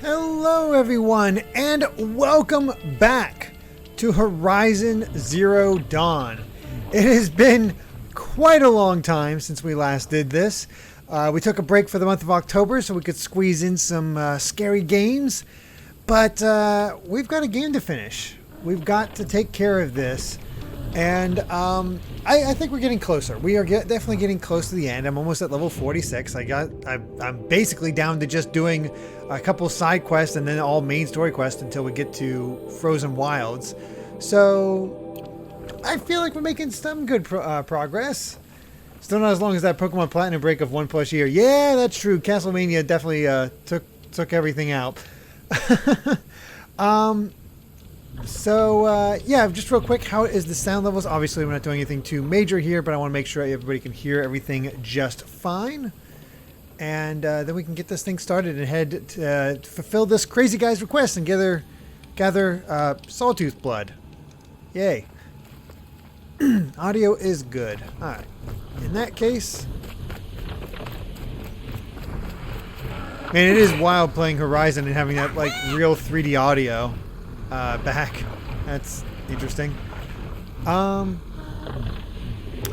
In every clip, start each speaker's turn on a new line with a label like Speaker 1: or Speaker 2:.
Speaker 1: Hello everyone, and welcome back to Horizon Zero Dawn. It has been quite a long time since we last did this. We took a break for the month of October so we could squeeze in some scary games, but we've got a game to finish. We've got to take care of this, and I think we're getting closer. We are definitely getting close to the end. I'm almost at level 46. I'm basically down to just doing a couple side quests and then all main story quests until we get to Frozen Wilds. So I feel like we're making some good progress. Still not as long as that Pokemon Platinum break of 1+ year. Yeah, that's true. Castlevania definitely took everything out. Yeah, just real quick, how is the sound levels? Obviously, we're not doing anything too major here, but I want to make sure everybody can hear everything just fine. And then we can get this thing started and head to fulfill this crazy guy's request and gather Sawtooth blood. Yay. Audio is good. Alright. In that case... Man, it is wild playing Horizon and having that, like, real 3D audio. Back. That's interesting. Oh,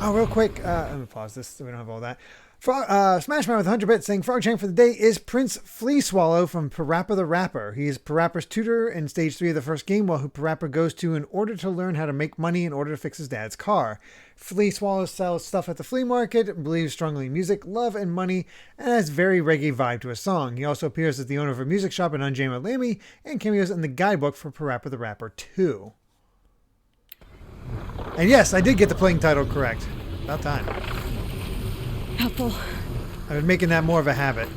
Speaker 1: real quick. Let me pause this so we don't have all that. Smashman with 100 bits saying Frog Champ for the day is Prince Flea Swallow from Parappa the Rapper. He is Parappa's tutor in stage 3 of the first game, while who Parappa goes to in order to learn how to make money in order to fix his dad's car. Flea Swallow sells stuff at the flea market, believes strongly in music, love, and money, and has very reggae vibe to his song. He also appears as the owner of a music shop in Unjama Lammy and cameos in the guidebook for Parappa the Rapper 2. And yes, I did get the playing title correct. About time.
Speaker 2: Helpful.
Speaker 1: I've been making that more of a habit.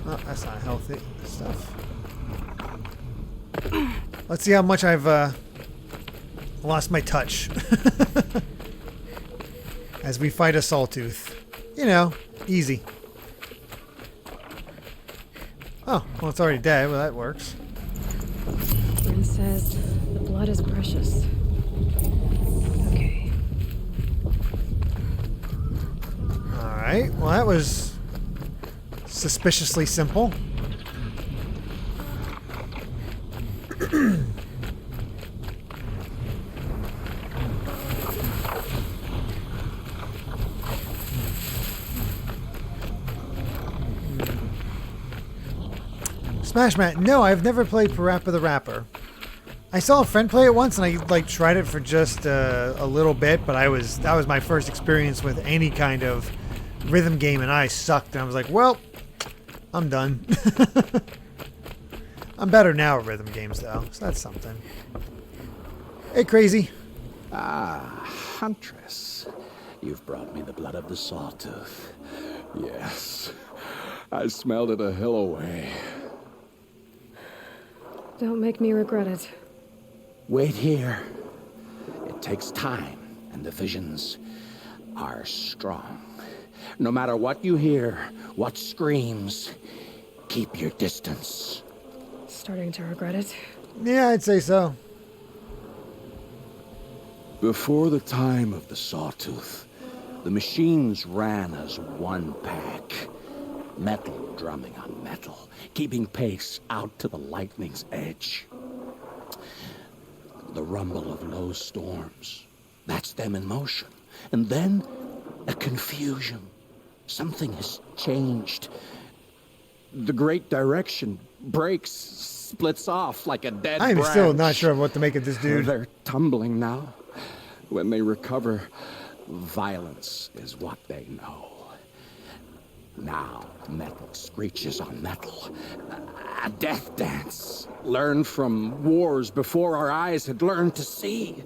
Speaker 1: Oh, that's not healthy stuff. Let's see how much I've lost my touch. As we fight a Sawtooth. You know, easy. Oh, well, it's already dead. Well, that works.
Speaker 2: Bryn says the blood is precious. Okay.
Speaker 1: Alright, well that was suspiciously simple. Smash Mat. No, I've never played Parappa the Rapper. I saw a friend play it once, and I tried it for just a little bit, but that was my first experience with any kind of rhythm game, and I sucked. And I was like, well, I'm done. I'm better now at rhythm games, though, so that's something. Hey, Crazy.
Speaker 3: Ah, Huntress. You've brought me the blood of the Sawtooth. Yes. I smelled it a hill away.
Speaker 2: Don't make me regret it.
Speaker 3: Wait here. It takes time, and the visions are strong. No matter what you hear, what screams, keep your distance.
Speaker 2: Starting to regret it.
Speaker 1: Yeah, I'd say so.
Speaker 3: Before the time of the Sawtooth, the machines ran as one pack. Metal drumming on metal, keeping pace out to the lightning's edge. The rumble of low storms, that's them in motion. And then, a confusion. Something has changed. The great direction breaks, splits off like a dead branch.
Speaker 1: I'm still not sure what to make of this dude.
Speaker 3: They're tumbling now. When they recover, violence is what they know. Now, metal screeches on metal. A death dance. Learned from wars before our eyes had learned to see.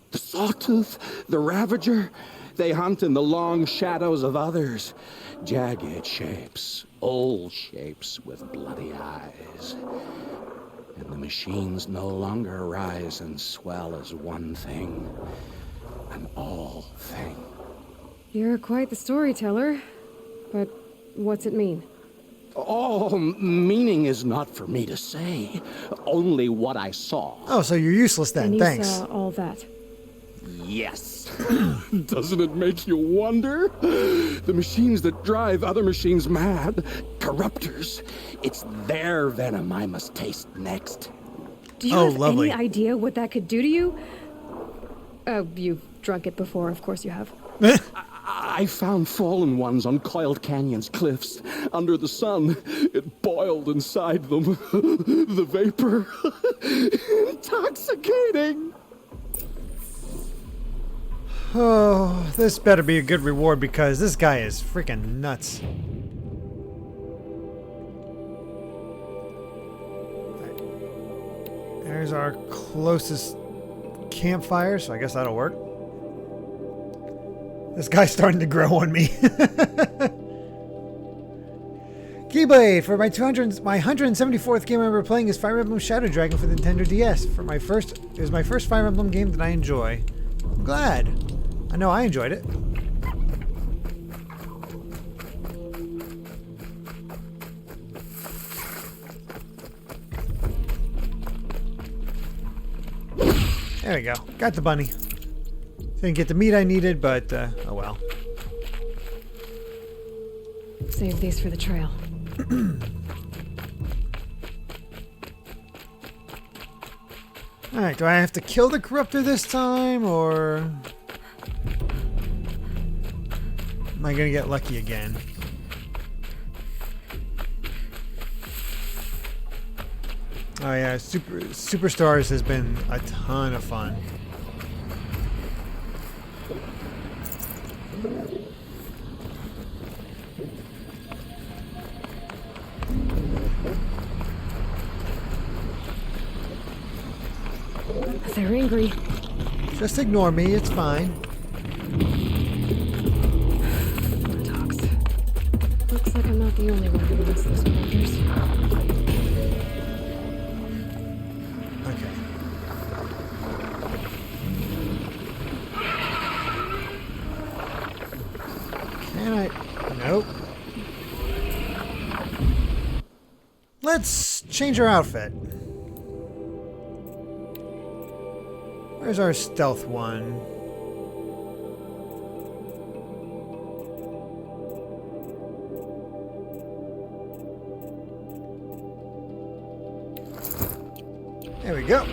Speaker 3: The Sawtooth, the Ravager, they hunt in the long shadows of others. Jagged shapes, old shapes with bloody eyes. And the machines no longer rise and swell as one thing, an all thing.
Speaker 2: You're quite the storyteller. But what's it mean?
Speaker 3: Oh, meaning is not for me to say. Only what I saw.
Speaker 1: Oh, so you're useless then.
Speaker 2: And you
Speaker 1: Thanks.
Speaker 2: saw all that.
Speaker 3: Yes. Doesn't it make you wonder? The machines that drive other machines mad, corruptors, it's their venom I must taste next.
Speaker 2: Do you have any idea what that could do to you? Oh, you've drunk it before, of course you have.
Speaker 3: I found fallen ones on Coiled Canyon's cliffs. Under the sun, it boiled inside them. The vapor. Intoxicating.
Speaker 1: Oh, this better be a good reward because this guy is freaking nuts. There's our closest campfire, so I guess that'll work. This guy's starting to grow on me. Keyblade, for my 174th game I remember playing is Fire Emblem Shadow Dragon for the Nintendo DS. It was my first Fire Emblem game that I enjoy. I'm glad. I know I enjoyed it. There we go. Got the bunny. Didn't get the meat I needed, but oh well.
Speaker 2: Save these for the trail.
Speaker 1: Alright, do I have to kill the corruptor this time, or am I gonna get lucky again? Oh yeah, Superstars has been a ton of fun.
Speaker 2: They're angry.
Speaker 1: Just ignore me, it's fine.
Speaker 2: Talks. Looks like I'm not the only one who wants those corruptors.
Speaker 1: Okay. Can I? Nope. Let's change our outfit. Where's our stealth one? There we go.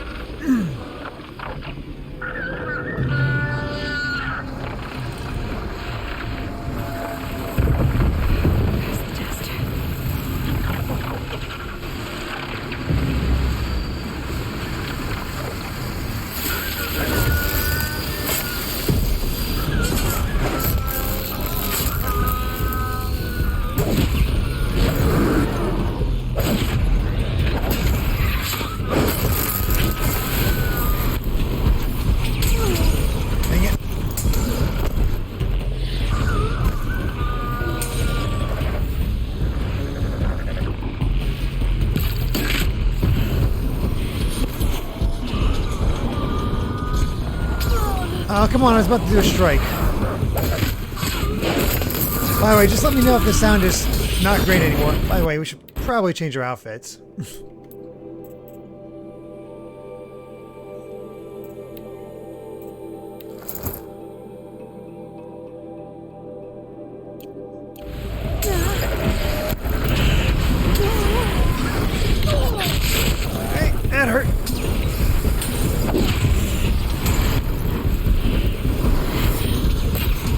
Speaker 1: Oh, come on, I was about to do a strike. By the way, just let me know if the sound is not great anymore. By the way, we should probably change our outfits. Hey, that hurt.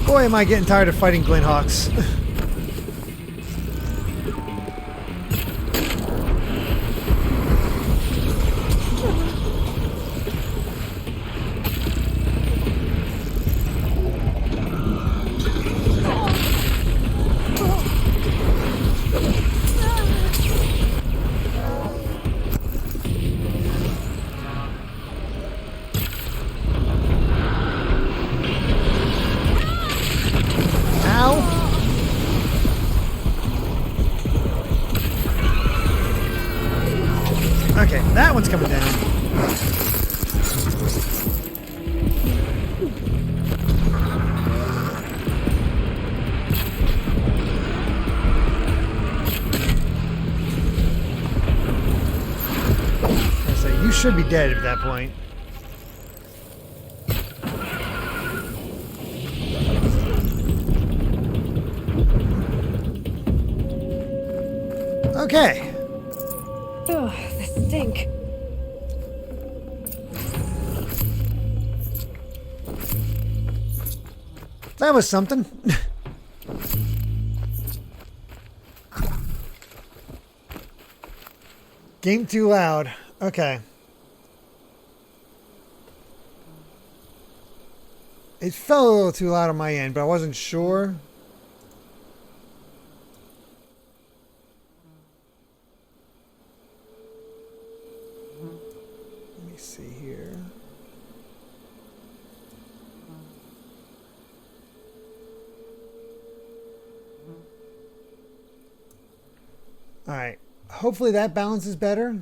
Speaker 1: Boy, am I getting tired of fighting Glenhawks. Okay, that one's coming down. I say, you should be dead at that point. Okay.
Speaker 2: Ugh, the stink.
Speaker 1: That was something. Game too loud. Okay. It felt a little too loud on my end, but I wasn't sure. Let me see here. All right. Hopefully that balance is better.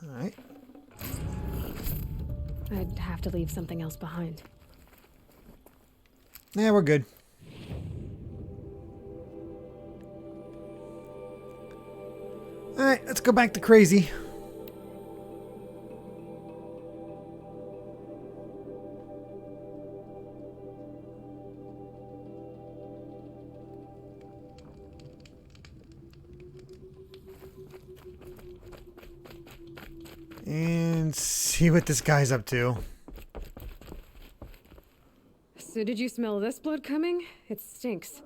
Speaker 1: All right.
Speaker 2: I'd have to leave something else behind.
Speaker 1: Yeah, we're good. All right, let's go back to crazy. And see what this guy's up to.
Speaker 2: So did you smell this blood coming? It stinks.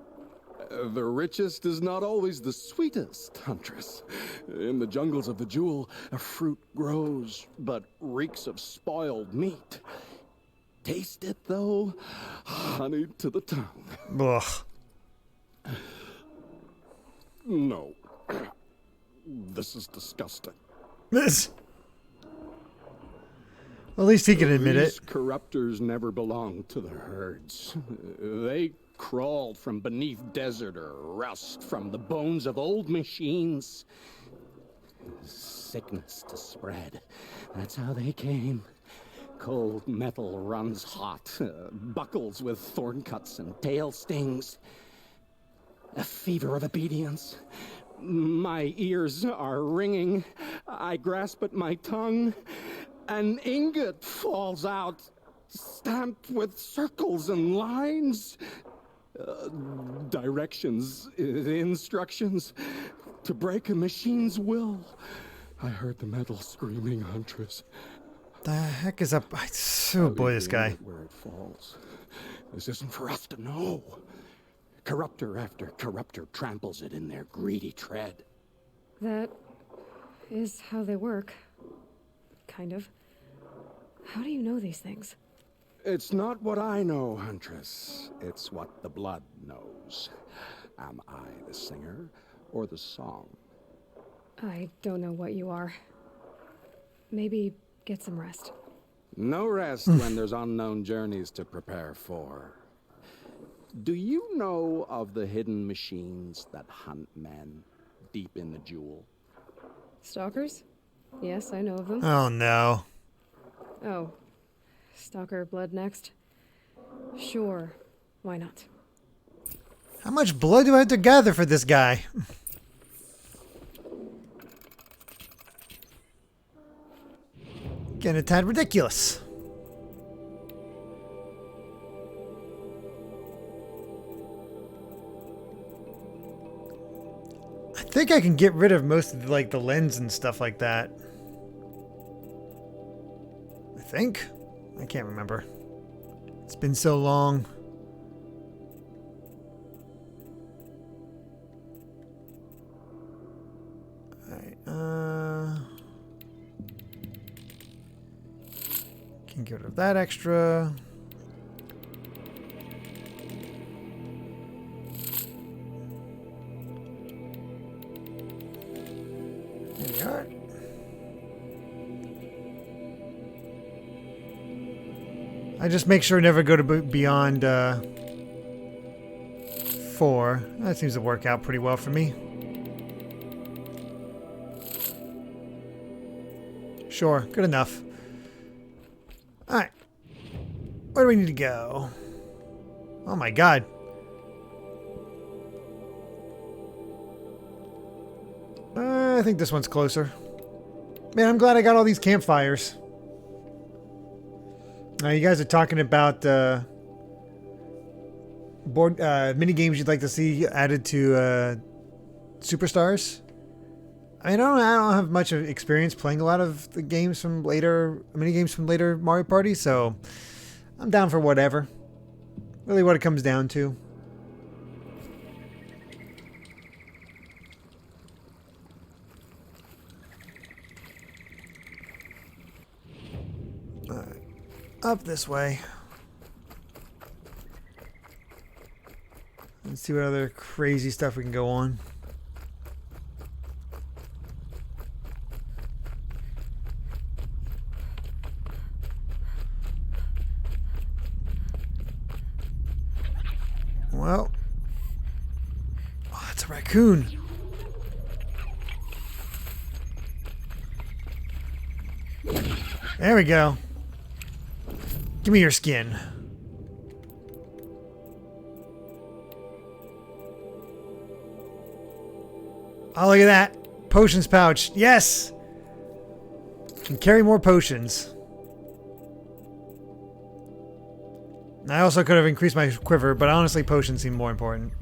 Speaker 3: The richest is not always the sweetest, Huntress. In the jungles of the jewel, a fruit grows, but reeks of spoiled meat. Taste it, though, honey to the tongue.
Speaker 1: Ugh.
Speaker 3: No. This is disgusting.
Speaker 1: This. At least he can admit
Speaker 3: These
Speaker 1: it.
Speaker 3: corruptors never belonged to the herds. They crawled from beneath desert or rust from the bones of old machines. Sickness to spread. That's how they came. Cold metal runs hot, buckles with thorn cuts and tail stings. A fever of obedience. My ears are ringing. I grasp at my tongue. An ingot falls out, stamped with circles and lines. Directions, instructions to break a machine's will. I heard the metal screaming, Huntress.
Speaker 1: The heck is up? Oh boy, this guy.
Speaker 3: Where it falls. This isn't for us to know. Corruptor after corruptor tramples it in their greedy tread.
Speaker 2: That is how they work. Kind of. How do you know these things?
Speaker 3: It's not what I know, Huntress. It's what the blood knows. Am I the singer or the song?
Speaker 2: I don't know what you are. Maybe get some rest.
Speaker 3: No rest when there's unknown journeys to prepare for. Do you know of the hidden machines that hunt men deep in the jewel?
Speaker 2: Stalkers? Yes, I know of them.
Speaker 1: Oh no.
Speaker 2: Oh. Stalker blood next? Sure. Why not?
Speaker 1: How much blood do I have to gather for this guy? Getting a tad ridiculous. I think I can get rid of most of the lens and stuff like that. I think. I can't remember. It's been so long. Alright, can get rid of that extra. There we are. I just make sure never go to beyond 4. That seems to work out pretty well for me. Sure, good enough. Alright. Where do we need to go? Oh my god. I think this one's closer. Man, I'm glad I got all these campfires. Now, you guys are talking about board mini games you'd like to see added to Superstars. I mean, I don't have much of experience playing a lot of the games from later, mini games from later Mario Party, so I'm down for whatever. Really, what it comes down to. Alright, up this way. Let's see what other crazy stuff we can go on. Well, oh, that's a raccoon. There we go. Give me your skin. Oh, look at that. Potions pouch. Yes! Can carry more potions. I also could have increased my quiver, but honestly, potions seem more important.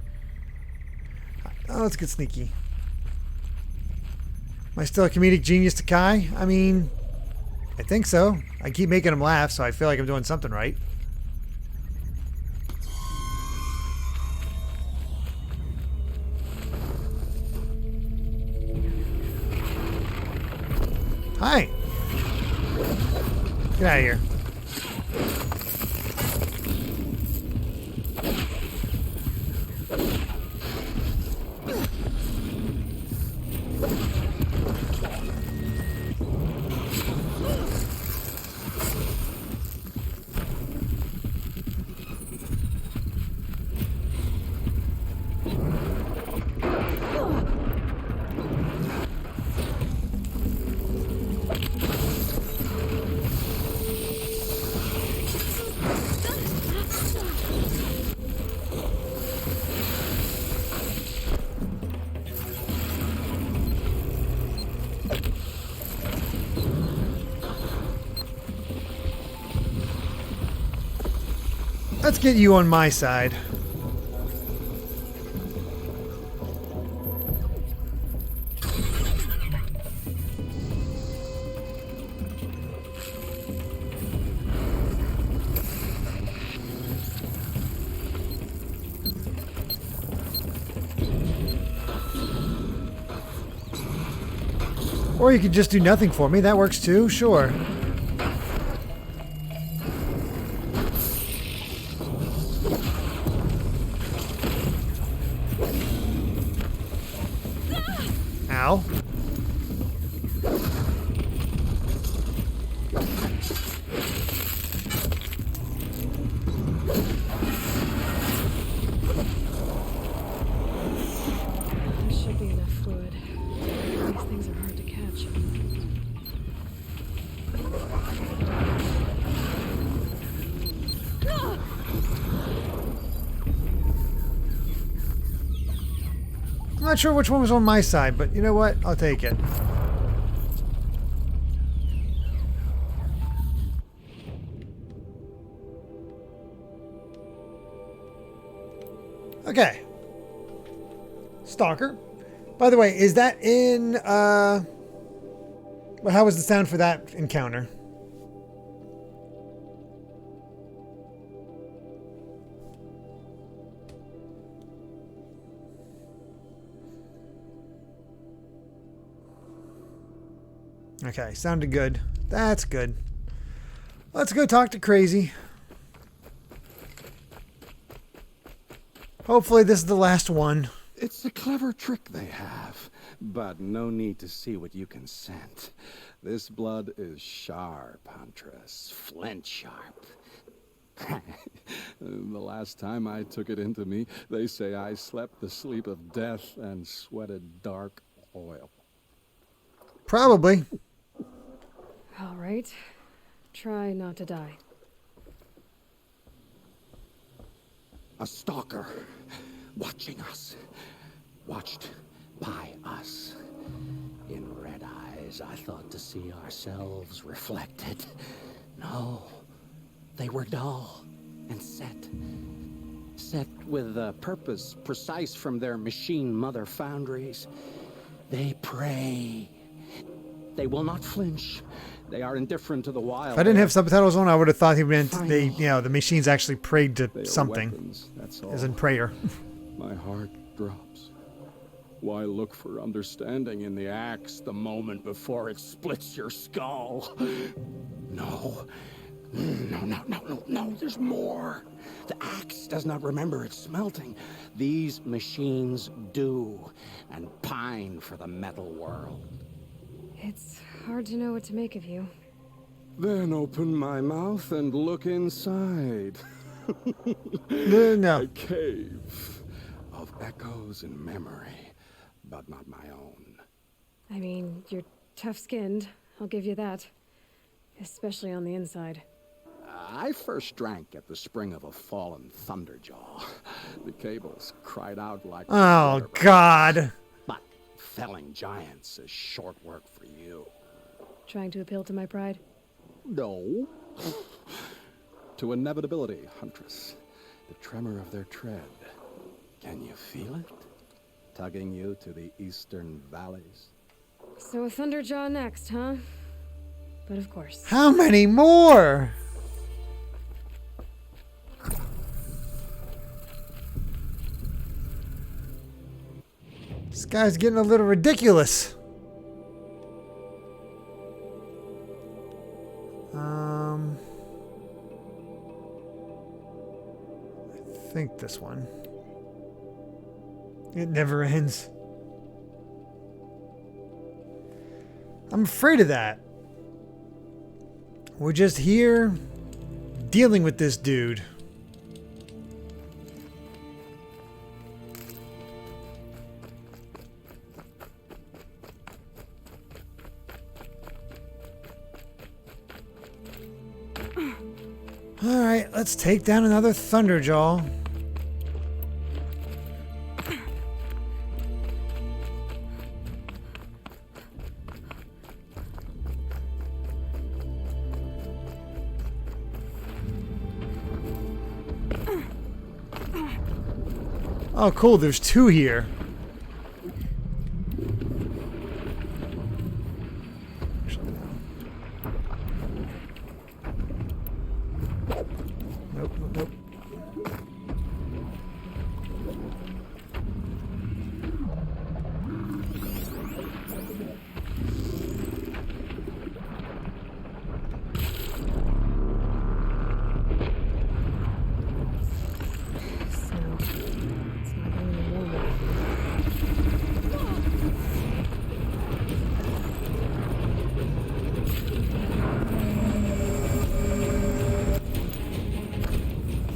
Speaker 1: Oh, let's get sneaky. Am I still a comedic genius to Kai? I mean, I think so. I keep making him laugh, so I feel like I'm doing something right. Hi. Get out of here. Let's get you on my side. Or you could just do nothing for me. That works too. Sure. Ow.
Speaker 2: There should be enough fluid. These things are hard to catch.
Speaker 1: I'm not sure which one was on my side, but you know what? I'll take it. Okay. Stalker. By the way, is that in, well, how was the sound for that encounter? Okay, sounded good. That's good. Let's go talk to Crazy. Hopefully this is the last one.
Speaker 3: It's a clever trick they have, but no need to see what you can scent. This blood is sharp, Huntress. Flint sharp. The last time I took it into me, they say I slept the sleep of death and sweated dark oil.
Speaker 1: Probably.
Speaker 2: All right. Try not to die.
Speaker 3: A stalker watching us. Watched by us. red eyes, I thought to see ourselves reflected. No, they were dull and set with a purpose precise from their machine mother foundries. They pray. They will not flinch. They are indifferent to the wild.
Speaker 1: If I didn't have subtitles on, I would have thought he meant the machines actually prayed to something.
Speaker 3: Weapons, that's all.
Speaker 1: As in prayer.
Speaker 3: My heart drops. Why look for understanding in the axe the moment before it splits your skull? No. No, there's more. The axe does not remember its smelting. These machines do, and pine for the metal world.
Speaker 2: It's hard to know what to make of you.
Speaker 3: Then open my mouth and look inside.
Speaker 1: No.
Speaker 3: A cave of echoes and memory, but not my own.
Speaker 2: I mean, you're tough-skinned. I'll give you that. Especially on the inside.
Speaker 3: I first drank at the spring of a fallen thunderjaw. The cables cried out like...
Speaker 1: Oh, God.
Speaker 3: But felling giants is short work for you.
Speaker 2: Trying to appeal to my pride?
Speaker 3: No. To inevitability, Huntress. The tremor of their tread. Can you feel it? Tugging you to the eastern valleys?
Speaker 2: So a thunderjaw next, huh? But of course.
Speaker 1: How many more? This guy's getting a little ridiculous. I think this one. It never ends. I'm afraid of that. We're just here dealing with this dude. Alright, let's take down another Thunderjaw. Oh, cool. There's two here. Nope.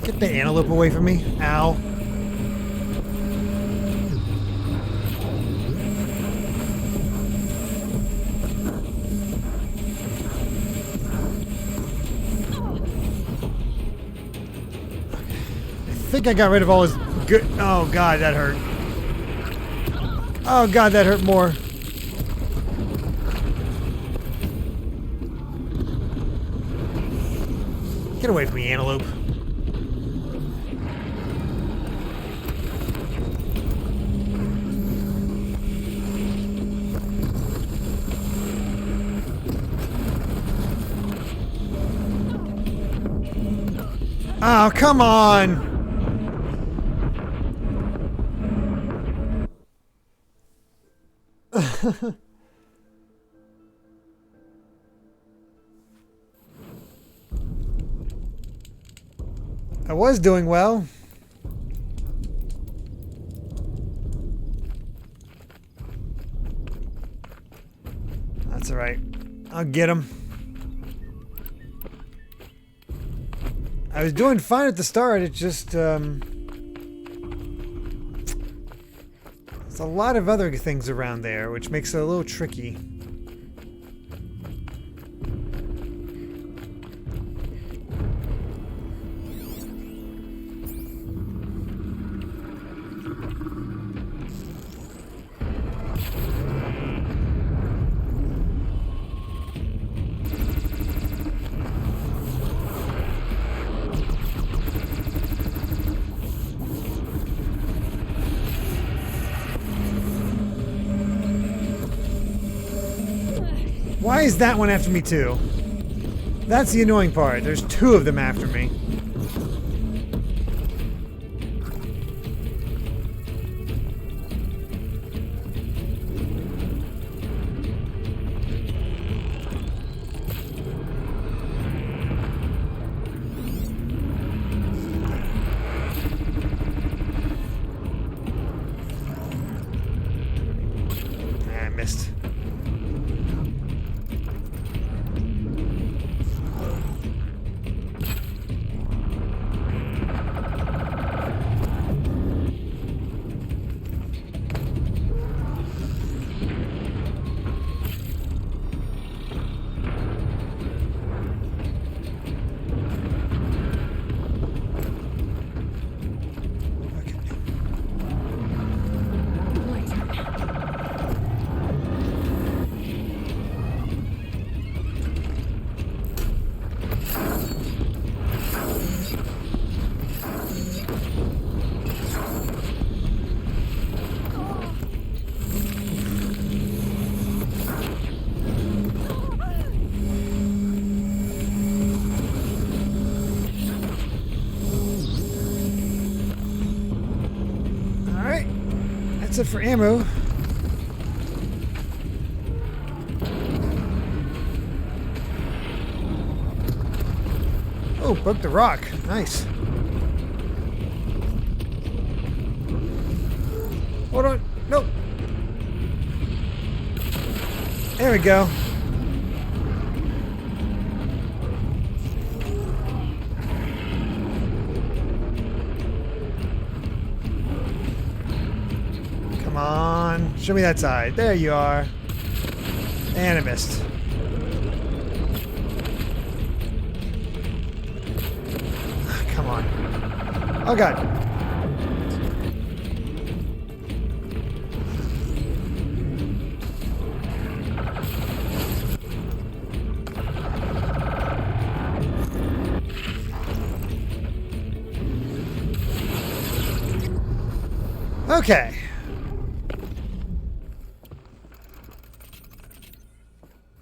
Speaker 1: Get the antelope away from me. Ow. I think I got rid of all his good... Oh, God, that hurt. Oh, God, that hurt more. Get away from me, antelope. Oh, come on! I was doing well. That's all right. I'll get him. I was doing fine at the start. It just, there's a lot of other things around there, which makes it a little tricky. Why is that one after me too? That's the annoying part. There's two of them after me. I missed. That's it for ammo. Oh, broke the rock. Nice. Hold on. Nope. There we go. Come on. Show me that side. There you are. And I missed. Come on. Oh, God. Okay.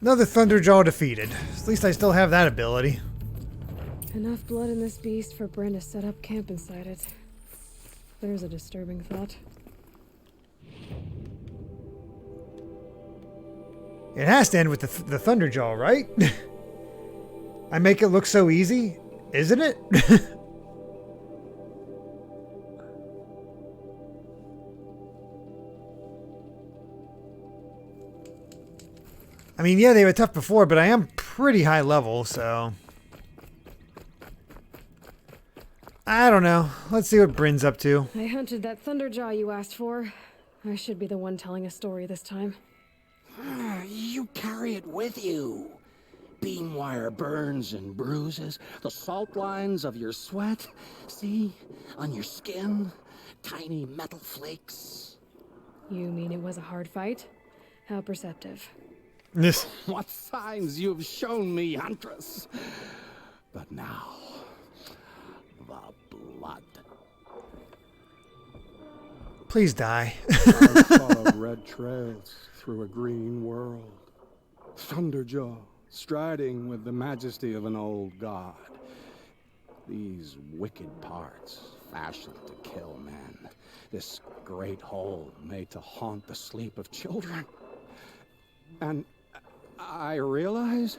Speaker 1: Another Thunderjaw defeated. At least I still have that ability.
Speaker 2: Enough blood in this beast for Bryn to set up camp inside it. There's a disturbing thought.
Speaker 1: It has to end with the Thunderjaw, right? I make it look so easy, isn't it? I mean, yeah, they were tough before, but I am pretty high level, so... I don't know. Let's see what Bryn's up to.
Speaker 2: I hunted that Thunderjaw you asked for. I should be the one telling a story this time.
Speaker 3: You carry it with you. Beam wire burns and bruises, the salt lines of your sweat. See? On your skin, tiny metal flakes.
Speaker 2: You mean it was a hard fight? How perceptive.
Speaker 1: This.
Speaker 3: What signs you have shown me, Huntress. But now, the blood.
Speaker 1: Please die.
Speaker 4: I followed red trails through a green world. Thunderjaw, striding with the majesty of an old god.
Speaker 3: These wicked parts, fashioned to kill men. This great hole made to haunt the sleep of children.
Speaker 4: And I realize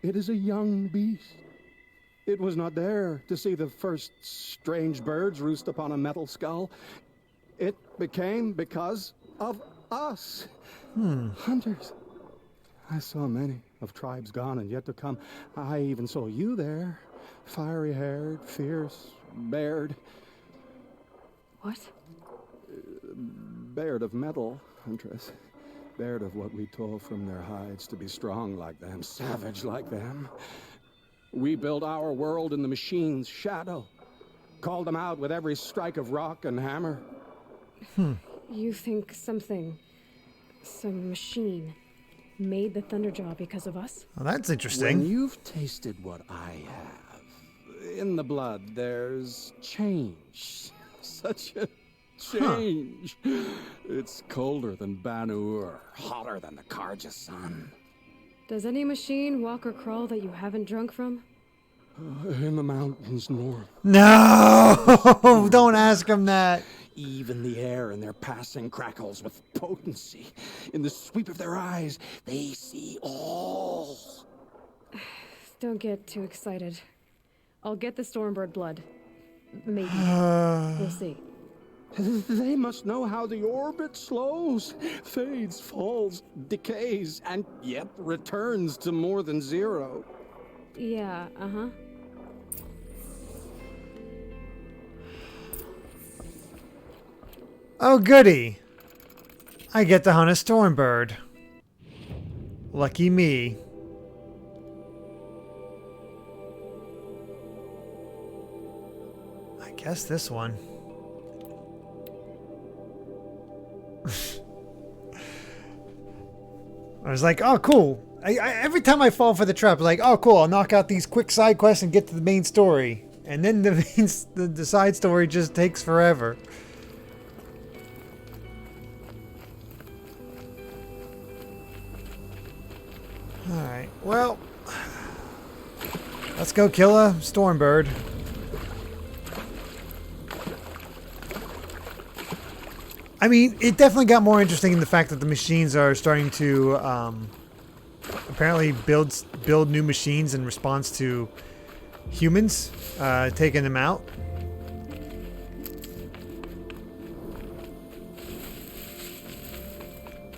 Speaker 4: it is a young beast. It was not there to see the first strange birds roost upon a metal skull. It became because of us. Hunters. I saw many of tribes gone and yet to come. I even saw you there, fiery-haired, fierce, bared.
Speaker 2: What?
Speaker 4: Bared of metal, Huntress. Bared of what we tore from their hides to be strong like them, savage like them. We built our world in the machine's shadow. Called them out with every strike of rock and hammer.
Speaker 2: You think some machine, made the Thunderjaw because of us?
Speaker 1: Well, that's interesting.
Speaker 3: When you've tasted what I have, in the blood there's change. Such a change. It's colder than Banur, hotter than the Karja sun.
Speaker 2: Does any machine walk or crawl that you haven't drunk from?
Speaker 4: In the mountains north.
Speaker 1: No! Don't ask him that.
Speaker 3: Even the air in their passing crackles with potency. In the sweep of their eyes, they see all.
Speaker 2: Don't get too excited. I'll get the Stormbird blood. Maybe. We'll see.
Speaker 4: They must know how the orbit slows, fades, falls, decays, and yet returns to more than zero.
Speaker 2: Yeah, uh-huh.
Speaker 1: Oh, goody. I get to hunt a Stormbird. Lucky me. I guess this one. I was like, oh, cool. Every time I fall for the trap, I'm like, oh, cool. I'll knock out these quick side quests and get to the main story. And then the side story just takes forever. Alright, well, let's go kill a Stormbird. I mean, it definitely got more interesting in the fact that the machines are starting to apparently build new machines in response to humans taking them out.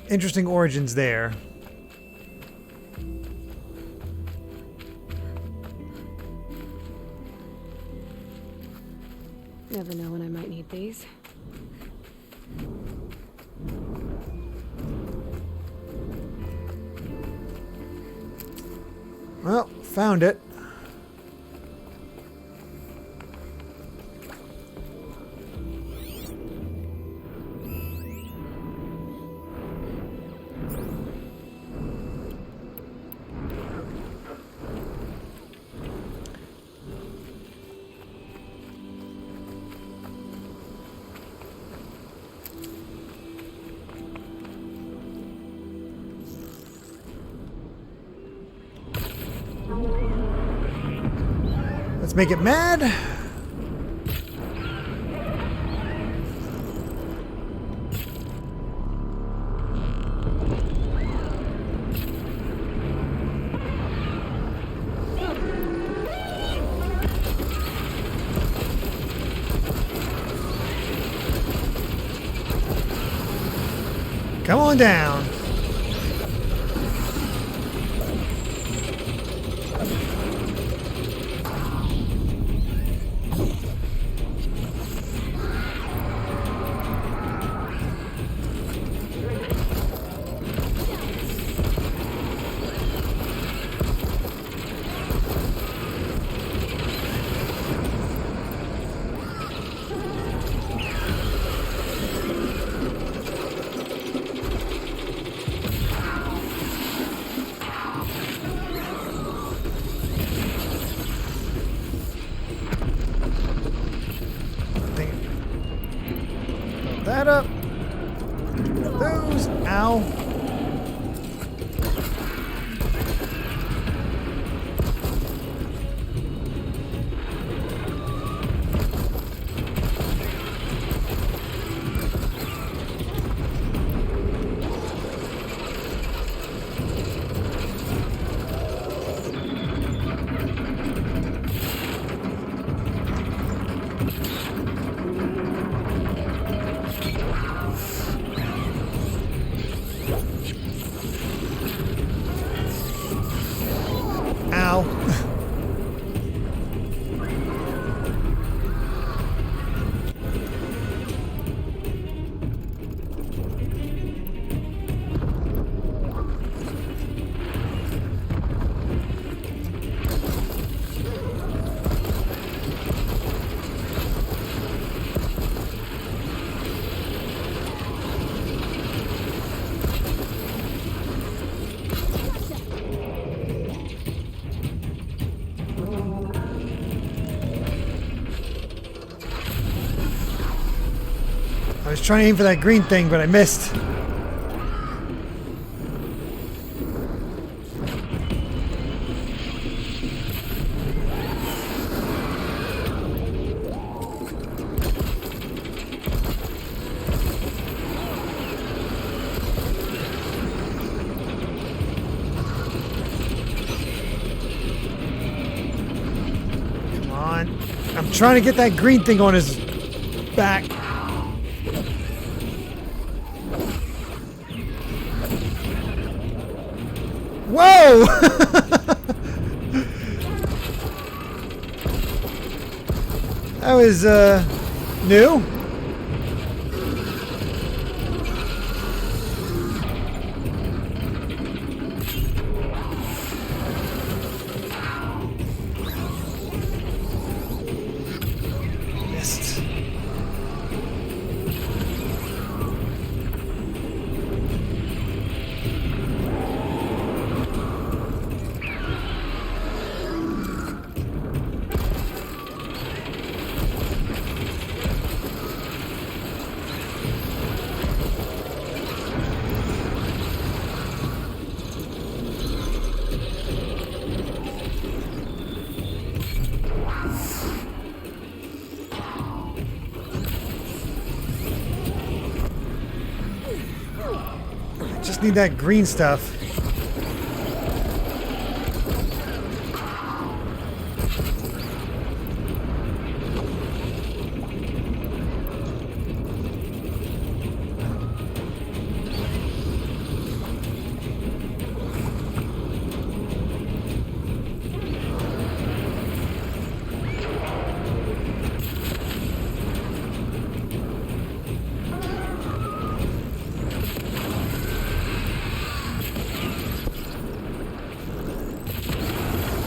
Speaker 1: Interesting origins there.
Speaker 2: Never know when I might need these.
Speaker 1: Well, found it. Let's make it mad. Come on down. That up. Those. Ow. Ow. I was trying to aim for that green thing, but I missed. trying to get that green thing on his back. Whoa! That was, new. Missed. Just need that green stuff.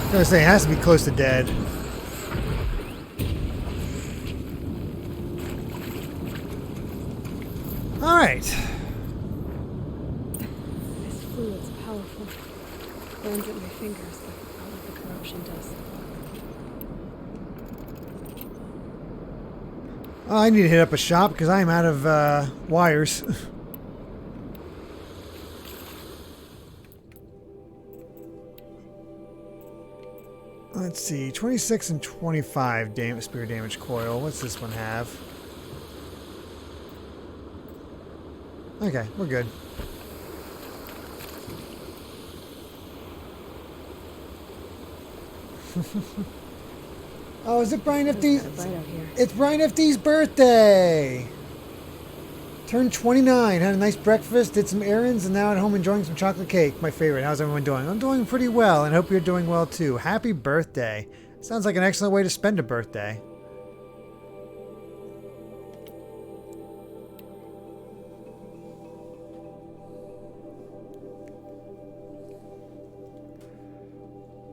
Speaker 1: I was gonna say, it has to be close to dead. All right.
Speaker 2: This fluid's powerful. Burns at my fingers, but not like the corruption does.
Speaker 1: Oh, I need to hit up a shop because I'm out of wires. Let's see, 26 and 25 spear damage coil. What's this one have? Okay, we're good. Oh, is it Brian FD's? It's Brian FD's birthday! Turned 29, had a nice breakfast, did some errands, and now at home enjoying some chocolate cake. My favorite. How's everyone doing? I'm doing pretty well, and hope you're doing well too. Happy birthday. Sounds like an excellent way to spend a birthday.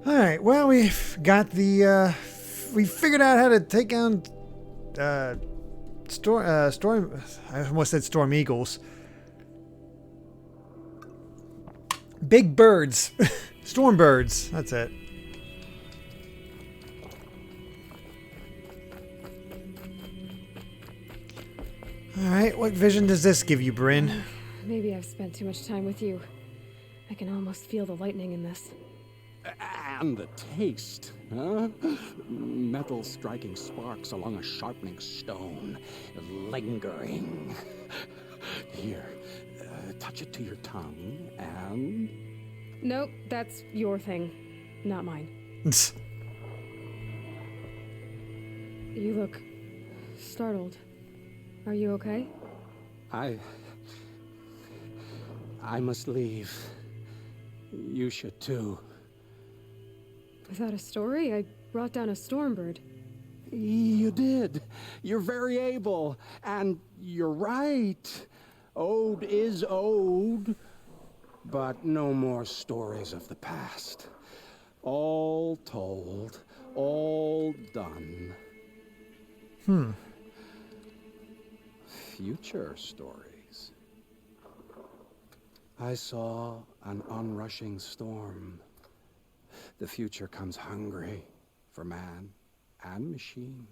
Speaker 1: Alright, well, we've got the, we figured out how to take down, Storm, I almost said Storm Eagles. Big birds. Storm birds. That's it. Alright, what vision does this give you, Bryn?
Speaker 2: Maybe I've spent too much time with you. I can almost feel the lightning in this.
Speaker 3: And the taste, huh? Metal striking sparks along a sharpening stone, lingering. Here, touch it to your tongue, and...
Speaker 2: Nope, that's your thing, not mine. You look startled. Are you okay?
Speaker 4: I must leave. You should too.
Speaker 2: Was that a story? I brought down a stormbird.
Speaker 4: You did. You're very able. And you're right. Ode is ode. But no more stories of the past. All told. All done. Future stories. I saw an onrushing storm. The future comes hungry for man and machine.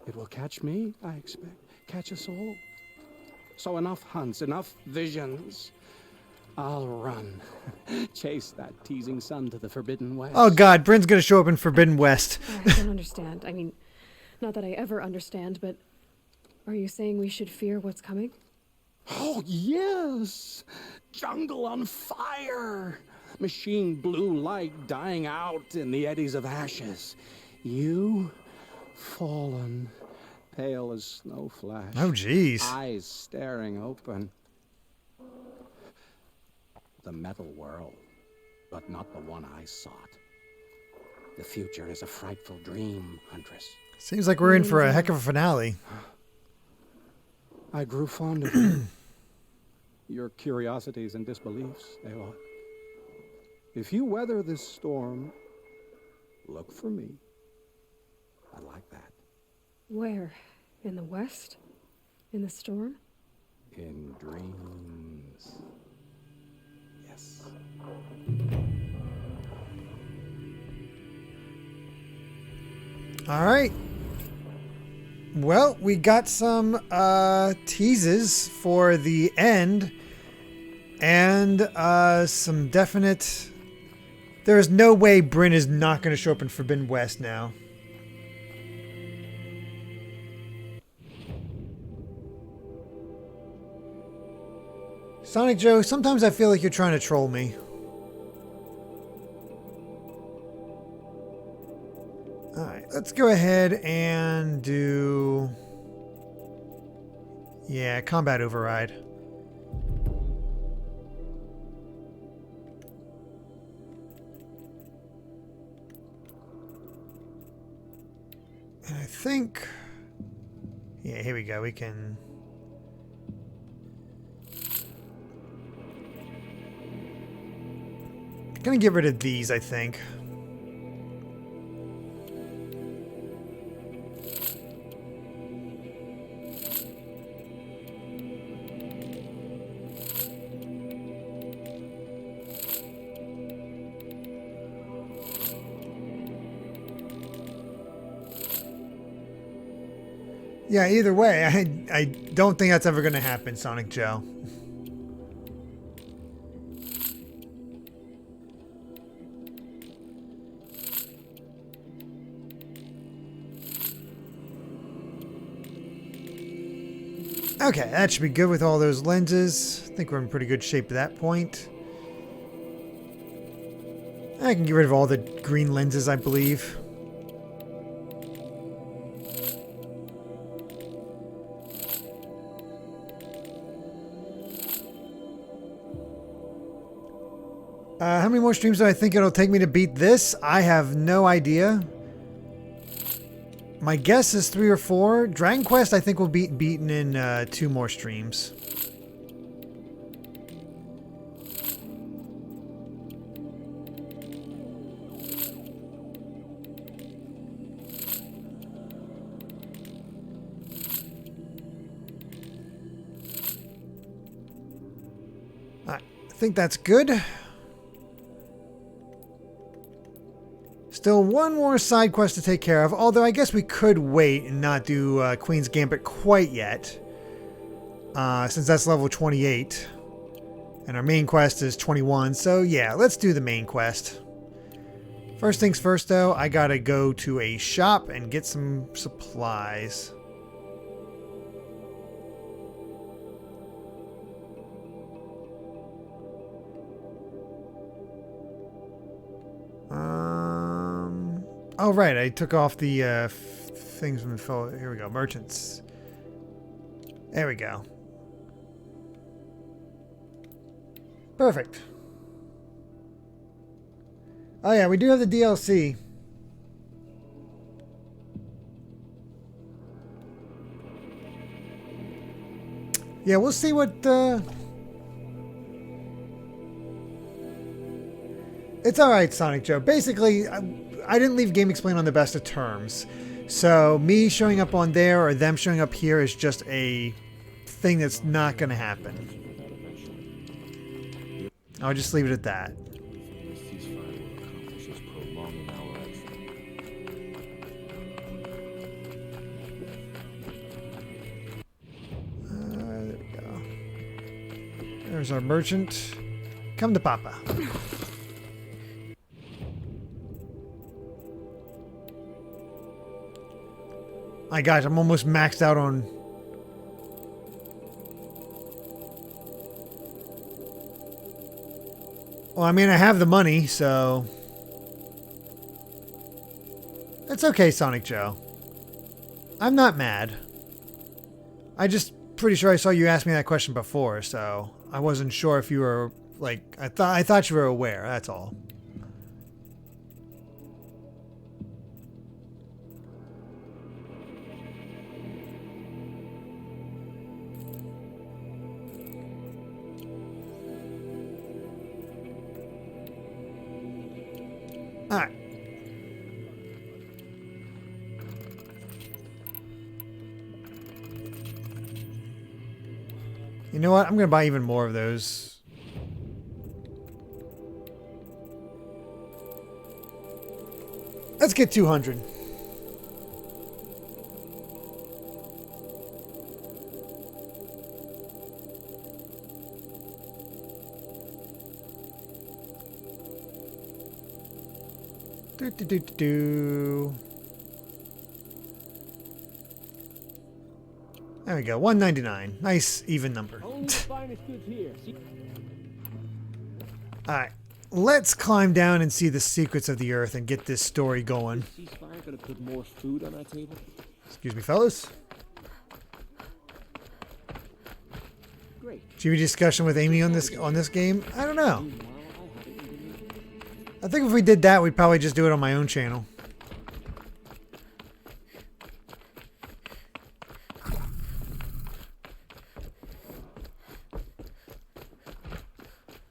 Speaker 4: It will catch me, I expect. Catch us all. So enough hunts, enough visions. I'll run. Chase that teasing sun to the Forbidden West.
Speaker 1: Oh god, Bryn's gonna show up in Forbidden West.
Speaker 2: I don't understand. I mean, not that I ever understand, but are you saying we should fear what's coming?
Speaker 4: Oh, yes! Jungle on fire! Machine blue light dying out in the eddies of ashes. You fallen, pale as snow flash.
Speaker 1: Oh, jeez.
Speaker 4: Eyes staring open. The metal world, but not the one I sought. The future is a frightful dream, Huntress.
Speaker 1: Seems like we're in for a heck of a finale.
Speaker 4: I grew fond of you. Your curiosities and disbeliefs, Aloy. If you weather this storm, look for me. I like that.
Speaker 2: Where? In the west? In the storm?
Speaker 4: In dreams. Yes.
Speaker 1: All right. Well, we got some teases for the end and some definite... There is no way Bryn is not going to show up in Forbidden West now. Sonic Joe, sometimes I feel like you're trying to troll me. Alright, let's go ahead and do... Yeah, combat override. And I think... Yeah, here we go. We can... Gonna get rid of these, I think. Yeah, either way, I don't think that's ever going to happen, Sonic Joe. Okay, that should be good with all those lenses. I think we're in pretty good shape at that point. I can get rid of all the green lenses, I believe. How many more streams do I think it'll take me to beat this? I have no idea. My guess is 3 or 4. Dragon Quest, I think, will be beaten in 2 more streams. I think that's good. Still one more side quest to take care of, although I guess we could wait and not do Queen's Gambit quite yet, since that's level 28, and our main quest is 21, so yeah, let's do the main quest. First things first though, I gotta go to a shop and get some supplies. Oh, right. I took off the things from the... Here we go. Merchants. There we go. Perfect. Oh, yeah. We do have the DLC. Yeah, we'll see what... It's alright, Sonic Joe. Basically... I didn't leave Game Explain on the best of terms. So me showing up on there or them showing up here is just a thing that's not going to happen. I'll just leave it at that. There we go. There's our merchant. Come to Papa. My gosh, I'm almost maxed out on... Well, I mean, I have the money, so... It's okay, Sonic Joe. I'm not mad. I just pretty sure I saw you ask me that question before, so I wasn't sure if you were like I thought you were aware, that's all. All right. You know what? I'm going to buy even more of those. Let's get 200. Do. There we go. 199. Nice even number. Alright. Let's climb down and see the secrets of the earth and get this story going.
Speaker 3: Ceasefire gonna put more food on our table?
Speaker 1: Excuse me, fellas.
Speaker 3: Great.
Speaker 1: TV discussion with Amy on this game? I don't know. I think if we did that, we'd probably just do it on my own channel.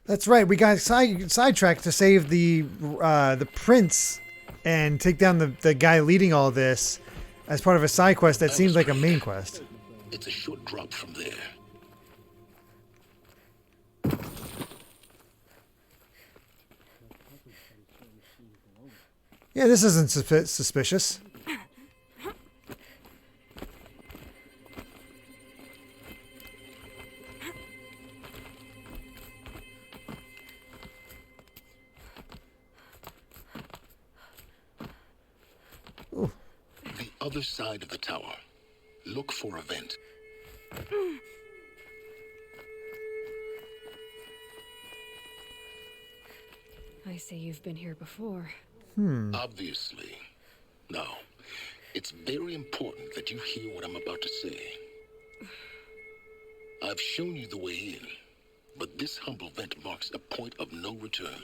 Speaker 1: That's right. We got sidetracked to save the prince and take down the guy leading all this as part of a side quest that seems like a main quest.
Speaker 5: It's a short drop from there.
Speaker 1: Yeah, this isn't suspicious.
Speaker 5: The other side of the tower. Look for a vent.
Speaker 2: I say you've been here before.
Speaker 5: Obviously. Now, it's very important that you hear what I'm about to say. I've shown you the way in, but this humble vent marks a point of no return.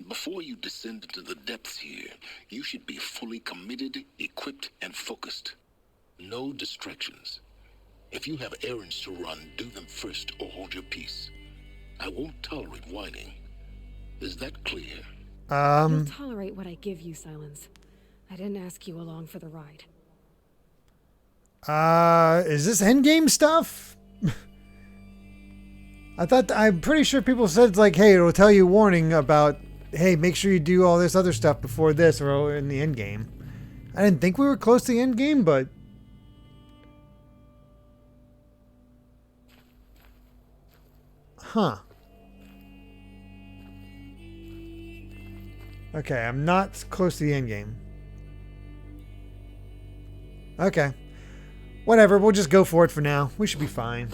Speaker 5: Before you descend into the depths here, you should be fully committed, equipped, and focused. No distractions. If you have errands to run, do them first or hold your peace. I won't tolerate whining. Is that clear?
Speaker 2: You'll tolerate what I give you, Silence. I didn't ask you along for the ride.
Speaker 1: Is this endgame stuff? I'm pretty sure people said like, hey, it'll tell you warning about, hey, make sure you do all this other stuff before this or in the end game. I didn't think we were close to the end game, but huh. Okay, I'm not close to the end game. Okay. Whatever, we'll just go for it for now. We should be fine.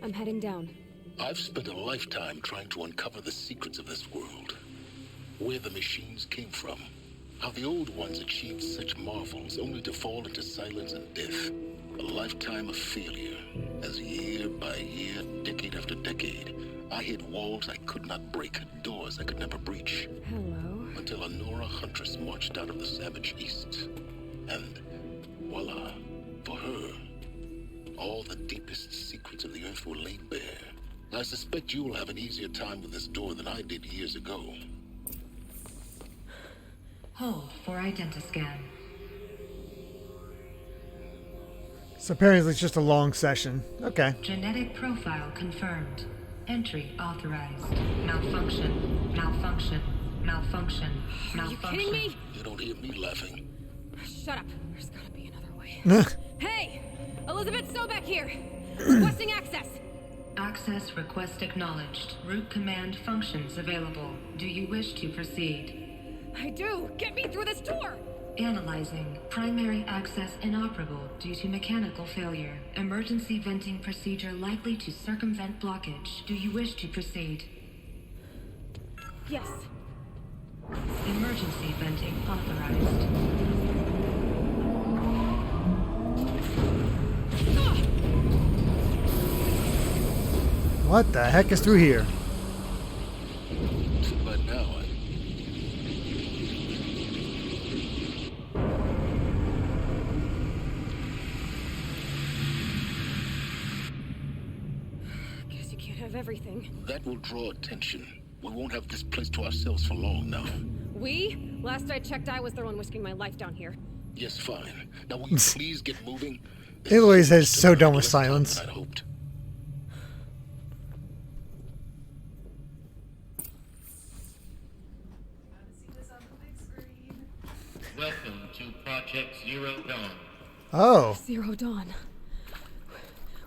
Speaker 2: I'm heading down.
Speaker 5: I've spent a lifetime trying to uncover the secrets of this world. Where the machines came from. How the old ones achieved such marvels only to fall into silence and death. A lifetime of failure, as year by year, decade after decade, I hit walls I could not break, doors I could never breach.
Speaker 2: Hello.
Speaker 5: Until a Nora huntress marched out of the savage east. And voila, for her, all the deepest secrets of the earth were laid bare. I suspect you will have an easier time with this door than I did years ago.
Speaker 6: Hold for identiscan.
Speaker 1: So apparently it's just a long session. Okay.
Speaker 6: Genetic profile confirmed. Entry authorized. Malfunction. Malfunction. Malfunction.
Speaker 2: Are you kidding me?
Speaker 5: You don't hear me laughing.
Speaker 2: Shut up. There's gotta be another way. Hey! Elizabeth Sobeck here! Requesting access!
Speaker 6: Access request acknowledged. Root command functions available. Do you wish to proceed?
Speaker 2: I do! Get me through this door!
Speaker 6: Analyzing. Primary access inoperable due to mechanical failure. Emergency venting procedure likely to circumvent blockage. Do you wish to proceed?
Speaker 2: Yes.
Speaker 6: emergency venting authorized.
Speaker 1: What the heck is through here?
Speaker 5: But now
Speaker 2: Guess you can't have everything.
Speaker 5: that will draw attention. We won't have this place to ourselves for long now.
Speaker 2: We? Last I checked, I was the one risking my life down here.
Speaker 5: Yes, fine. Now will you please get moving?
Speaker 1: Aloy is so done with silence.
Speaker 5: I'd hoped.
Speaker 7: Welcome to Project Zero Dawn.
Speaker 1: Oh,
Speaker 2: Zero Dawn.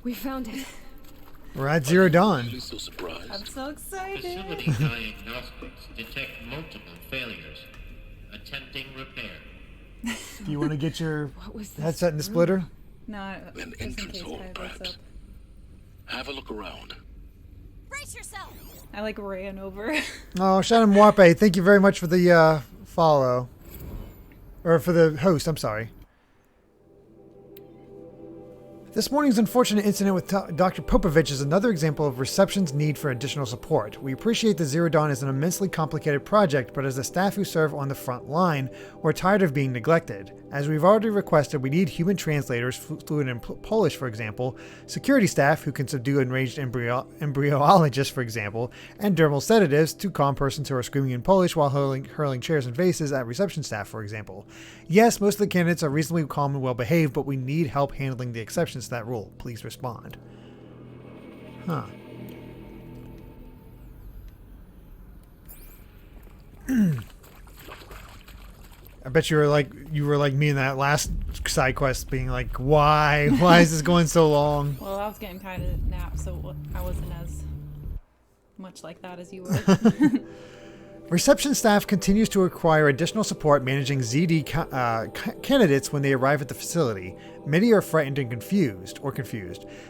Speaker 2: We found it.
Speaker 1: we're at Zero Dawn.
Speaker 5: Really so surprised.
Speaker 8: I'm so excited.
Speaker 7: Facility diagnostics detect multiple failures. Attempting repair.
Speaker 1: Do you want to get your
Speaker 2: What was this?
Speaker 1: headset in the splitter?
Speaker 8: No,
Speaker 5: An
Speaker 8: just in
Speaker 5: entrance
Speaker 8: case
Speaker 5: hall,
Speaker 8: Kai looks
Speaker 5: perhaps.
Speaker 8: up.
Speaker 5: Have a look around.
Speaker 8: I like ran over.
Speaker 1: Oh, Shannon Warpe, thank you very much for the follow. Or for the host, I'm sorry. This morning's unfortunate incident with Dr. Popovich is another example of reception's need for additional support. We appreciate that Zero Dawn is an immensely complicated project, but as the staff who serve on the front line, we're tired of being neglected. As we've already requested, we need human translators, fluent in Polish, for example, security staff who can subdue enraged embryologists, for example, and dermal sedatives to calm persons who are screaming in Polish while hurling chairs and vases at reception staff, for example. Yes, most of the candidates are reasonably calm and well behaved, but we need help handling the exceptions to that rule. Please respond. Huh. I bet you were like me in that last side quest, being like, why is this going so long?
Speaker 8: Well, I was getting kind of napped, so I wasn't as much like that as you were.
Speaker 1: Reception staff continues to require additional support managing ZD candidates when they arrive at the facility. Many are frightened and confused.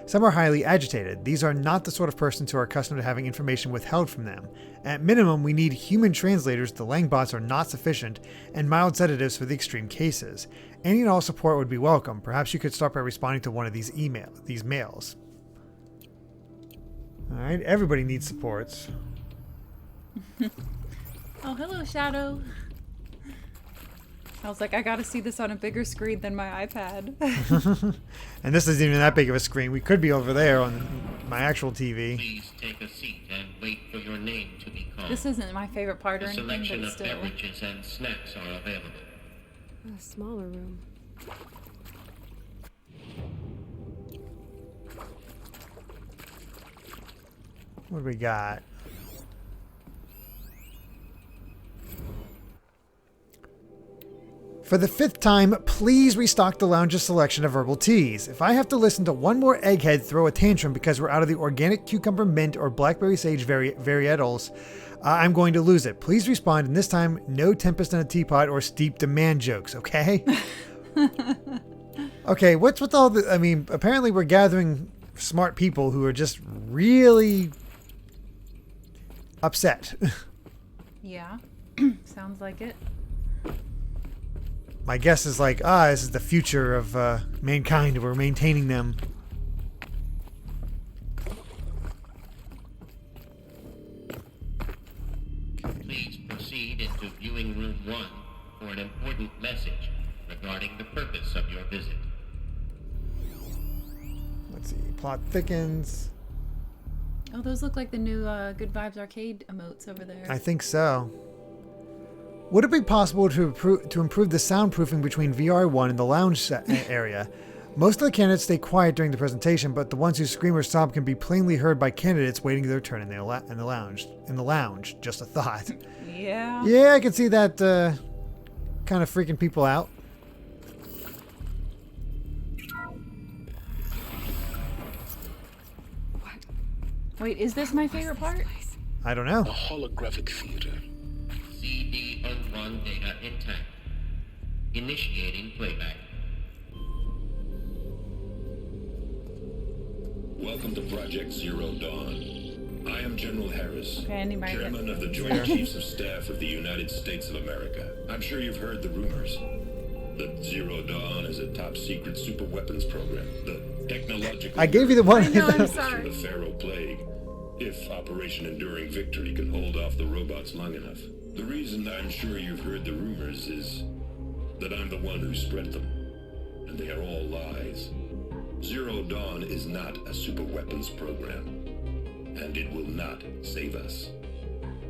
Speaker 1: Some are highly agitated. These are not the sort of persons who are accustomed to having information withheld from them. At minimum, we need human translators, the Langbots are not sufficient, and mild sedatives for the extreme cases. Any and all support would be welcome. Perhaps you could start by responding to one of these mails. Alright, everybody needs supports.
Speaker 8: Oh, hello, Shadow. I was like, I gotta see this on a bigger screen than my iPad.
Speaker 1: And this isn't even that big of a screen. We could be over there on my actual TV.
Speaker 7: Please take a seat and wait for your name to be called.
Speaker 8: This isn't my favorite part or
Speaker 7: A
Speaker 8: anything,
Speaker 7: selection
Speaker 8: but
Speaker 7: of
Speaker 8: still.
Speaker 7: beverages and snacks are available.
Speaker 2: A smaller room.
Speaker 1: What do we got? For the 5th time, please restock the lounge's selection of herbal teas. If I have to listen to one more egghead throw a tantrum because we're out of the organic cucumber mint or blackberry sage varietals, I'm going to lose it. Please respond, and this time, no tempest in a teapot or steep demand jokes, okay? Okay, what's with all the... I mean, apparently we're gathering smart people who are just really upset.
Speaker 8: Yeah, sounds like it.
Speaker 1: My guess is like, this is the future of mankind. We're maintaining them.
Speaker 7: Please proceed into viewing room 1 for an important message regarding the purpose of your visit.
Speaker 1: Let's see. Plot thickens.
Speaker 8: Oh, those look like the new Good Vibes Arcade emotes over there.
Speaker 1: I think so. Would it be possible to improve the soundproofing between VR1 and the lounge area? Most of the candidates stay quiet during the presentation, but the ones who scream or sob can be plainly heard by candidates waiting their turn in the lounge. Just a thought.
Speaker 8: Yeah.
Speaker 1: Yeah, I can see that kind of freaking people out.
Speaker 8: Wait, is this my favorite part?
Speaker 1: I don't know.
Speaker 5: A holographic theater.
Speaker 7: CD01 data intact. Initiating playback.
Speaker 9: Welcome to Project Zero Dawn.
Speaker 5: I am General Harris,
Speaker 8: Okay, I need my
Speaker 5: Chairman of the Joint Chiefs of Staff of the United States of America. I'm sure you've heard the rumors that Zero Dawn is a top-secret super weapons program. The technological...
Speaker 1: I gave you the one.
Speaker 8: I know, I'm
Speaker 5: to
Speaker 8: sorry.
Speaker 5: the Pharaoh Plague, if Operation Enduring Victory can hold off the robots long enough. The reason I'm sure you've heard the rumors is that I'm the one who spread them, and they are all lies. Zero Dawn is not a super weapons program, and it will not save us.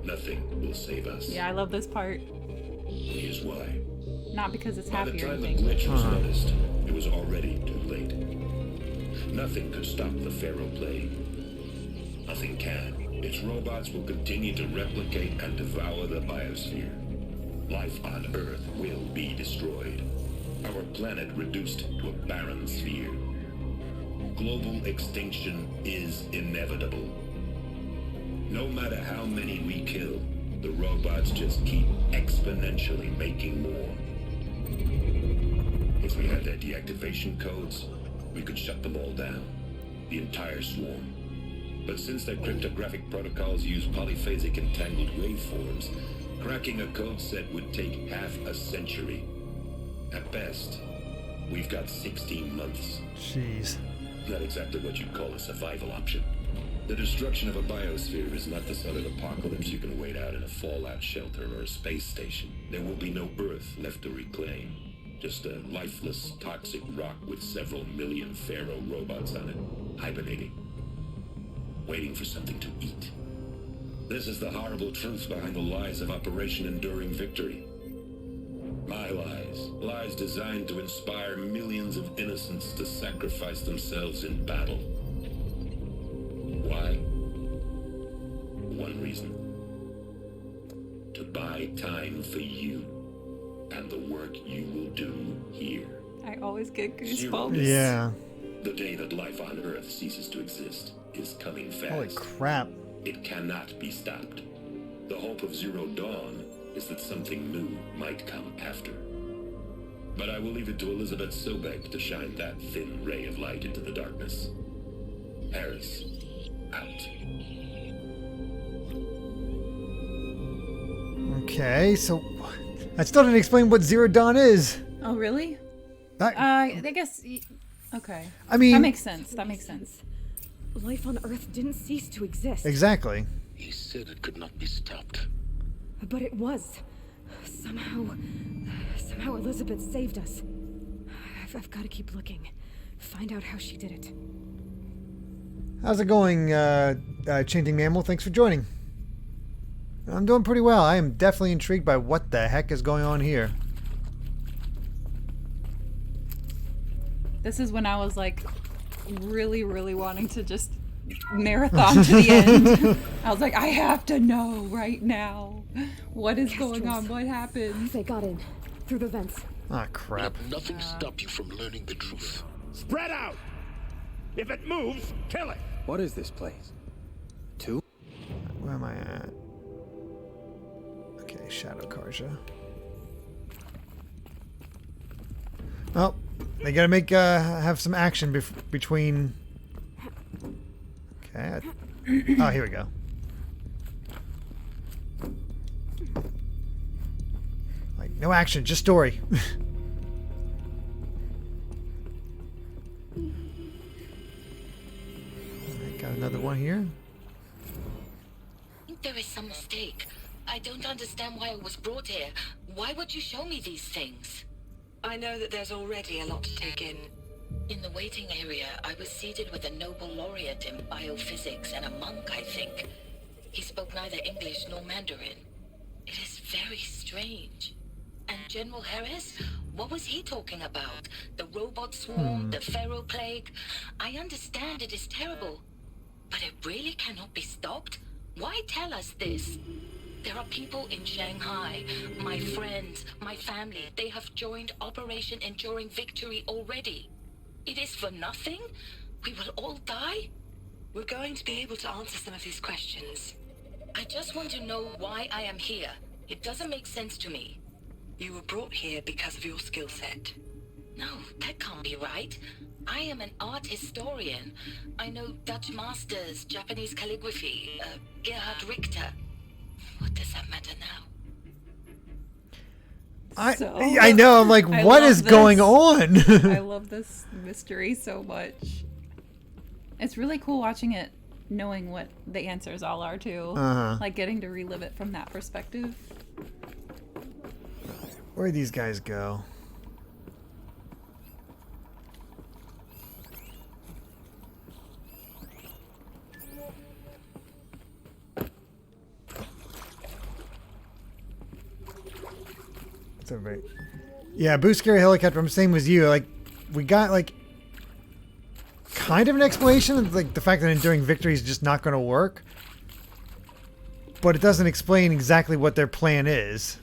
Speaker 5: Nothing will save us.
Speaker 8: Yeah, I love this part.
Speaker 5: Here's why.
Speaker 8: Not because it's
Speaker 5: By the
Speaker 8: happy or
Speaker 5: time the
Speaker 8: anything.
Speaker 5: glitch was noticed, it was already too late. Nothing could stop the Pharaoh Plague. Nothing can. Its robots will continue to replicate and devour the biosphere. Life on Earth will be destroyed. Our planet reduced to a barren sphere. Global extinction is inevitable. No matter how many we kill, the robots just keep exponentially making more. If we had their deactivation codes, we could shut them all down. The entire swarm. But since their cryptographic protocols use polyphasic entangled waveforms, cracking a code set would take half a century. At best, we've got 16 months.
Speaker 1: Jeez.
Speaker 5: Not exactly what you'd call a survival option. The destruction of a biosphere is not the sort of apocalypse you can wait out in a fallout shelter or a space station. There will be no Earth left to reclaim. Just a lifeless, toxic rock with several million Pharaoh robots on it, hibernating. Waiting for something to eat. This is the horrible truth behind the lies of Operation Enduring Victory. My lies. Lies designed to inspire millions of innocents to sacrifice themselves in battle. Why? One reason. To buy time for you and the work you will do here.
Speaker 8: I always get
Speaker 5: Zero.
Speaker 8: goosebumps.
Speaker 1: Yeah.
Speaker 5: The day that life on Earth ceases to exist is coming fast.
Speaker 1: Holy crap.
Speaker 5: It cannot be stopped. The hope of Zero Dawn is that something new might come after. But I will leave it to Elizabeth Sobek to shine that thin ray of light into the darkness. Harris, out.
Speaker 1: Okay, so I still didn't explain what Zero Dawn is.
Speaker 8: Oh, really?
Speaker 1: I
Speaker 8: I guess. Okay.
Speaker 1: I mean,
Speaker 8: That makes sense. That makes sense.
Speaker 2: Life on Earth didn't cease to exist.
Speaker 1: exactly.
Speaker 5: He said it could not be stopped.
Speaker 2: But it was. Somehow Elizabeth saved us. I've got to keep looking. Find out how she did it.
Speaker 1: How's it going, Chanting Mammal? Thanks for joining. I'm doing pretty well. I am definitely intrigued by what the heck is going on here.
Speaker 8: This is when I was like really, really wanting to just marathon to the end. I was like, I have to know right now. What is going on? What happened?
Speaker 2: They got in. Through the vents.
Speaker 1: Ah, crap.
Speaker 5: Let nothing stop you from learning the truth.
Speaker 9: Spread out! If it moves, kill it!
Speaker 4: What is this place? Two?
Speaker 1: Where am I at? Okay, Shadow Karja. Oh, they gotta make have some action between. Okay. Oh, here we go. Like no action, just story. Alright, got another one here.
Speaker 10: There is some mistake. I don't understand why I was brought here. Why would you show me these things?
Speaker 6: I know that there's already a lot to take in.
Speaker 10: In the waiting area, I was seated with a Nobel laureate in biophysics and a monk, I think. He spoke neither English nor Mandarin. It is very strange. And General Harris? What was he talking about? The robot swarm, the Pharaoh plague? I understand it is terrible. But it really cannot be stopped? Why tell us this? There are people in Shanghai, my friends, my family. They have joined Operation Enduring Victory already. It is for nothing? We will all die?
Speaker 6: We're going to be able to answer some of these questions.
Speaker 10: I just want to know why I am here. It doesn't make sense to me.
Speaker 6: You were brought here because of your skill set.
Speaker 10: No, that can't be right. I am an art historian. I know Dutch masters, Japanese calligraphy, Gerhard Richter. What does that matter now?
Speaker 1: I know. I'm like, what is going on?
Speaker 8: I love this mystery so much. It's really cool watching it, knowing what the answers all are too. Like getting to relive it from that perspective.
Speaker 1: Where'd these guys go? What's everybody? Yeah, boost scary helicopter. I'm the same as you. Like, we got like kind of an explanation of like the fact that enduring victory is just not going to work, but it doesn't explain exactly what their plan is.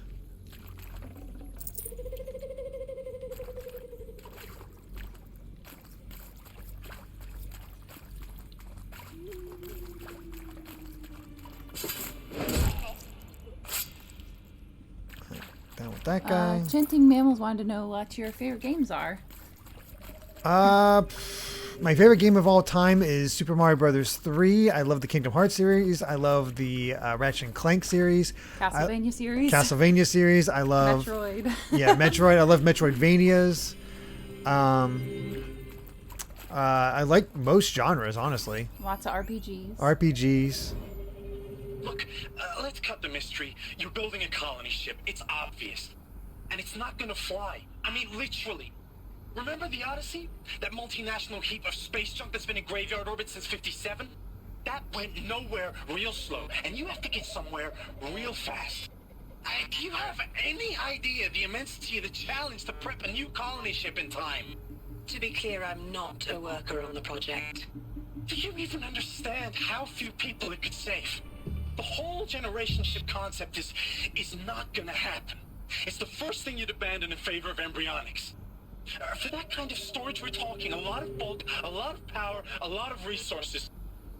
Speaker 1: Down with that guy.
Speaker 8: Chanting Mammals wanted to know what your favorite games are.
Speaker 1: My favorite game of all time is Super Mario Brothers 3. I love the Kingdom Hearts series. I love the Ratchet and Clank series.
Speaker 8: Castlevania series.
Speaker 1: Castlevania series. I love
Speaker 8: Metroid.
Speaker 1: Yeah, Metroid. I love Metroidvanias. I like most genres, honestly.
Speaker 8: Lots of RPGs.
Speaker 1: RPGs.
Speaker 9: Look, let's cut the mystery. You're building a colony ship. It's obvious. And it's not gonna fly. I mean, literally. Remember the Odyssey? That multinational heap of space junk that's been in graveyard orbit since 57? That went nowhere real slow. And you have to get somewhere real fast. Do you have any idea the immensity of the challenge to prep a new colony ship in time?
Speaker 10: To be clear, I'm not a worker on the project.
Speaker 9: Do you even understand how few people it could save? The whole generation ship concept is not gonna happen. It's the first thing you'd abandon in favor of embryonics. For that kind of storage, we're talking a lot of bulk, a lot of power, a lot of resources.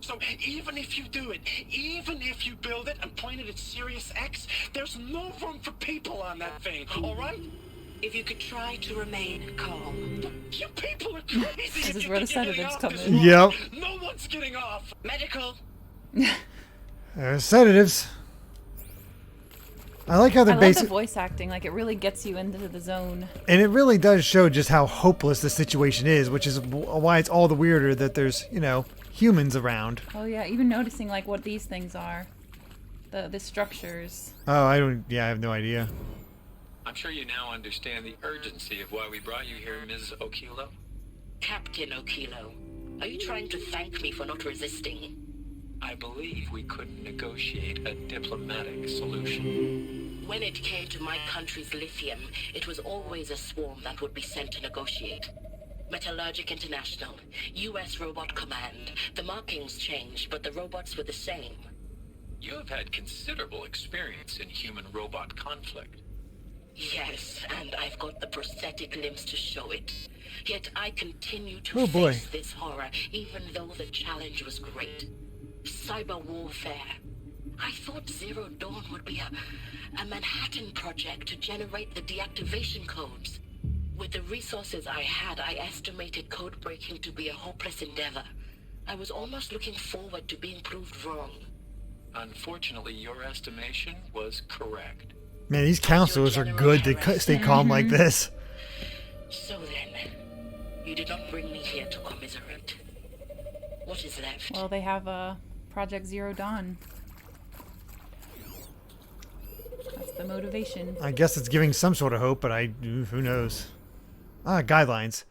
Speaker 9: So even if you do it, even if you build it and point it at Sirius X, there's no room for people on that thing, all right?
Speaker 10: If you could try to remain calm.
Speaker 9: You people are crazy.
Speaker 8: This is where the sedatives come in.
Speaker 1: Yep.
Speaker 9: No one's getting off.
Speaker 10: Medical.
Speaker 1: Sedatives. I like how they're
Speaker 8: I love the voice acting. Like, it really gets you into the zone.
Speaker 1: And it really does show just how hopeless the situation is, which is why it's all the weirder that there's, you know, humans around.
Speaker 8: Oh yeah, even noticing like what these things are. The structures.
Speaker 1: Oh, I have no idea.
Speaker 11: I'm sure you now understand the urgency of why we brought you here, Ms. Okilo.
Speaker 10: Captain Okilo, are you trying to thank me for not resisting?
Speaker 11: I believe we couldn't negotiate a diplomatic solution.
Speaker 10: When it came to my country's lithium, it was always a swarm that would be sent to negotiate. Metallurgic International, U.S. Robot Command. The markings changed, but the robots were the same.
Speaker 11: You have had considerable experience in human-robot conflict.
Speaker 10: Yes, and I've got the prosthetic limbs to show it. Yet I continue to
Speaker 1: boy.
Speaker 10: face this horror, even though the challenge was great. Cyber warfare. I thought Zero Dawn would be a Manhattan project to generate the deactivation codes. With the resources I had, I estimated code breaking to be a hopeless endeavor. I was almost looking forward to being proved wrong.
Speaker 11: Unfortunately, your estimation was correct.
Speaker 1: Man, these counselors are good to stay calm like this.
Speaker 10: So then, you did not bring me here to commiserate. What is left?
Speaker 8: Well, they have Project Zero Dawn. That's the motivation.
Speaker 1: I guess it's giving some sort of hope, but who knows? Guidelines.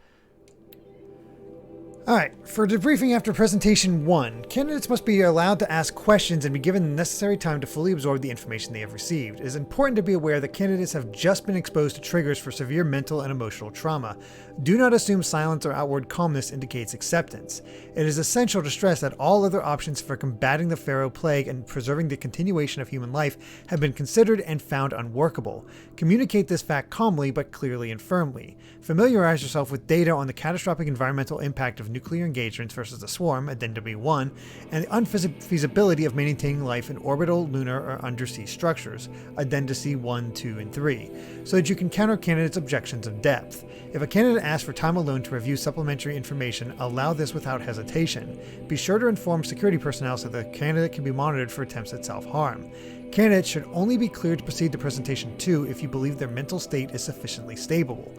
Speaker 1: Alright, for debriefing after presentation 1, candidates must be allowed to ask questions and be given the necessary time to fully absorb the information they have received. It is important to be aware that candidates have just been exposed to triggers for severe mental and emotional trauma. Do not assume silence or outward calmness indicates acceptance. It is essential to stress that all other options for combating the Pharaoh Plague and preserving the continuation of human life have been considered and found unworkable. Communicate this fact calmly but clearly and firmly. Familiarize yourself with data on the catastrophic environmental impact of nuclear engagements versus the Swarm, Addendum B1, and the unfeasibility of maintaining life in orbital, lunar, or undersea structures, Addenda C1, 2, and 3, so that you can counter candidates' objections of depth. If a candidate asks for time alone to review supplementary information, allow this without hesitation. Be sure to inform security personnel so the candidate can be monitored for attempts at self-harm. Candidates should only be cleared to proceed to Presentation 2 if you believe their mental state is sufficiently stable.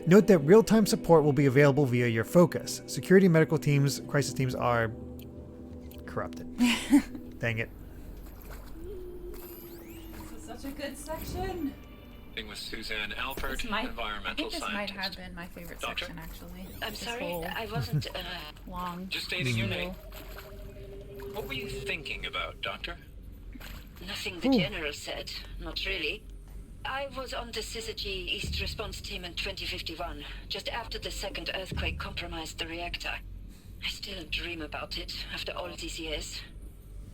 Speaker 1: Note that real-time support will be available via your focus. Security medical teams, crisis teams are corrupted. Dang it.
Speaker 8: This is such a good section.
Speaker 11: With Suzanne Alpert, environmental
Speaker 8: I think this
Speaker 11: scientist.
Speaker 8: might have been my favorite
Speaker 11: Doctor?
Speaker 8: section, actually.
Speaker 10: I'm
Speaker 8: This
Speaker 10: sorry,
Speaker 8: whole
Speaker 10: I wasn't.
Speaker 8: long.
Speaker 11: Just stating your name. What were you thinking about, Doctor?
Speaker 10: Nothing the General said. Not really. I was on the Syzygy East Response Team in 2051, just after the second earthquake compromised the reactor. I still dream about it after all these years.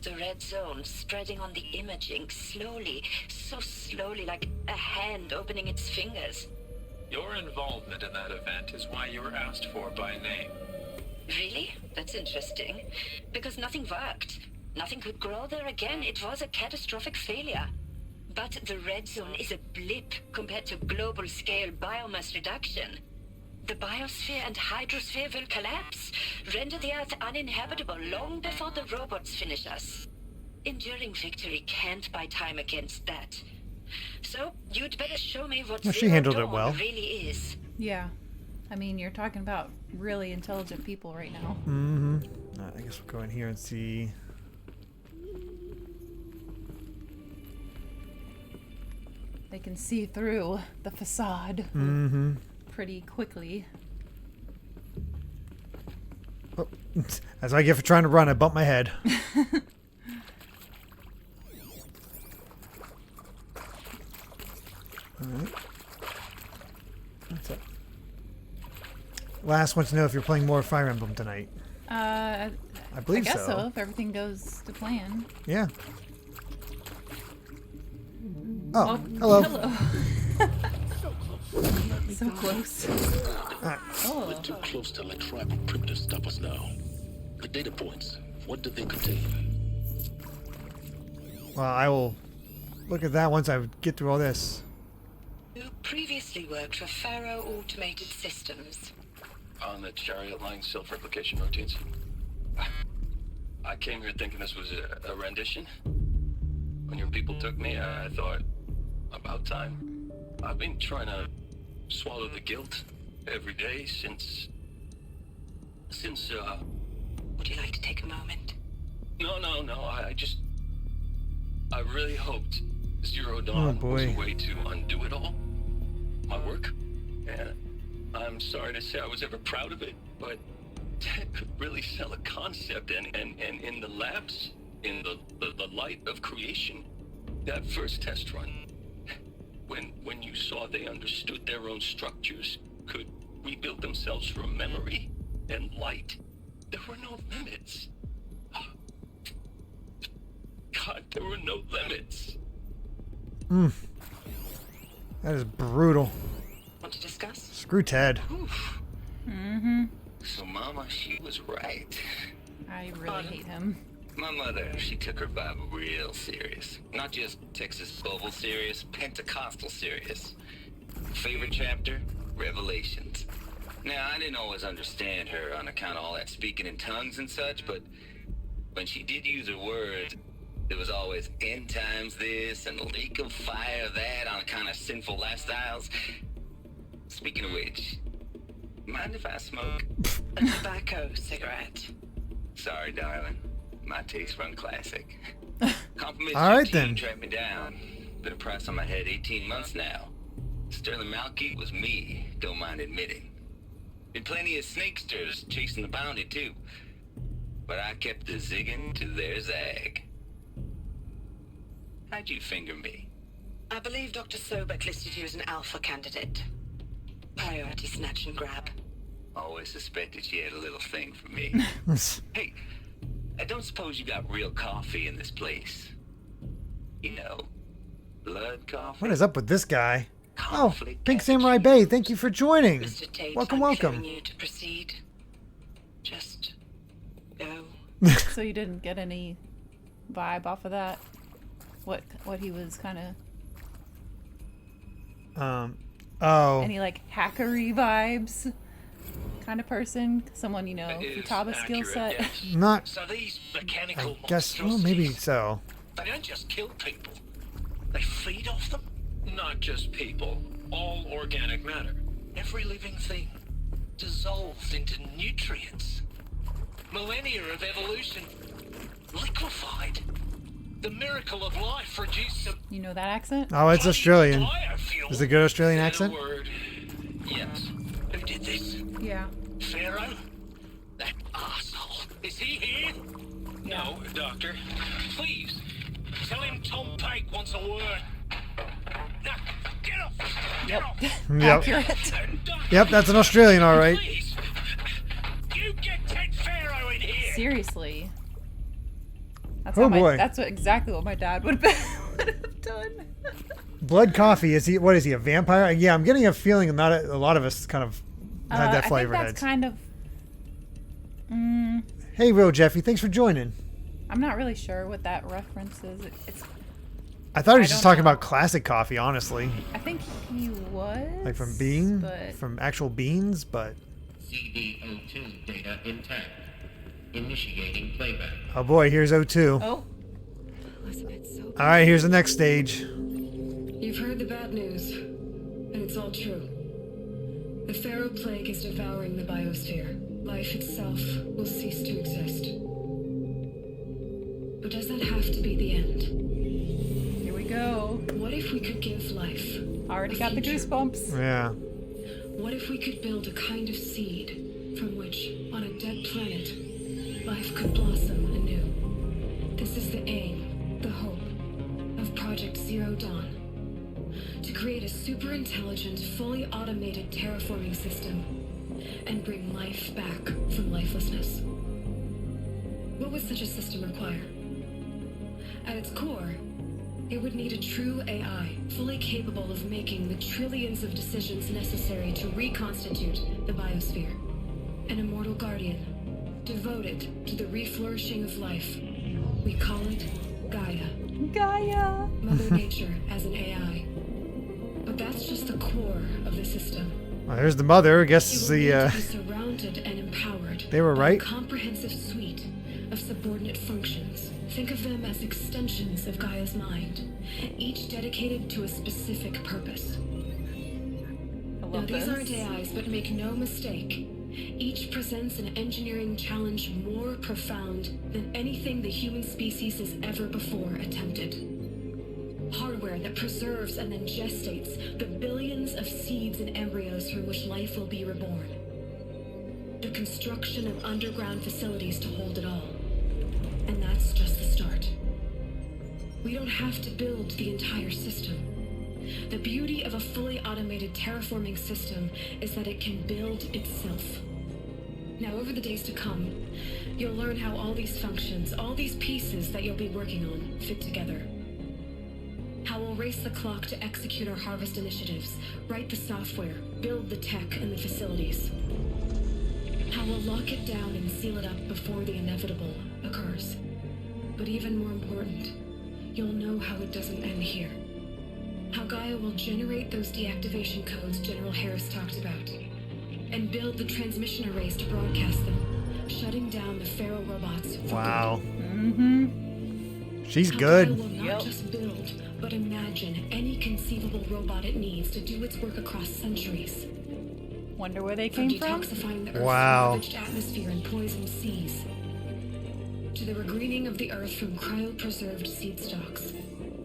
Speaker 10: The red zone spreading on the imaging, slowly, so slowly, like a hand opening its fingers.
Speaker 11: Your involvement in that event is why you were asked for by name.
Speaker 10: Really? That's interesting. Because nothing worked. Nothing could grow there again. It was a catastrophic failure. But the red zone is a blip compared to global-scale biomass reduction. The biosphere and hydrosphere will collapse, render the Earth uninhabitable long before the robots finish us. Enduring victory can't buy time against that. So, you'd better show me what
Speaker 1: She handled it
Speaker 10: Dawn
Speaker 1: well.
Speaker 10: really is.
Speaker 8: Yeah. I mean, you're talking about really intelligent people right now.
Speaker 1: Mm-hmm. I guess we'll go in here and see.
Speaker 8: They can see through the facade pretty quickly.
Speaker 1: Oh, that's what I get for trying to run. I bumped my head. Alright. That's it. Last wants to know if you're playing more Fire Emblem tonight.
Speaker 8: I
Speaker 1: believe
Speaker 8: guess
Speaker 1: so.
Speaker 8: if everything goes to plan.
Speaker 1: Yeah. Oh, hello.
Speaker 8: So close.
Speaker 5: We're too close to let tribal primitives stop us now. The data points, what do they contain?
Speaker 1: Well, I will look at that once I get through all this.
Speaker 10: You previously worked for Faro Automated Systems.
Speaker 11: On the chariot line self-replication routines. I came here thinking this was a rendition. When your people took me, I thought, about time. I've been trying to swallow the guilt every day since,
Speaker 10: Would you like to take a moment?
Speaker 11: No, I really hoped Zero Dawn was a way to undo it all. My work. And I'm sorry to say I was ever proud of it, but Ted could really sell a concept, and in the labs, in the light of creation, that first test run, when you saw they understood their own structures, could rebuild themselves from memory and light, there were no limits. God, there were no limits.
Speaker 1: That is brutal.
Speaker 10: Want to discuss?
Speaker 1: Screw Ted.
Speaker 11: So Mama, she was right.
Speaker 8: I really hate him.
Speaker 12: My mother, she took her Bible real serious. Not just Texas Bible serious, Pentecostal serious. Favorite chapter? Revelations. Now, I didn't always understand her on account of all that speaking in tongues and such, but when she did use her words, there was always end times this and lake of fire that on account of sinful lifestyles. Speaking of which, mind if I smoke?
Speaker 10: A tobacco cigarette.
Speaker 12: Sorry, darling. My taste run classic. Compliments
Speaker 1: All right,
Speaker 12: your
Speaker 1: then.
Speaker 12: team tracked me down. Been a price on my head 18 months now. Sterling Malky was me, don't mind admitting. Been plenty of snakesters chasing the bounty too. But I kept the zigging to their zag. How'd you finger me?
Speaker 10: I believe Dr. Sobek listed you as an alpha candidate. Priority snatch and grab.
Speaker 12: Always suspected she had a little thing for me. Hey, I don't suppose you got real coffee in this place. You know, blood coffee.
Speaker 1: What is up with this guy? Oh,
Speaker 12: Conflict
Speaker 1: Pink Samurai Bay, thank you for joining.
Speaker 10: Mr. Tate,
Speaker 1: Welcome,
Speaker 10: I'm
Speaker 1: welcome.
Speaker 10: clearing you to proceed.
Speaker 9: Just go.
Speaker 8: So you didn't get any vibe off of that? What he was kind of...
Speaker 1: Oh.
Speaker 8: Any, like, hackery vibes kind of person? Someone, you know, Futaba skill set?
Speaker 9: Yes.
Speaker 1: Not...
Speaker 9: So these mechanical
Speaker 1: I guess, well, maybe
Speaker 9: monstrosities,
Speaker 1: so.
Speaker 9: they don't just kill people. They feed off them.
Speaker 11: Not just people, all organic matter.
Speaker 9: Every living thing dissolved into nutrients. Millennia of evolution liquefied. The miracle of life reduced to
Speaker 8: You know that accent?
Speaker 1: Oh, it's Australian.
Speaker 9: biofuel.
Speaker 1: Is it a good Australian
Speaker 9: In a
Speaker 1: accent?
Speaker 9: word, yes. Who did this?
Speaker 8: Yeah.
Speaker 9: Pharaoh? That asshole. Is he here?
Speaker 11: No, Doctor.
Speaker 9: Please, tell him Tom Pike wants a word. Now, get off! Get off!
Speaker 1: Yep.
Speaker 8: Accurate.
Speaker 1: Yep, that's an Australian, all right.
Speaker 9: Please, you get Ted Pharaoh in here!
Speaker 8: Seriously. That's
Speaker 1: Oh, boy.
Speaker 8: That's exactly what my dad would have done.
Speaker 1: Blood Coffee, is he? What is he? A vampire? Yeah, I'm getting a feeling not a lot of us kind of had that flavor.
Speaker 8: I think that's kind of.
Speaker 1: Hey, Real Jeffy, thanks for joining.
Speaker 8: I'm not really sure what that reference is. It's.
Speaker 1: I thought he was
Speaker 8: I
Speaker 1: just
Speaker 8: don't
Speaker 1: talking
Speaker 8: know.
Speaker 1: about classic coffee, honestly,
Speaker 8: I think he was.
Speaker 1: like from bean,
Speaker 8: but
Speaker 1: from actual beans, but
Speaker 7: CD02 data intact. Initiating playback.
Speaker 1: oh boy, here's O2.
Speaker 8: Oh.
Speaker 2: Elizabeth, so
Speaker 1: All right, here's the next stage.
Speaker 2: You've heard the bad news, and it's all true. The Pharaoh plague is devouring the biosphere. Life itself will cease to exist. But does that have to be the end?
Speaker 8: Here we go.
Speaker 2: What if we could give life?
Speaker 8: Already
Speaker 2: a
Speaker 8: got the
Speaker 2: future?
Speaker 8: goosebumps.
Speaker 1: Yeah.
Speaker 2: What if we could build a kind of seed from which, on a dead planet, life could blossom anew? This is the aim, the hope, of Project Zero Dawn. To create a super-intelligent, fully automated terraforming system and bring life back from lifelessness. What would such a system require? At its core, it would need a true AI, fully capable of making the trillions of decisions necessary to reconstitute the biosphere. An immortal guardian, devoted to the reflourishing of life. We call it Gaia.
Speaker 8: Gaia.
Speaker 2: Mother Nature as an AI. But that's just the core of the system.
Speaker 1: Well, there's the mother. I
Speaker 2: It
Speaker 1: guess
Speaker 2: will need to
Speaker 1: the
Speaker 2: be surrounded and empowered
Speaker 1: they were
Speaker 2: by
Speaker 1: right.
Speaker 2: a comprehensive suite of subordinate functions. Think of them as extensions of Gaia's mind, each dedicated to a specific purpose.
Speaker 8: I
Speaker 2: Now,
Speaker 8: love
Speaker 2: these
Speaker 8: this.
Speaker 2: aren't AIs, but make no mistake. Each presents an engineering challenge more profound than anything the human species has ever before attempted. Hardware that preserves and then gestates the billions of seeds and embryos from which life will be reborn. The construction of underground facilities to hold it all. And that's just the start. We don't have to build the entire system. The beauty of a fully automated terraforming system is that it can build itself. Now, over the days to come, you'll learn how all these functions, all these pieces that you'll be working on, fit together. How we'll race the clock to execute our harvest initiatives, write the software, build the tech and the facilities. How we'll lock it down and seal it up before the inevitable occurs. But even more important, you'll know how it doesn't end here. How Gaia will generate those deactivation codes General Harris talked about, and build the transmission arrays to broadcast them, shutting down the Pharaoh robots for
Speaker 1: Wow.
Speaker 8: Mm-hmm.
Speaker 1: She's
Speaker 2: How
Speaker 1: good.
Speaker 2: Gaia will not just build, but imagine any conceivable robot it needs to do its work across centuries.
Speaker 8: Wonder where they came from?
Speaker 2: Detoxifying the Earth's
Speaker 1: Wow.
Speaker 2: ravaged atmosphere and poisoned seas, to the regreening of the Earth from cryopreserved seed stocks,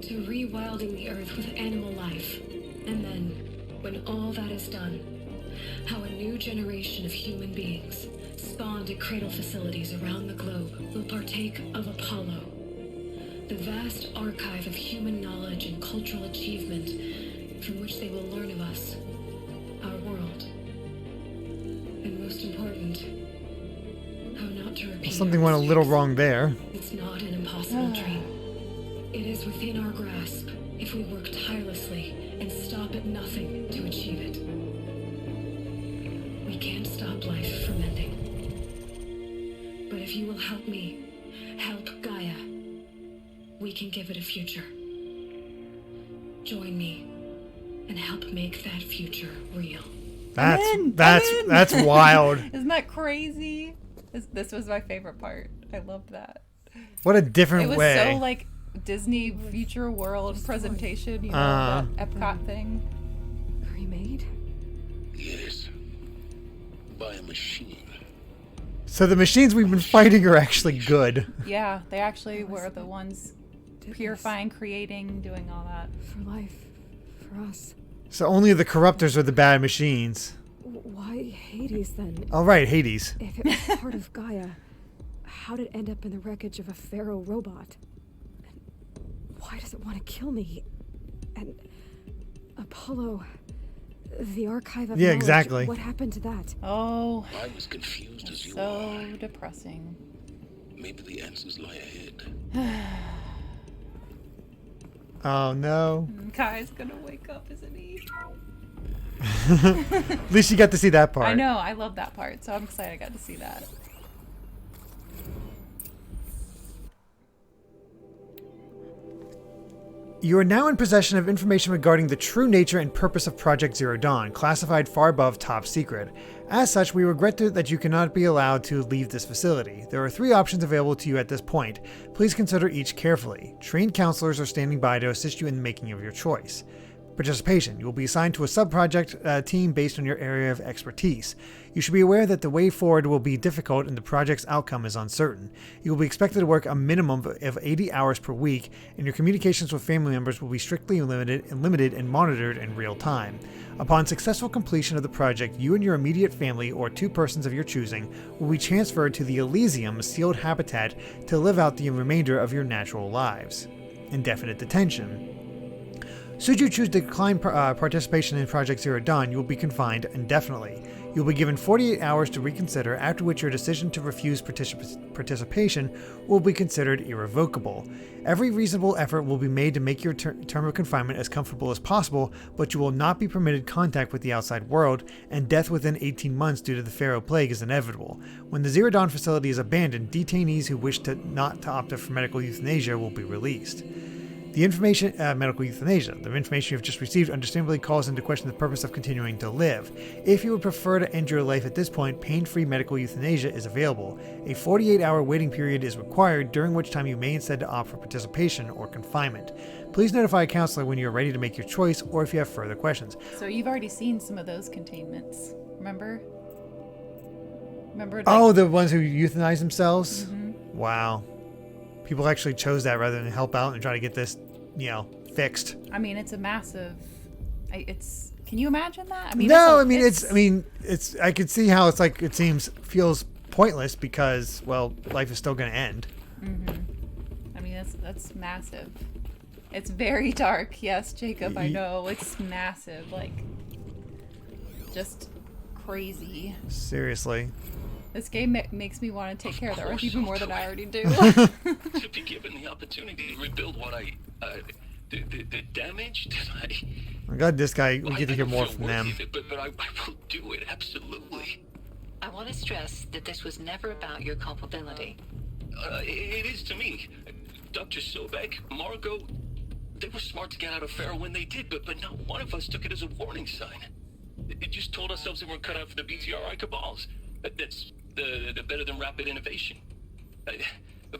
Speaker 2: to rewilding the Earth with animal life, and then, when all that is done, how a new generation of human beings, spawned at cradle facilities around the globe, will partake of Apollo, the vast archive of human knowledge and cultural achievement from which they will learn of us, our world. And most important, how not to repeat
Speaker 1: Something
Speaker 2: our
Speaker 1: went a little
Speaker 2: mistakes.
Speaker 1: wrong there.
Speaker 2: It's not an impossible dream. It is within our grasp if we work tirelessly and stop at nothing to achieve it. We can't stop life from ending. But if you will help me, help Gaia, we can give it a future. Join me and help make that future real.
Speaker 1: That's wild.
Speaker 8: Isn't that crazy? This was my favorite part. I loved that.
Speaker 1: What a different way.
Speaker 8: It was so like Disney Future World presentation, you know, that Epcot thing.
Speaker 2: Remade?
Speaker 5: Yes. By a machine.
Speaker 1: So the machines we've been fighting are actually good.
Speaker 8: Yeah, they actually were the ones purifying, creating, doing all that.
Speaker 13: For life. For us.
Speaker 1: So only the corruptors are the bad machines.
Speaker 13: Why Hades then?
Speaker 1: All right, Hades.
Speaker 13: If it was part of Gaia, how did it end up in the wreckage of a pharaoh robot? And why does it want to kill me? And Apollo, the archive of knowledge,
Speaker 1: exactly.
Speaker 13: What happened to that?
Speaker 8: Oh,
Speaker 5: I was confused as you
Speaker 8: so
Speaker 5: are.
Speaker 8: depressing.
Speaker 5: Maybe the answers lie ahead.
Speaker 1: Oh no.
Speaker 8: Kai's gonna wake up, isn't he?
Speaker 1: At least you got to see that part.
Speaker 8: I know, I love that part, so I'm excited I got to see that.
Speaker 1: You are now in possession of information regarding the true nature and purpose of Project Zero Dawn, classified far above top secret. As such, we regret that you cannot be allowed to leave this facility. There are 3 options available to you at this point. Please consider each carefully. Trained counselors are standing by to assist you in the making of your choice. Participation. You will be assigned to a sub-project team based on your area of expertise. You should be aware that the way forward will be difficult and the project's outcome is uncertain. You will be expected to work a minimum of 80 hours per week, and your communications with family members will be strictly limited and monitored in real time. Upon successful completion of the project, you and your immediate family, or 2 persons of your choosing, will be transferred to the Elysium sealed habitat to live out the remainder of your natural lives. Indefinite detention. Should you choose to decline participation in Project Zero Dawn, you will be confined indefinitely. You will be given 48 hours to reconsider, after which your decision to refuse participation will be considered irrevocable. Every reasonable effort will be made to make your term of confinement as comfortable as possible, but you will not be permitted contact with the outside world, and death within 18 months due to the Pharaoh Plague is inevitable. When the Zero Dawn facility is abandoned, detainees who wish not to opt for medical euthanasia will be released. The information, medical euthanasia. The information you have just received understandably calls into question the purpose of continuing to live. If you would prefer to end your life at this point, pain-free medical euthanasia is available. A 48-hour waiting period is required, during which time you may instead opt for participation or confinement. Please notify a counselor when you are ready to make your choice, or if you have further questions.
Speaker 8: So you've already seen some of those containments, remember?
Speaker 1: Oh, the ones who euthanize themselves?
Speaker 8: Mm-hmm.
Speaker 1: Wow. People actually chose that rather than help out and try to get this, fixed.
Speaker 8: I mean, it's a massive. Can you imagine that?
Speaker 1: I could see how it's like feels pointless because, well, life is still going to end.
Speaker 8: Mm-hmm. I mean, that's massive. It's very dark. Yes, Jacob, I know. It's massive. Like, just crazy.
Speaker 1: Seriously.
Speaker 8: This game makes me want to take care of the Earth even more than I already do.
Speaker 5: To be given the opportunity to rebuild what the damage that
Speaker 1: I'm glad this guy, we get to hear more from them.
Speaker 5: But I will do it, absolutely.
Speaker 10: I want to stress that this was never about your culpability.
Speaker 5: It is to me. Dr. Sobek, Margot, they were smart to get out of Pharaoh when they did, but not one of us took it as a warning sign. It just told ourselves that we're cut out for the BTRI cabals. That's the better than rapid innovation.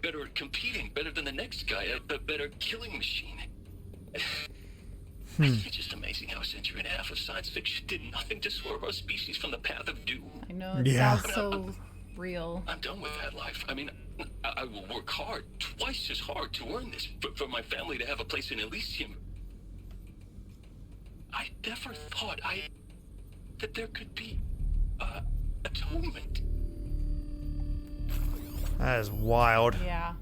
Speaker 5: Better at competing, better than the next guy, a better killing machine. It's just amazing how a century and a half of science fiction did nothing to swerve our species from the path of doom.
Speaker 8: I know, it sounds so real.
Speaker 5: I'm done with that life. I mean, I will work hard, twice as hard to earn this, for my family to have a place in Elysium. I never thought that there could be atonement.
Speaker 1: That is wild.
Speaker 8: Yeah.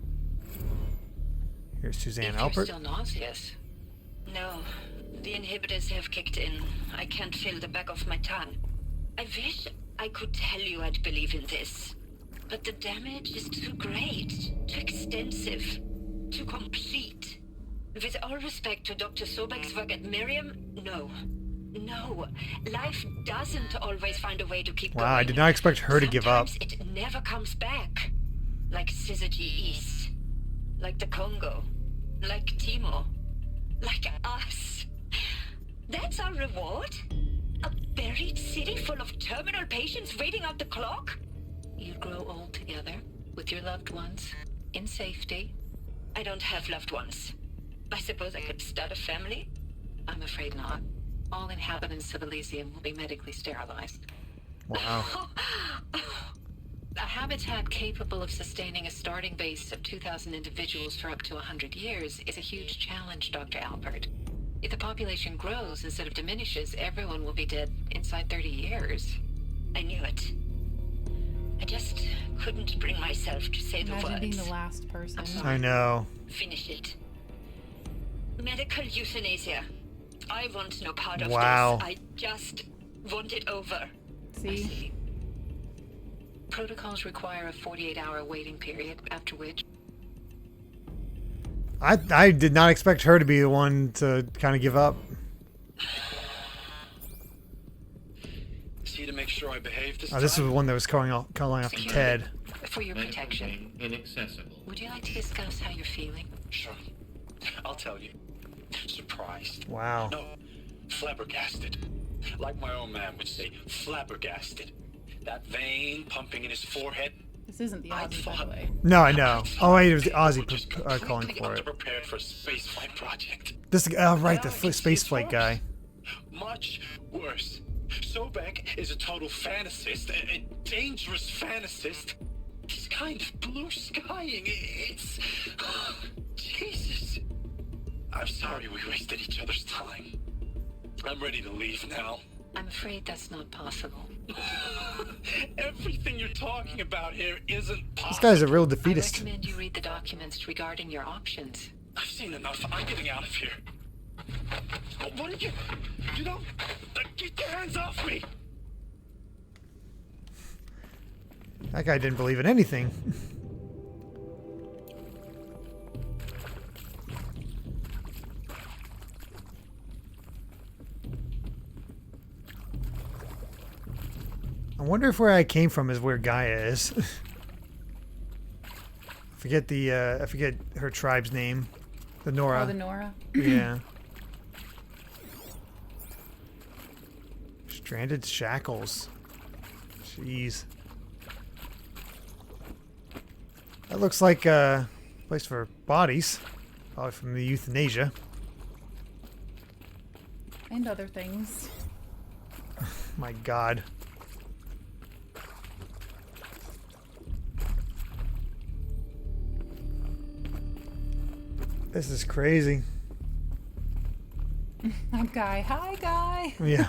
Speaker 1: Here's Suzanne
Speaker 10: If
Speaker 1: Alpert.
Speaker 10: you're still nauseous. No, the inhibitors have kicked in. I can't feel the back of my tongue. I wish I could tell you I'd believe in this. But the damage is too great, too extensive, too complete. With all respect to Dr. Sobek's work at Miriam, no. No, life doesn't always find a way to keep going.
Speaker 1: Wow, I did not expect her to give up.
Speaker 10: Sometimes it never comes back. Like Syzygy East. Like the Congo. Like Timor. Like us. That's our reward? A buried city full of terminal patients waiting out the clock? You'd grow old together, with your loved ones, in safety. I don't have loved ones. I suppose I could start a family? I'm afraid not. All inhabitants of Elysium will be medically sterilized.
Speaker 1: Wow.
Speaker 10: A habitat capable of sustaining a starting base of 2,000 individuals for up to 100 years is a huge challenge, Dr. Alpert. If the population grows instead of diminishes, everyone will be dead inside 30 years. I knew it. I just couldn't bring myself to say the words.
Speaker 8: Imagine being the last person.
Speaker 1: I know.
Speaker 10: Finish it. Medical euthanasia. I want no part of
Speaker 1: Wow.
Speaker 10: this. I just want it over.
Speaker 8: See?
Speaker 10: Protocols require a 48-hour waiting period, after which...
Speaker 1: I did not expect her to be the one to kind of give up.
Speaker 9: See to make sure I behave this
Speaker 1: This
Speaker 9: time?
Speaker 1: was the one that was calling after Ted.
Speaker 10: For your protection,
Speaker 7: Inaccessible.
Speaker 10: would you like to discuss how you're feeling?
Speaker 9: Sure. I'll tell you. Surprised.
Speaker 1: Wow.
Speaker 9: No, flabbergasted. Like my own man would say, flabbergasted. That vein pumping in his forehead.
Speaker 8: This isn't the Aussie, by the way.
Speaker 1: No, I know. Oh, wait, it was the Aussie calling for it.
Speaker 9: Underprepared for a spaceflight project.
Speaker 1: This, right, the spaceflight guy.
Speaker 9: Much worse. Sobek is a total fantasist, a dangerous fantasist. He's kind of blue skying. It's... Jesus. I'm sorry we wasted each other's time. I'm ready to leave now.
Speaker 10: I'm afraid that's not possible.
Speaker 9: Everything you're talking about here isn't possible.
Speaker 1: This guy's a real
Speaker 10: I
Speaker 1: defeatist.
Speaker 10: recommend you read the documents regarding your options.
Speaker 9: I've seen enough. I'm getting out of here. What did you... You know... Get your hands off me!
Speaker 1: That guy didn't believe in anything. I wonder if where I came from is where Gaia is. I forget her tribe's name. The Nora.
Speaker 8: Oh, the Nora?
Speaker 1: Yeah. Stranded shackles. Jeez. That looks like a place for bodies. Probably from the euthanasia.
Speaker 8: And other things.
Speaker 1: My God. This is crazy.
Speaker 8: That guy. Hi, guy.
Speaker 1: Yeah.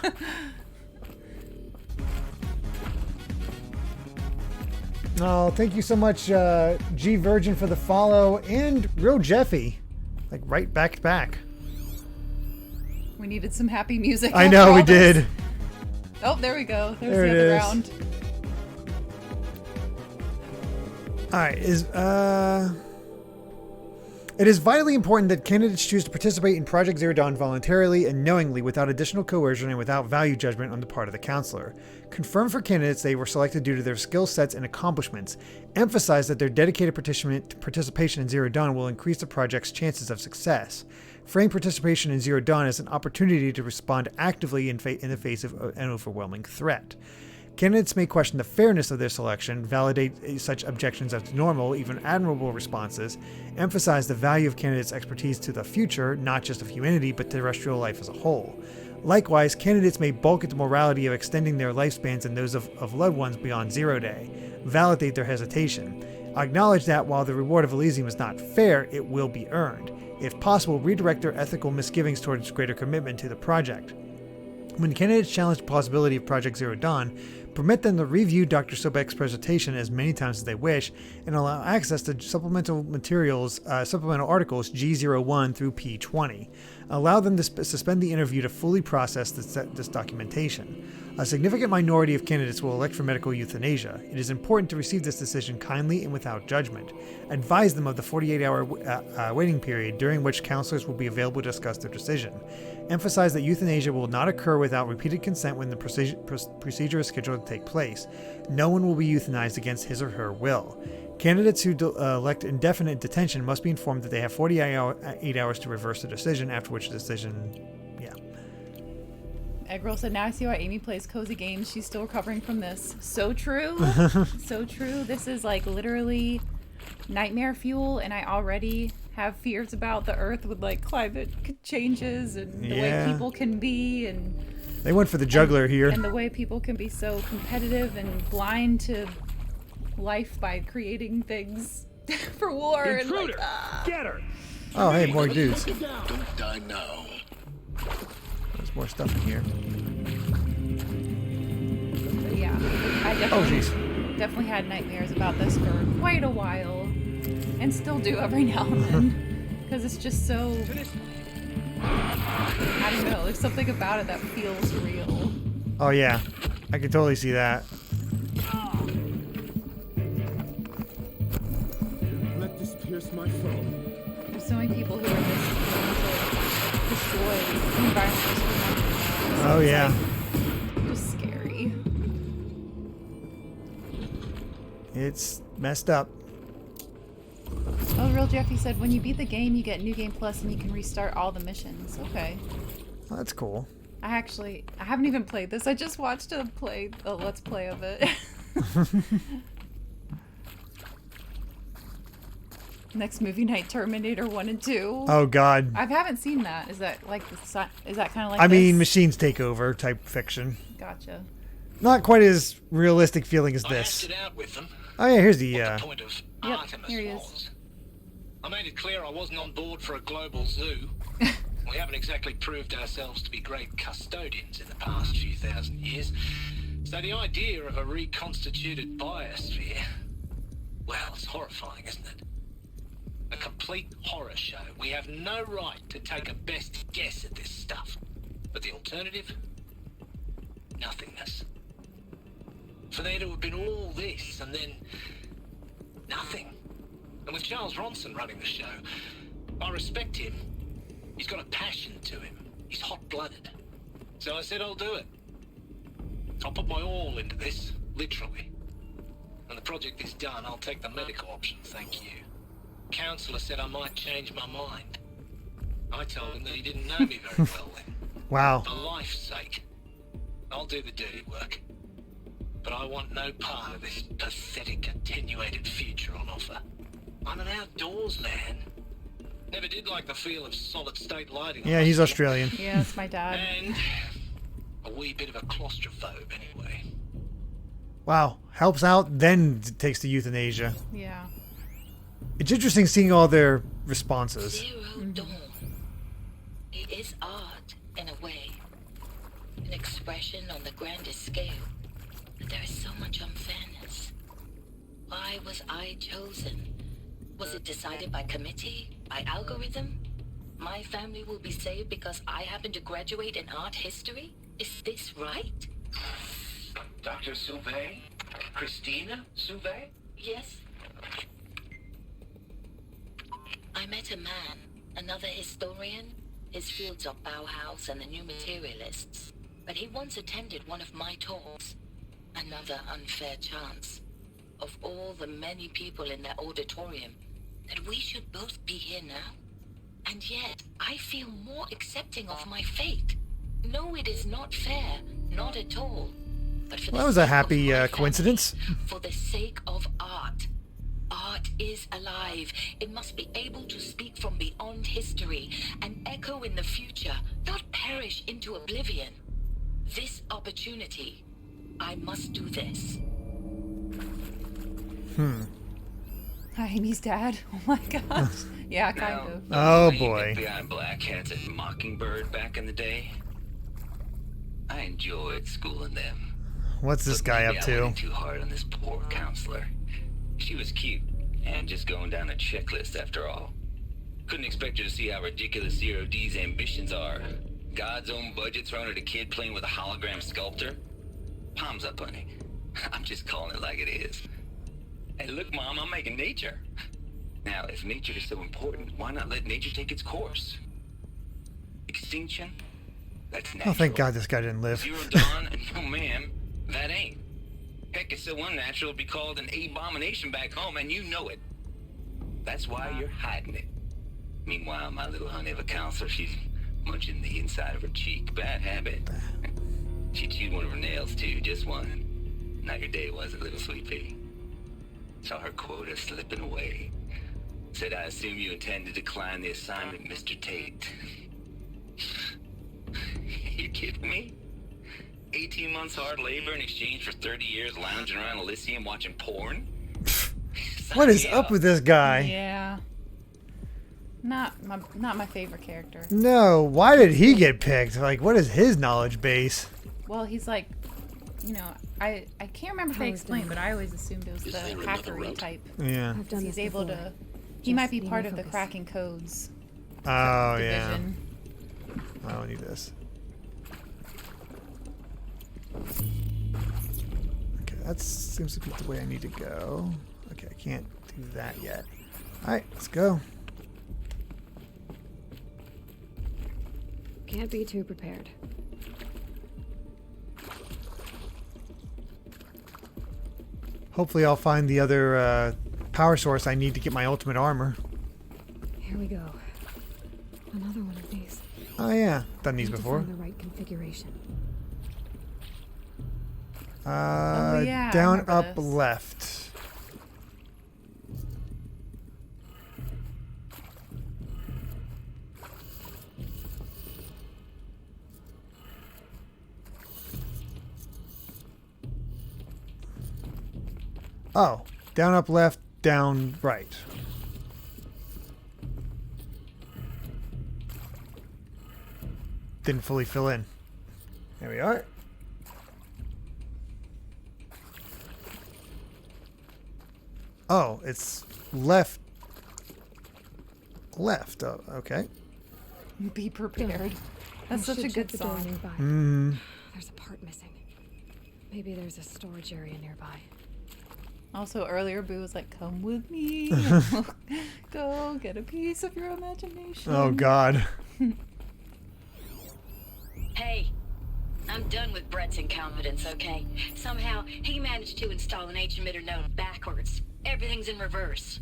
Speaker 1: Oh, thank you so much, G Virgin, for the follow, and Real Jeffy. Like, right back to back.
Speaker 8: We needed some happy music.
Speaker 1: I know, we did.
Speaker 8: Oh, there we go. There's
Speaker 1: There
Speaker 8: the
Speaker 1: it
Speaker 8: other
Speaker 1: is.
Speaker 8: round.
Speaker 1: Alright, it is vitally important that candidates choose to participate in Project Zero Dawn voluntarily and knowingly without additional coercion and without value judgment on the part of the counselor. Confirm for candidates they were selected due to their skill sets and accomplishments. Emphasize that their dedicated participation in Zero Dawn will increase the project's chances of success. Frame participation in Zero Dawn as an opportunity to respond actively in the face of an overwhelming threat. Candidates may question the fairness of their selection, validate such objections as normal, even admirable responses, emphasize the value of candidates' expertise to the future, not just of humanity, but terrestrial life as a whole. Likewise, candidates may balk at the morality of extending their lifespans and those of loved ones beyond 0 day, validate their hesitation. Acknowledge that while the reward of Elysium is not fair, it will be earned. If possible, redirect their ethical misgivings towards greater commitment to the project. When candidates challenge the possibility of Project Zero Dawn, permit them to review Dr. Sobek's presentation as many times as they wish, and allow access to supplemental articles G01 through P20. Allow them to suspend the interview to fully process this documentation. A significant minority of candidates will elect for medical euthanasia. It is important to receive this decision kindly and without judgment. Advise them of the 48-hour waiting period during which counselors will be available to discuss their decision. Emphasize that euthanasia will not occur without repeated consent when the procedure is scheduled to take place. No one will be euthanized against his or her will. Candidates who elect indefinite detention must be informed that they have 48 hours to reverse the decision, after which decision, yeah.
Speaker 8: Eggroll said, now I see why Amy plays cozy games. She's still recovering from this. So true. So true. This is like literally nightmare fuel, and I already have fears about the Earth with like climate changes and the way people can be, and
Speaker 1: they went for the juggler here.
Speaker 8: And the way people can be so competitive and blind to life by creating things for war.
Speaker 9: Intruder!
Speaker 8: And like,
Speaker 9: Get her!
Speaker 1: Oh, hey, more dudes.
Speaker 5: Don't die now.
Speaker 1: There's more stuff in here.
Speaker 8: But yeah, I definitely had nightmares about this for quite a while, and still do every now and then, because it's just so, I don't know, there's something about it that feels real.
Speaker 1: Oh yeah, I can totally see that.
Speaker 4: Let this pierce my soul.
Speaker 8: There's so many people who are just willing to destroy the environment.
Speaker 1: Oh yeah.
Speaker 8: Just scary.
Speaker 1: It's messed up.
Speaker 8: Oh, Real Jeffy said, when you beat the game, you get New Game Plus and you can restart all the missions. Okay.
Speaker 1: Well, that's cool.
Speaker 8: I haven't even played this. I just watched a Let's Play of it. Next movie night, Terminator 1 and 2.
Speaker 1: Oh God.
Speaker 8: I haven't seen that. Is that like is that kind of like
Speaker 1: I mean,
Speaker 8: this?
Speaker 1: machines take over type fiction.
Speaker 8: Gotcha.
Speaker 1: Not quite as realistic feeling as
Speaker 9: I
Speaker 1: this.
Speaker 9: acted out with them.
Speaker 1: Oh yeah, here's the
Speaker 9: What the point of Artemis
Speaker 8: here he is.
Speaker 9: was. I made it clear I wasn't on board for a global zoo. We haven't exactly proved ourselves to be great custodians in the past few thousand years. So the idea of a reconstituted biosphere, well, it's horrifying, isn't it? A complete horror show. We have no right to take a best guess at this stuff. But the alternative? Nothingness. For there to have been all this and then nothing. And with Charles Ronson running the show, I respect him. He's got a passion to him. He's hot-blooded. So I said I'll do it. I'll put my all into this, literally. When the project is done, I'll take the medical option, thank you. Counselor said I might change my mind. I told him that he didn't know me very well then.
Speaker 1: Wow.
Speaker 9: For life's sake, I'll do the dirty work. But I want no part of this pathetic, attenuated future on offer. I'm an outdoors man. Never did like the feel of solid-state lighting.
Speaker 1: Yeah, he's Australian.
Speaker 8: Yeah, that's my dad.
Speaker 9: And a wee bit of a claustrophobe, anyway.
Speaker 1: Wow, helps out, then takes to euthanasia.
Speaker 8: Yeah.
Speaker 1: It's interesting seeing all their responses.
Speaker 10: Zero Dawn. It is art, in a way. An expression on the grandest scale. But there is so much unfairness. Why was I chosen? Was it decided by committee? By algorithm? My family will be saved because I happen to graduate in art history? Is this right?
Speaker 9: Dr. Sauvé? Christina Sauvé?
Speaker 10: Yes. I met a man, another historian. His fields are Bauhaus and the New Materialists. But he once attended one of my talks. Another unfair chance. Of all the many people in that auditorium, that we should both be here now. And yet, I feel more accepting of my fate. No, it is not fair. Not at all. But for
Speaker 1: Well, that was a happy coincidence.
Speaker 10: For the sake of art. Art is alive. It must be able to speak from beyond history and echo in the future, not perish into oblivion. This opportunity, I must do this.
Speaker 8: Hi, Amy's dad. Oh my gosh. Yeah, kind of.
Speaker 1: Oh boy.
Speaker 12: FBI black hats at Mockingbird back in the day. I enjoyed schooling them.
Speaker 1: What's this guy up
Speaker 12: I
Speaker 1: to?
Speaker 12: went too hard on this poor counselor. She was cute and just going down a checklist after all. Couldn't expect her to see how ridiculous Zero D's ambitions are. God's own budget thrown at a kid playing with a hologram sculptor. Palms up, honey. I'm just calling it like it is. Hey, look, Mom, I'm making nature. Now, if nature is so important, why not let nature take its course? Extinction? That's natural.
Speaker 1: Oh, thank God this guy didn't live.
Speaker 12: Zero Dawn? No, ma'am, that ain't. Heck, it's so unnatural to be called an abomination back home, and you know it. That's why you're hiding it. Meanwhile, my little honey of a counselor, she's munching the inside of her cheek. Bad habit. She chewed one of her nails, too, just one. Not your day, was it, little sweet pea? Saw her quota slipping away. Said, I assume you intend to decline the assignment, Mr. Tate. You kidding me? 18 months hard labor in exchange for 30 years lounging around Elysium watching porn?
Speaker 1: What is up with this guy?
Speaker 8: Yeah. Not my favorite character.
Speaker 1: No, why did he get picked? Like, what is his knowledge base?
Speaker 8: Well, he's like, you know, I can't remember if they explained, but I always assumed it was the hackery type.
Speaker 1: Yeah.
Speaker 8: He's able to. He might be part of the cracking codes.
Speaker 1: Oh, yeah.
Speaker 8: division.
Speaker 1: I don't need this. Okay, that seems to be the way I need to go. Okay, I can't do that yet. Alright, let's go.
Speaker 13: Can't be too prepared.
Speaker 1: Hopefully I'll find the other power source I need to get my ultimate armor.
Speaker 13: Here we go. Another one of these.
Speaker 1: Oh yeah, done these
Speaker 13: Need to
Speaker 1: before.
Speaker 13: find the right configuration.
Speaker 8: Yeah, I
Speaker 1: down,
Speaker 8: remember
Speaker 1: up,
Speaker 8: this.
Speaker 1: left. Oh, down, up, left, down, right. Didn't fully fill in. There we are. Oh, it's left. Left. Oh, okay.
Speaker 8: Be prepared. That's
Speaker 13: I
Speaker 8: such a
Speaker 13: should
Speaker 8: good
Speaker 13: check the door
Speaker 8: song.
Speaker 13: nearby. There's a part missing. Maybe there's a storage area nearby.
Speaker 8: Also, earlier, Boo was like, "Come with me. Go get a piece of your imagination."
Speaker 1: Oh, God.
Speaker 10: Hey, I'm done with Brett's incompetence, okay? Somehow, he managed to install an H-emitter node backwards. Everything's in reverse.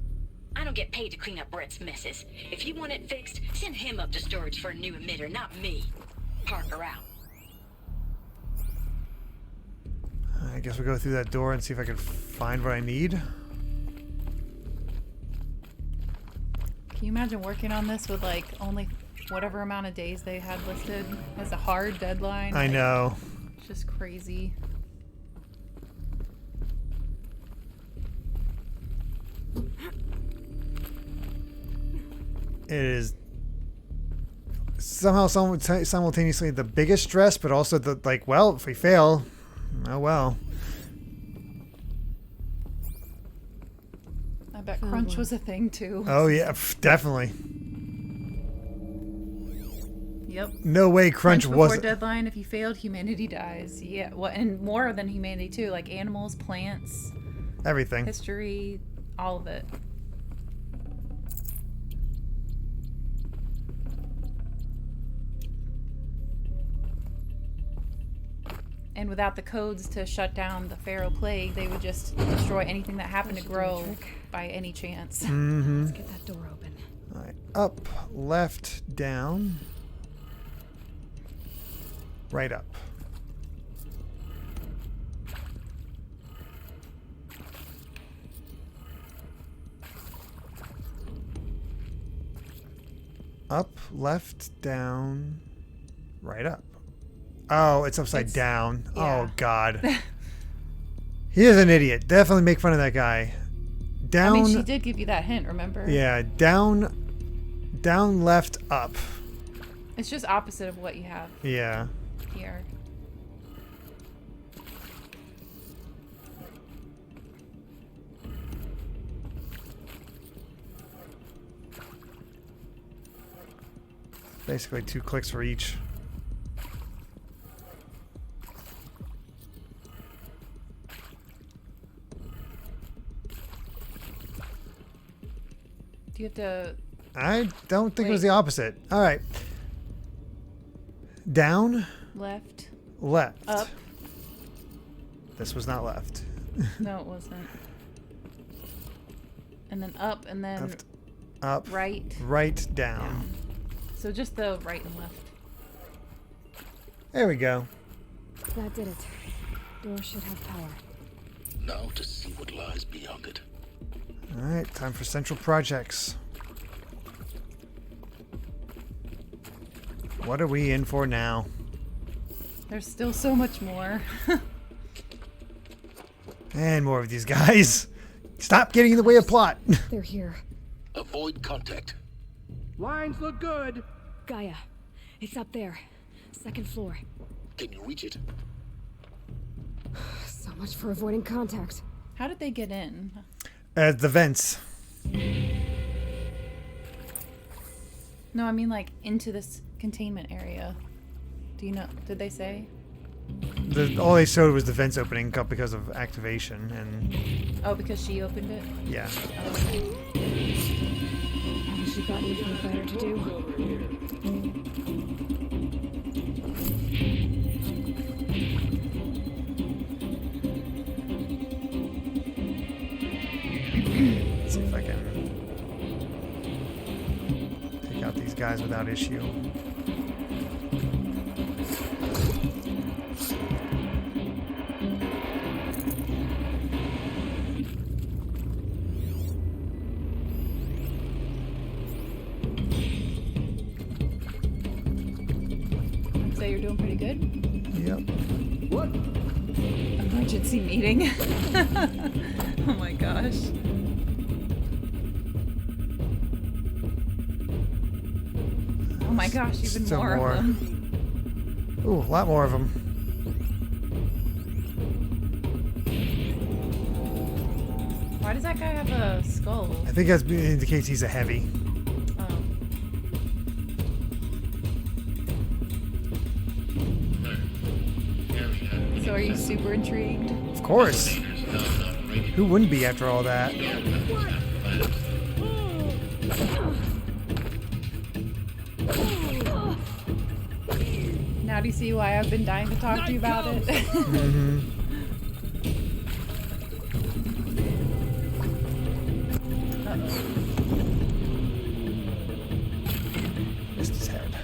Speaker 10: I don't get paid to clean up Brett's messes. If you want it fixed, send him up to storage for a new emitter, not me. Parker out.
Speaker 1: I guess we'll go through that door and see if I can find what I need.
Speaker 8: Can you imagine working on this with like only whatever amount of days they had listed as a hard deadline?
Speaker 1: I
Speaker 8: Like,
Speaker 1: know.
Speaker 8: It's just crazy.
Speaker 1: It is somehow simultaneously the biggest stress, but also the, like, well, if we fail, oh well.
Speaker 8: I bet crunch was a thing too.
Speaker 1: Oh yeah, definitely.
Speaker 8: Yep.
Speaker 1: No way crunch
Speaker 8: before
Speaker 1: wasn't.
Speaker 8: deadline. If you failed, humanity dies. Yeah. Well, and more than humanity too, like animals, plants,
Speaker 1: Everything.
Speaker 8: history, all of it. And without the codes to shut down the Pharaoh plague, they would just destroy anything that happened to
Speaker 13: That should do the
Speaker 8: grow
Speaker 13: trick.
Speaker 8: by any chance.
Speaker 1: Mm-hmm.
Speaker 13: Let's get that door open.
Speaker 1: All right. Up, left, down, right, up. Up, left, down, right, up. Oh, it's upside down.
Speaker 8: yeah.
Speaker 1: Oh, God. He is an idiot. Definitely make fun of that guy. Down.
Speaker 8: I mean, she did give you that hint, remember?
Speaker 1: Yeah, down, left, up.
Speaker 8: It's just opposite of what you have
Speaker 1: Yeah.
Speaker 8: here.
Speaker 1: Basically 2 clicks for each.
Speaker 8: Do you have to...
Speaker 1: I don't think it was the opposite. All right. Down,
Speaker 8: Left.
Speaker 1: left.
Speaker 8: Up.
Speaker 1: This was not left.
Speaker 8: No, it wasn't. And then up, and then
Speaker 1: Left, up,
Speaker 8: right.
Speaker 1: right, down.
Speaker 8: So just the right and left.
Speaker 1: There we go.
Speaker 13: That did it. Door should have power.
Speaker 5: Now to see what lies beyond it.
Speaker 1: Alright, time for central projects. What are we in for now?
Speaker 8: There's still so much more.
Speaker 1: And more of these guys. Stop getting in the way of plot.
Speaker 13: They're here.
Speaker 5: Avoid contact.
Speaker 4: Lines look good.
Speaker 13: Gaia, it's up there. Second floor.
Speaker 5: Can you reach it?
Speaker 13: So much for avoiding contact.
Speaker 8: How did they get in?
Speaker 1: The vents.
Speaker 8: No, I mean like into this containment area. Do you know? Did they say?
Speaker 1: All they showed was the vents opening up because of activation, and
Speaker 8: Oh, because she opened it?
Speaker 1: yeah.
Speaker 13: Haven't you got anything better to do?
Speaker 1: Let's see if I can take out these guys without issue.
Speaker 8: So you're doing pretty good?
Speaker 1: Yep.
Speaker 4: What?
Speaker 8: Emergency meeting. Oh my gosh. Oh my gosh, even
Speaker 1: Still
Speaker 8: more
Speaker 1: more.
Speaker 8: of them.
Speaker 1: Ooh, a lot more of them.
Speaker 8: Why does that guy have a skull?
Speaker 1: I think that indicates he's a heavy.
Speaker 8: Oh. So are you super intrigued?
Speaker 1: Of course. Who wouldn't be after all that?
Speaker 8: Now do you see why I've been dying to talk to you about it?
Speaker 1: Mm-hmm. Missed his head.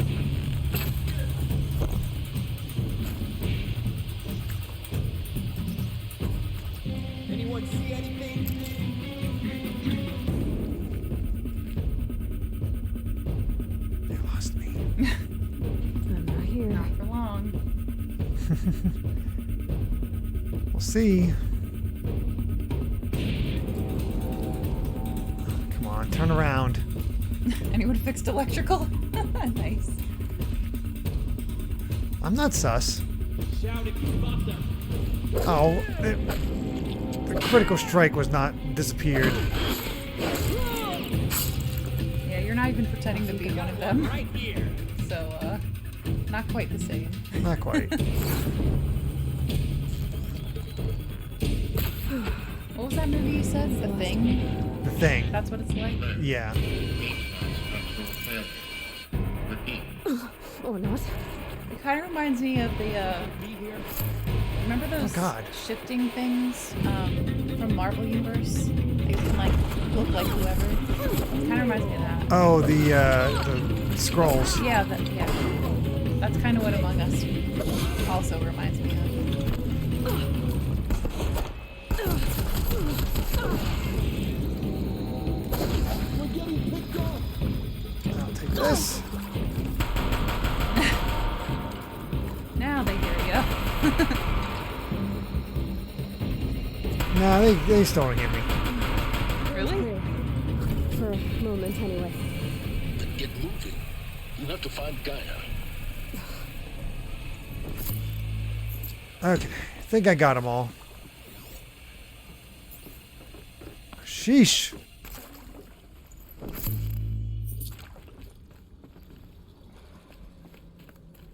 Speaker 14: Anyone see anything?
Speaker 1: They lost me.
Speaker 13: I'm not here.
Speaker 8: Not for long.
Speaker 1: We'll see. Come on, turn around.
Speaker 8: Anyone fixed electrical? Nice.
Speaker 1: I'm not sus.
Speaker 14: Shout if you spot them.
Speaker 1: Oh, the critical strike was not disappeared.
Speaker 8: Yeah, you're not even pretending to be one of them.
Speaker 14: Right here.
Speaker 8: So, not quite the same.
Speaker 1: Not quite.
Speaker 8: What was that movie you said? The Thing?
Speaker 1: The Thing.
Speaker 8: That's what it's like?
Speaker 1: Yeah.
Speaker 13: Or not.
Speaker 8: It kind of reminds me of the, remember those
Speaker 1: God.
Speaker 8: shifting things from Marvel Universe? They can, like, look like whoever. It kind of reminds me of that.
Speaker 1: Oh, the scrolls.
Speaker 8: Yeah, yeah. That's kind of what Among Us also reminds me of.
Speaker 1: I'll take this.
Speaker 8: Now they hear ya.
Speaker 1: Nah, they still don't get me.
Speaker 8: Really?
Speaker 13: For a moment, anyway.
Speaker 5: Then get moving. You have to find Gaia.
Speaker 1: Okay, I think I got them all. Sheesh.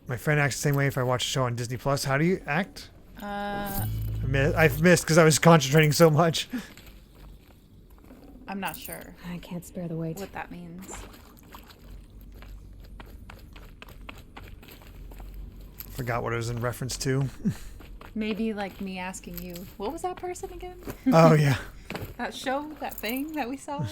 Speaker 1: My friend acts the same way if I watch a show on Disney Plus. How do you act? I've missed because I was concentrating so much.
Speaker 8: I'm not sure
Speaker 13: I can't spare the weight.
Speaker 8: what that means.
Speaker 1: Forgot what it was in reference to.
Speaker 8: Maybe like me asking you, what was that person again?
Speaker 1: Oh, yeah.
Speaker 8: That show, that thing that we saw?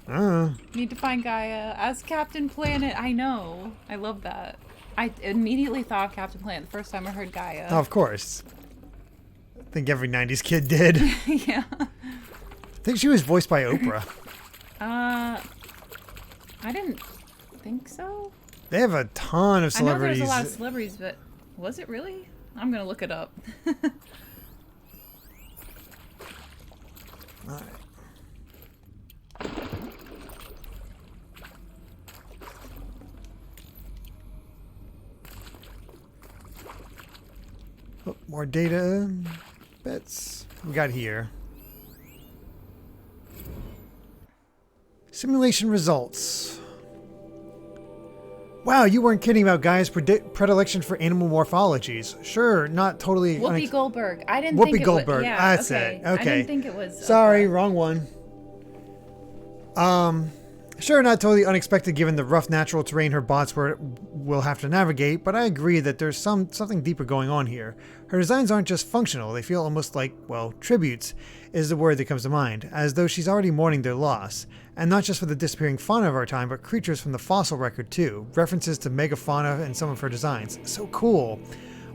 Speaker 1: Uh.
Speaker 8: Need to find Gaia as Captain Planet. I know. I love that. I immediately thought of Captain Planet the first time I heard Gaia.
Speaker 1: Oh, of course. I think every 90s kid did.
Speaker 8: Yeah.
Speaker 1: I think she was voiced by Oprah.
Speaker 8: I didn't think so.
Speaker 1: They have a ton of celebrities.
Speaker 8: I know there's a lot of celebrities, but was it really? I'm gonna look it up.
Speaker 1: Alright. Oh, more data bits. We got here. Simulation results. Wow, you weren't kidding about Gaia's predilection for animal morphologies. Sure, not totally.
Speaker 8: Whoopi Goldberg. I didn't
Speaker 1: Whoopi
Speaker 8: think it
Speaker 1: Goldberg.
Speaker 8: was. Yeah,
Speaker 1: That's
Speaker 8: okay.
Speaker 1: it. Okay.
Speaker 8: I didn't think it was.
Speaker 1: Sorry, wrong one. Sure, not totally unexpected given the rough natural terrain her bots will have to navigate, but I agree that there's something deeper going on here. Her designs aren't just functional, they feel almost like, well, tributes is the word that comes to mind, as though she's already mourning their loss. And not just for the disappearing fauna of our time, but creatures from the fossil record too. References to megafauna in some of her designs. So cool.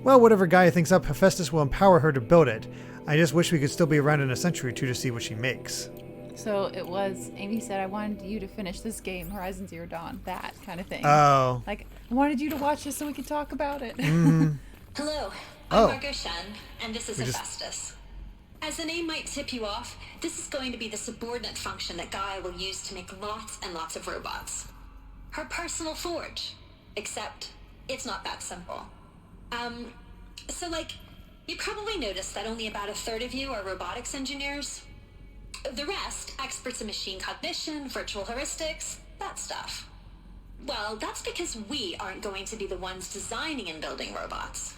Speaker 1: Well, whatever Gaia thinks up, Hephaestus will empower her to build it. I just wish we could still be around in a century or two to see what she makes.
Speaker 8: So it was, Amy said, I wanted you to finish this game, Horizon Zero Dawn, that kind of thing.
Speaker 1: Oh.
Speaker 8: Like, I wanted you to watch this so we could talk about it.
Speaker 1: Mm-hmm.
Speaker 15: Hello,
Speaker 1: Oh.
Speaker 15: I'm Margot Shen, and this is Hephaestus. As the name might tip you off, this is going to be the subordinate function that Gaia will use to make lots and lots of robots. Her personal forge. Except, it's not that simple. So like, you probably noticed that only about a third of you are robotics engineers. The rest, experts in machine cognition, virtual heuristics, that stuff. Well, that's because we aren't going to be the ones designing and building robots.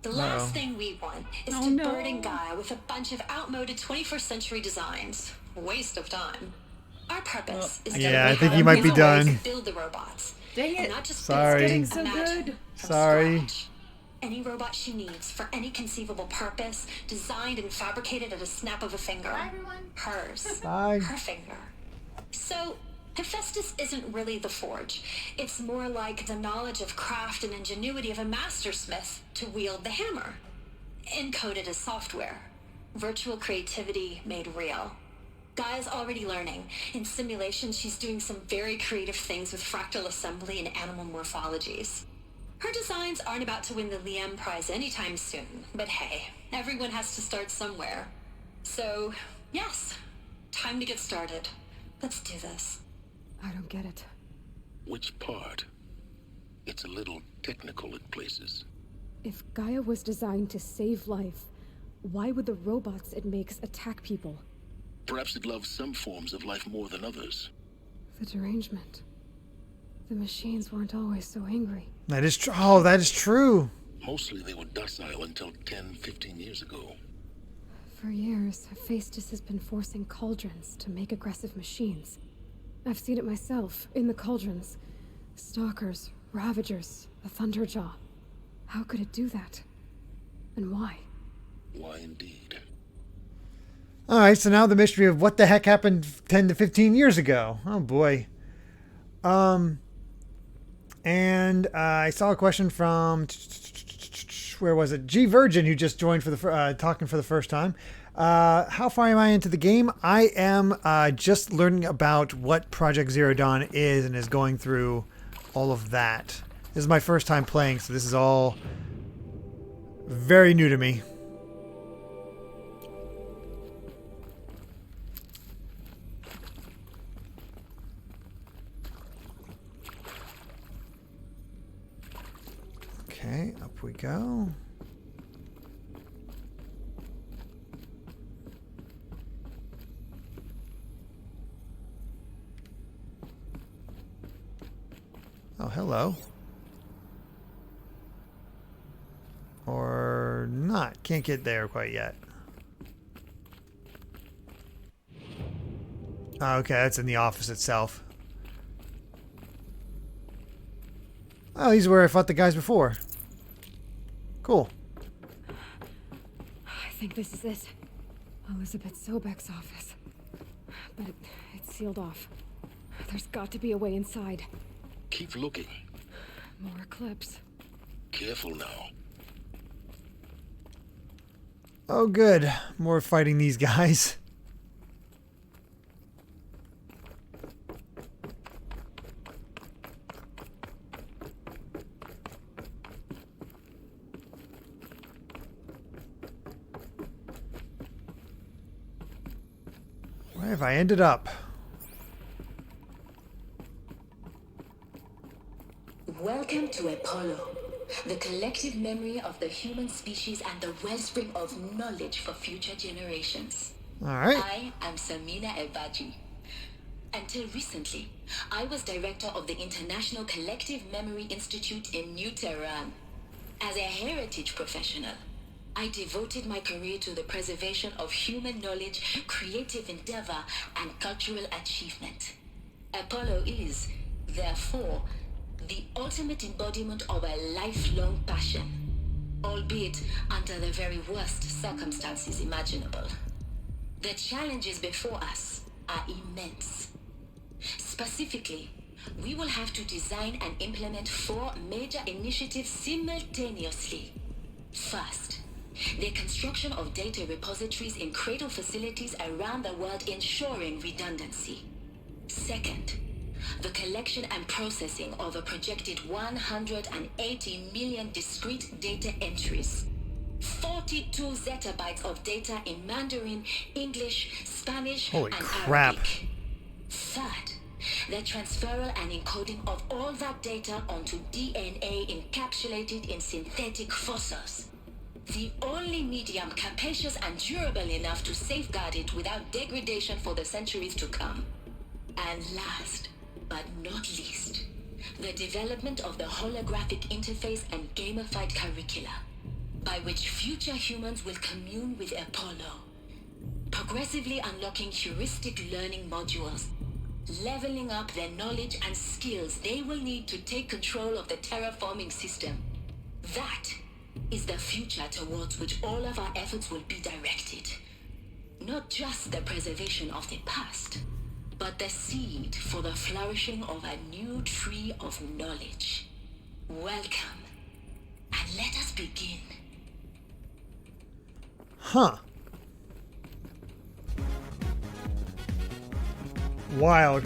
Speaker 15: The last thing we want is to burden Gaia with a bunch of outmoded 21st century designs. Waste of time. Our purpose is to build the robots.
Speaker 8: Dang it.
Speaker 15: And not just
Speaker 1: Sorry.
Speaker 15: build,
Speaker 8: so
Speaker 15: imagine
Speaker 8: good.
Speaker 15: from
Speaker 1: Sorry.
Speaker 15: scratch. Any robot she needs for any conceivable purpose, designed and fabricated at a snap of a finger.
Speaker 8: Bye, everyone.
Speaker 15: Hers.
Speaker 1: Bye.
Speaker 15: Her finger. So, Hephaestus isn't really the forge. It's more like the knowledge of craft and ingenuity of a mastersmith to wield the hammer. Encoded as software. Virtual creativity made real. Gaia's already learning. In simulations, she's doing some very creative things with fractal assembly and animal morphologies. Her designs aren't about to win the Liam Prize anytime soon, but hey, everyone has to start somewhere. So, yes, time to get started. Let's do this.
Speaker 13: I don't get it.
Speaker 5: Which part? It's a little technical in places.
Speaker 13: If Gaia was designed to save life, why would the robots it makes attack people?
Speaker 5: Perhaps it loves some forms of life more than others.
Speaker 13: The derangement. The machines weren't always so angry.
Speaker 1: That is true. Oh, that is true.
Speaker 5: Mostly they were docile until 10, 15 years ago.
Speaker 13: For years, Hephaestus has been forcing cauldrons to make aggressive machines. I've seen it myself, in the cauldrons. Stalkers, Ravagers, a Thunderjaw. How could it do that? And why?
Speaker 5: Why indeed?
Speaker 1: Alright, so now the mystery of what the heck happened 10 to 15 years ago. Oh boy. And I saw a question from, where was it? G Virgin, who just joined for the talking for the first time. How far am I into the game? I am just learning about what Project Zero Dawn is and is going through all of that. This is my first time playing, so this is all very new to me. Okay, up we go. Oh, hello. Or not. Can't get there quite yet. Oh, okay, that's in the office itself. Oh, these are where I fought the guys before. Cool.
Speaker 13: think this is it. Elizabeth Sobek's office. But it's sealed off. There's got to be a way inside.
Speaker 5: Keep looking.
Speaker 13: More clips.
Speaker 5: Careful now.
Speaker 1: Oh, good. More fighting these guys. Where have I ended up?
Speaker 10: Welcome to Apollo, the collective memory of the human species and the wellspring of knowledge for future generations.
Speaker 1: All right.
Speaker 10: I am Samina Ebaji. Until recently, I was director of the International Collective Memory Institute in New Tehran. As a heritage professional, I devoted my career to the preservation of human knowledge, creative endeavor, and cultural achievement. Apollo is, therefore, the ultimate embodiment of a lifelong passion, albeit under the very worst circumstances imaginable. The challenges before us are immense. Specifically, we will have to design and implement 4 major initiatives simultaneously. First, the construction of data repositories in cradle facilities around the world, ensuring redundancy. Second, the collection and processing of a projected 180 million discrete data entries. 42 zettabytes of data in Mandarin, English, Spanish,
Speaker 1: Holy
Speaker 10: and
Speaker 1: crap.
Speaker 10: Arabic. Third, the transferal and encoding of all that data onto DNA encapsulated in synthetic fossils. The only medium capacious and durable enough to safeguard it without degradation for the centuries to come. And last, but not least, the development of the holographic interface and gamified curricula, by which future humans will commune with Apollo, progressively unlocking heuristic learning modules, leveling up their knowledge and skills they will need to take control of the terraforming system. That is the future towards which all of our efforts will be directed. Not just the preservation of the past, but the seed for the flourishing of a new tree of knowledge. Welcome, and let us begin.
Speaker 1: Huh. Wild.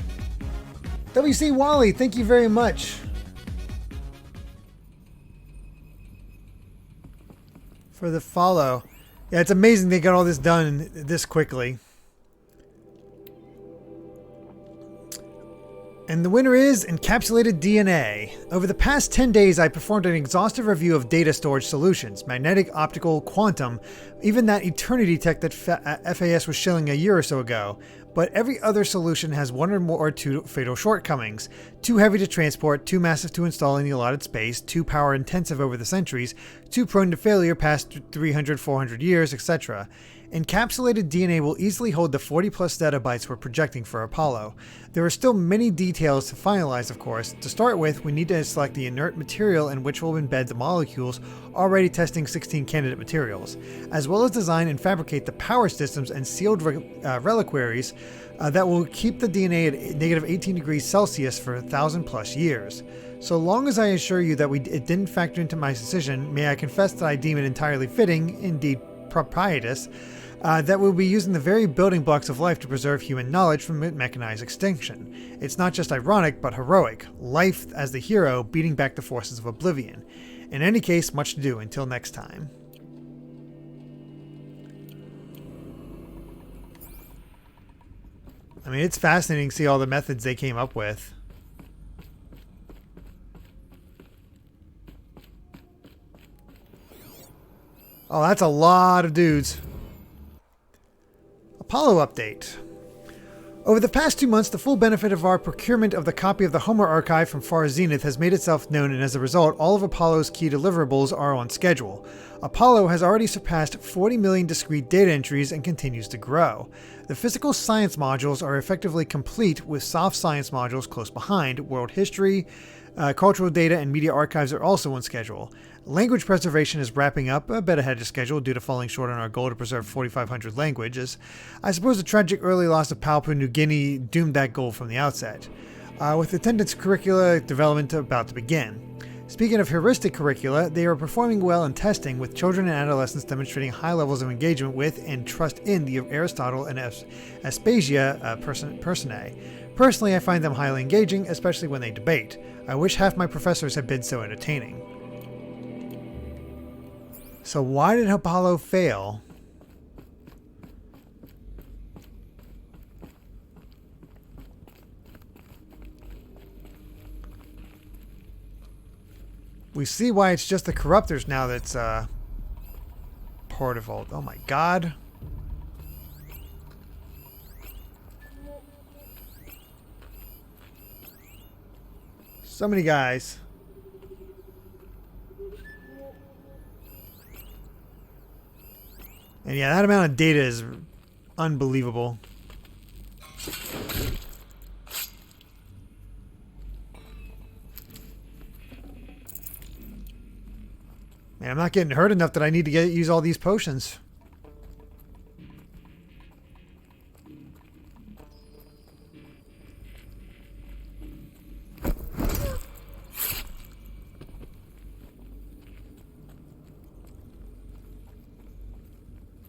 Speaker 1: WC Wally, thank you very much for the follow. Yeah, it's amazing they got all this done this quickly. And the winner is Encapsulated DNA. Over the past 10 days, I performed an exhaustive review of data storage solutions, magnetic, optical, quantum, even that Eternity tech that FAS was shilling a year or so ago. But every other solution has one or more or two fatal shortcomings. Too heavy to transport, too massive to install in the allotted space, too power intensive over the centuries, too prone to failure past 300, 400 years, etc. Encapsulated DNA will easily hold the 40 plus zettabytes we're projecting for Apollo. There are still many details to finalize, of course. To start with, we need to select the inert material in which we'll embed the molecules, already testing 16 candidate materials, as well as design and fabricate the power systems and sealed reliquaries that will keep the DNA at negative 18 degrees Celsius for 1,000 plus years. So long as I assure you that it didn't factor into my decision, may I confess that I deem it entirely fitting, indeed propitious, that we'll be using the very building blocks of life to preserve human knowledge from mechanized extinction. It's not just ironic, but heroic. Life as the hero beating back the forces of oblivion. In any case, much to do. Until next time. I mean, it's fascinating to see all the methods they came up with. Oh, that's a lot of dudes. Apollo update. Over the past 2 months, the full benefit of our procurement of the copy of the Homer archive from Far Zenith has made itself known, and as a result, all of Apollo's key deliverables are on schedule. Apollo has already surpassed 40 million discrete data entries and continues to grow. The physical science modules are effectively complete, with soft science modules close behind, world history, Cultural data and media archives are also on schedule. Language preservation is wrapping up a bit ahead of schedule due to falling short on our goal to preserve 4,500 languages. I suppose the tragic early loss of Papua New Guinea doomed that goal from the outset. With attendance curricula development about to begin. Speaking of heuristic curricula, they are performing well in testing, with children and adolescents demonstrating high levels of engagement with and trust in the Aristotle and Aspasia personae. Personally, I find them highly engaging, especially when they debate. I wish half my professors had been so entertaining. So why did Apollo fail? We see why it's just the corruptors now that's part of all. Oh my god. So many guys. And yeah, that amount of data is unbelievable. Man, I'm not getting hurt enough that I need to use all these potions.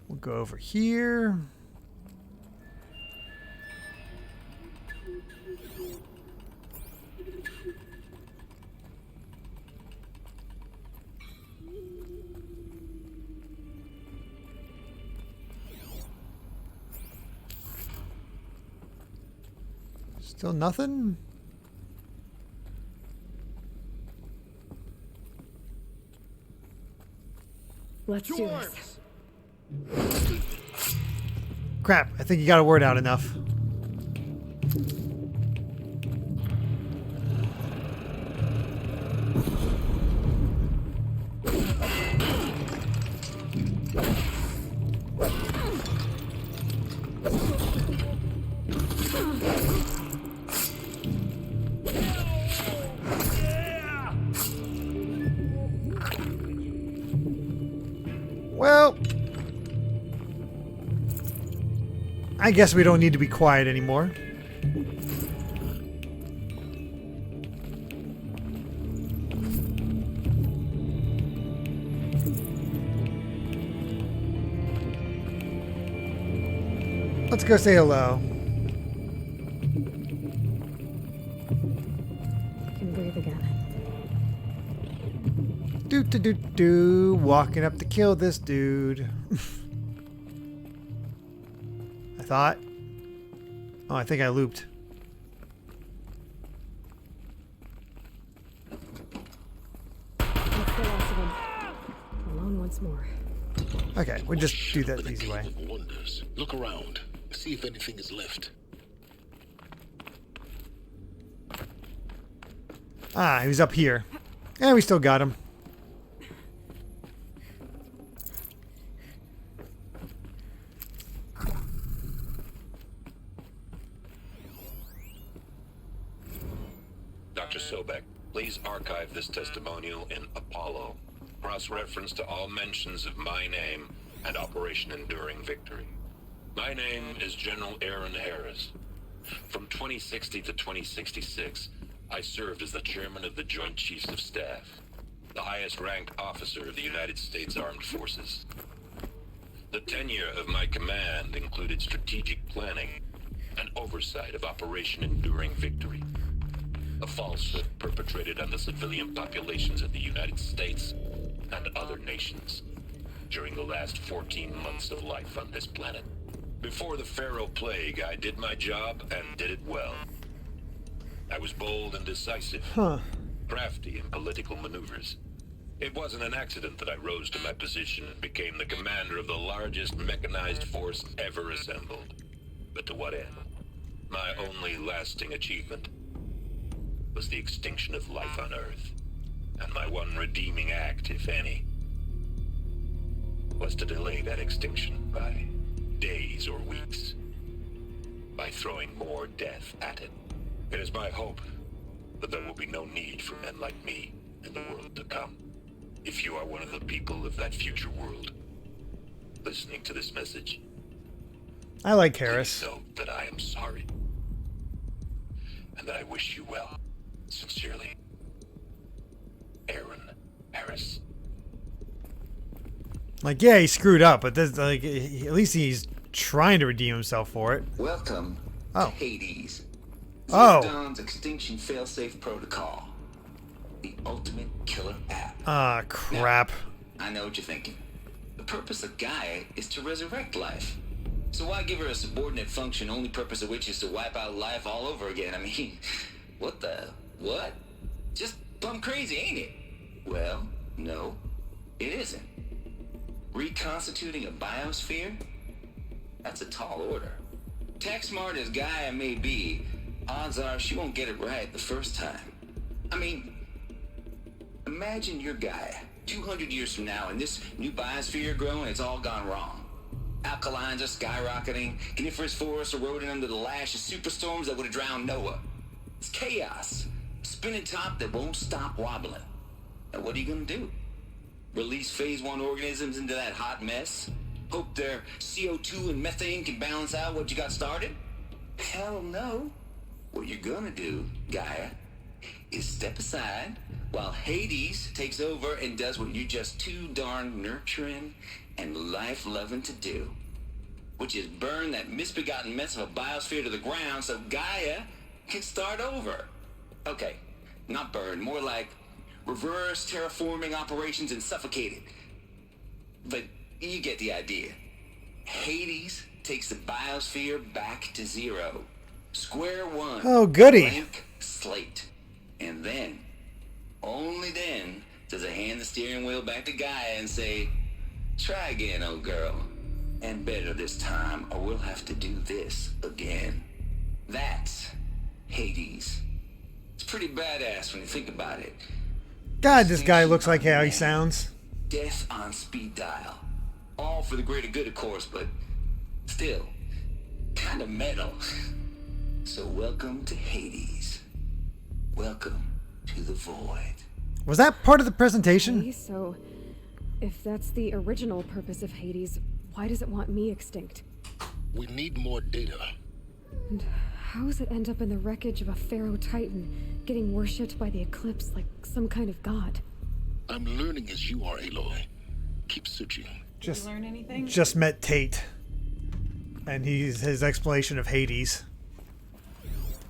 Speaker 1: We'll go over here. Still nothing?
Speaker 13: Let's do this.
Speaker 1: Crap, I think you got a word out enough. Well, I guess we don't need to be quiet anymore. Let's go say hello.
Speaker 13: Can breathe again.
Speaker 1: Do walking up to kill this dude. I thought. Oh, I think I looped.
Speaker 13: That's the last of them. Alone once more.
Speaker 1: Okay, we'll just do that the easy way.
Speaker 5: Wonders. Look around. See if anything is left.
Speaker 1: Ah, he was up here. And we still got him.
Speaker 16: Dr. Sobek, please archive this testimonial in Apollo. Cross-reference to all mentions of my name and Operation Enduring Victory. My name is General Aaron Harris. From 2060 to 2066, I served as the chairman of the Joint Chiefs of Staff, the highest-ranked officer of the United States Armed Forces. The tenure of my command included strategic planning and oversight of Operation Enduring Victory, a falsehood perpetrated on the civilian populations of the United States and other nations during the last 14 months of life on this planet. Before the Pharaoh Plague, I did my job and did it well. I was bold and decisive, crafty in political maneuvers. It wasn't an accident that I rose to my position and became the commander of the largest mechanized force ever assembled. But to what end? My only lasting achievement was the extinction of life on Earth. And my one redeeming act, if any, was to delay that extinction by days or weeks, by throwing more death at it. It is my hope but there will be no need for men like me in the world to come. If you are one of the people of that future world listening to this message,
Speaker 1: I like Harris.
Speaker 16: please know that I am sorry. And that I wish you well. Sincerely, Aaron Harris.
Speaker 1: Like, yeah, he screwed up, but this, like, at least he's trying to redeem himself for it.
Speaker 12: Welcome to Hades.
Speaker 1: Oh.
Speaker 12: Dawn's Extinction Failsafe Protocol. The ultimate killer app.
Speaker 1: Ah, crap.
Speaker 12: Now, I know what you're thinking. The purpose of Gaia is to resurrect life. So why give her a subordinate function, only purpose of which is to wipe out life all over again? I mean, what the... what? Just plumb crazy, ain't it? Well, no, it isn't. Reconstituting a biosphere? That's a tall order. Tech smart as Gaia may be, odds are she won't get it right the first time. I mean, imagine you're Gaia, 200 years from now, and this new biosphere growing, it's all gone wrong. Alkalines are skyrocketing, coniferous forests eroding under the lash of superstorms that would have drowned Noah. It's chaos. A spinning top that won't stop wobbling. And what are you gonna do? Release phase 1 organisms into that hot mess? Hope their CO2 and methane can balance out what you got started? Hell no. What you're gonna do, Gaia, is step aside while Hades takes over and does what you're just too darn nurturing and life-loving to do, which is burn that misbegotten mess of a biosphere to the ground so Gaia can start over. Okay, not burn, more like reverse terraforming operations and suffocate it. But you get the idea. Hades takes the biosphere back to zero. Square one.
Speaker 1: Oh, goody.
Speaker 12: Blank slate. And then, only then, does it hand the steering wheel back to Gaia and say, try again, old girl. And better this time, or we'll have to do this again. That's Hades. It's pretty badass when you think about it.
Speaker 1: God, this guy looks like how he sounds.
Speaker 12: Death on speed dial. All for the greater good, of course, but still, kind of metal. So welcome to Hades. Welcome to the void.
Speaker 1: Was that part of the presentation?
Speaker 13: Okay, so, if that's the original purpose of Hades, why does it want me extinct?
Speaker 5: We need more data.
Speaker 13: And how does it end up in the wreckage of a Pharaoh Titan, getting worshipped by the Eclipse like some kind of god?
Speaker 5: I'm learning as you are, Aloy. Keep searching.
Speaker 8: Did you learn anything?
Speaker 1: Just met Tate. And his explanation of Hades.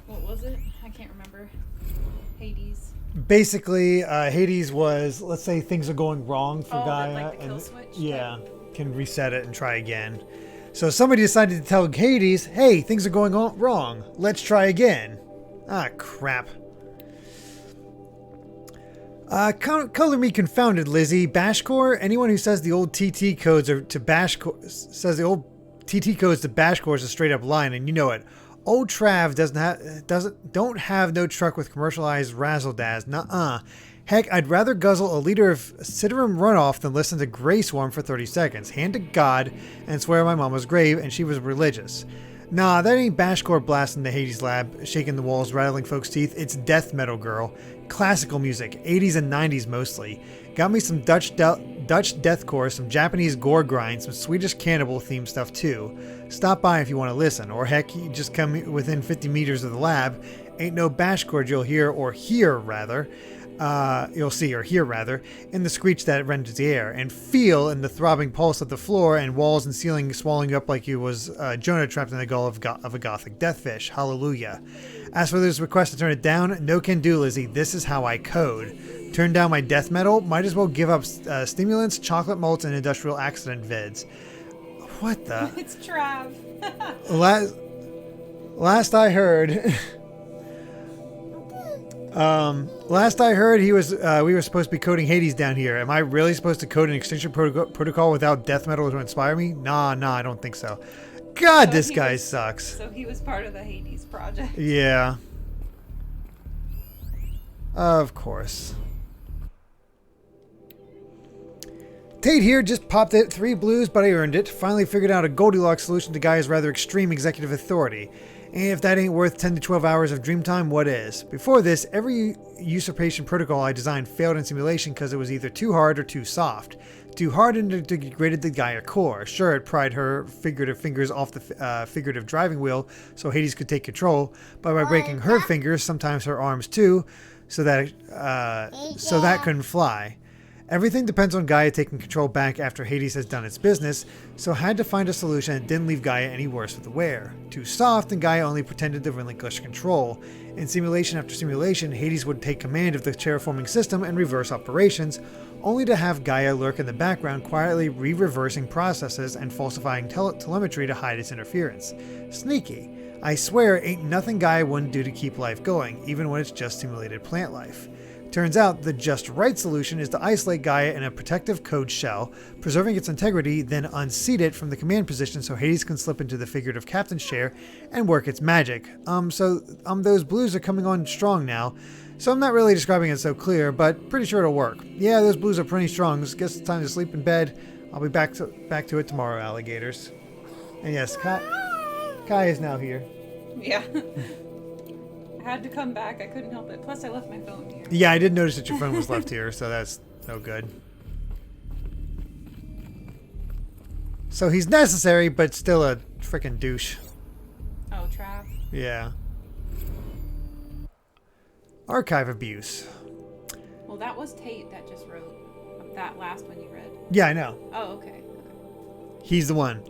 Speaker 8: What was it? I can't remember. Hades.
Speaker 1: Basically, Hades was, let's say things are going wrong for Gaia.
Speaker 8: Like the kill
Speaker 1: and
Speaker 8: switch?
Speaker 1: yeah, can reset it and try again. So somebody decided to tell Hades, hey, things are going on wrong. Let's try again. Ah, crap. Color me confounded, Lizzie. Bashcore? Anyone who says the old TT codes are to Bashcore says the old TT codes to Bashcore is a straight up line, and you know it. Old Trav don't have no truck with commercialized razzle dazz. Nuh-uh. Heck, I'd rather guzzle a liter of Ciderum runoff than listen to Grey Swarm for 30 seconds. Hand to God and swear my mama's grave and she was religious. Nah, that ain't Bashcore blasting the Hades lab, shaking the walls, rattling folks' teeth. It's death metal, girl. Classical music, 80s and 90s mostly. Got me some Dutch deathcore, some Japanese gore grind, some Swedish cannibal themed stuff too. Stop by if you want to listen, or heck, you just come within 50 meters of the lab. Ain't no Bashcore you'll hear, or hear rather. You'll see or hear rather, in the screech that rends the air, and feel in the throbbing pulse of the floor and walls and ceiling swallowing you up like you was Jonah trapped in the gull of a gothic deathfish. Hallelujah. As for this request to turn it down, no can do, Lizzie. This is how I code. Turn down my death metal? Might as well give up stimulants, chocolate malts, and industrial accident vids. What the?
Speaker 8: It's Trav.
Speaker 1: Last I heard... last I heard, we were supposed to be coding Hades down here. Am I really supposed to code an extinction protocol without death metal to inspire me? Nah, I don't think so. God, so this guy sucks.
Speaker 8: So he was part of the Hades project.
Speaker 1: Yeah. Of course. Tate here, just popped it. 3 blues, but I earned it. Finally figured out a Goldilocks solution to Gaia's rather extreme executive authority. And if that ain't worth 10 to 12 hours of dream time, what is? Before this, every usurpation protocol I designed failed in simulation because it was either too hard or too soft. Too hard and it degraded the Gaia core. Sure, it pried her figurative fingers off the figurative driving wheel so Hades could take control, but by breaking her fingers, sometimes her arms too, so that couldn't fly. Everything depends on Gaia taking control back after Hades has done its business, so I had to find a solution that didn't leave Gaia any worse with the wear. Too soft, and Gaia only pretended to relinquish control. In simulation after simulation, Hades would take command of the terraforming system and reverse operations, only to have Gaia lurk in the background, quietly re-reversing processes and falsifying telemetry to hide its interference. Sneaky. I swear, ain't nothing Gaia wouldn't do to keep life going, even when it's just simulated plant life. Turns out the just right solution is to isolate Gaia in a protective code shell, preserving its integrity, then unseat it from the command position so Hades can slip into the figurative captain's chair and work its magic. Those blues are coming on strong now, so I'm not really describing it so clear, but pretty sure it'll work. Yeah, those blues are pretty strong. Guess it's time to sleep in bed. I'll be back to it tomorrow, alligators. And yes, Kai is now here.
Speaker 8: Yeah. I had to come back. I couldn't help it. Plus, I left my phone here.
Speaker 1: Yeah, I did notice that your phone was left here, so that's no good. So he's necessary, but still a freaking douche.
Speaker 8: Oh, Trav?
Speaker 1: Yeah. Archive abuse.
Speaker 8: Well, that was Tate that just wrote that last one you read.
Speaker 1: Yeah, I know.
Speaker 8: Oh, okay.
Speaker 1: He's the one.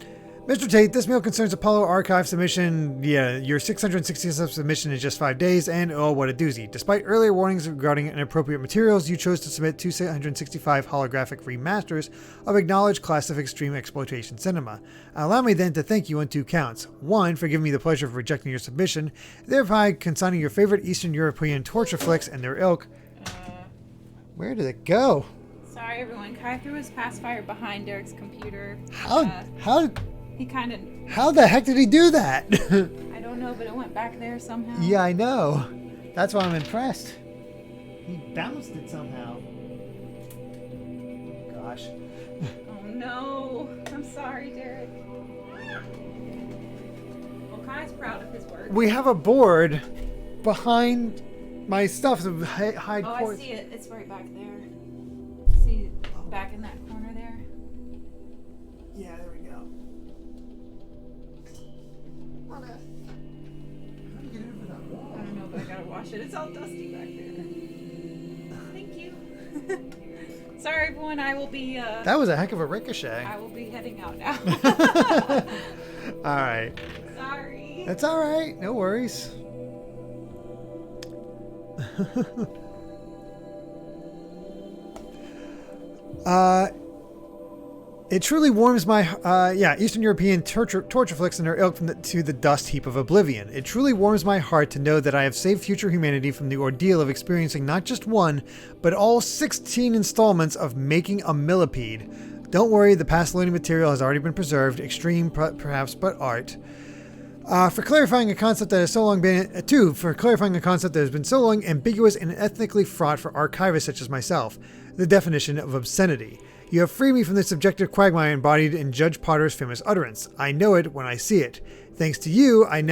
Speaker 1: Mr. Tate, this mail concerns Apollo archive submission. Yeah, your 667th submission in just 5 days, and oh, what a doozy. Despite earlier warnings regarding inappropriate materials, you chose to submit 265 holographic remasters of acknowledged classic extreme exploitation cinema. Allow me then to thank you on 2 counts. 1, for giving me the pleasure of rejecting your submission, thereby consigning your favorite Eastern European torture flicks and their ilk. Where did it go?
Speaker 8: Sorry, everyone. Kai threw his pacifier behind Derek's computer. He kind of...
Speaker 1: How the heck did he do that?
Speaker 8: I don't know, but it went back there somehow.
Speaker 1: Yeah, I know. That's why I'm impressed. He bounced it somehow. Gosh.
Speaker 8: Oh, no. I'm sorry, Derek. Well, Kai's proud of his work.
Speaker 1: We have a board behind my stuff to hide ports.
Speaker 8: I see it. It's right back there. See, back in that corner there?
Speaker 1: Yeah, there we go.
Speaker 8: I don't know, but I gotta wash it. It's all dusty back there. Thank you. Sorry, everyone. I will be...
Speaker 1: that was a heck of a ricochet.
Speaker 8: I will be heading out now.
Speaker 1: All right.
Speaker 8: Sorry.
Speaker 1: That's all right. No worries. It truly warms my, Eastern European torture flicks and their ilk to the dust heap of oblivion. It truly warms my heart to know that I have saved future humanity from the ordeal of experiencing not just one, but all 16 installments of making a millipede. Don't worry, the past learning material has already been preserved, extreme perhaps, but art. For clarifying a concept that has been so long ambiguous and ethnically fraught for archivists such as myself, the definition of obscenity. You have freed me from the subjective quagmire embodied in Judge Potter's famous utterance. I know it when I see it. Thanks to you, I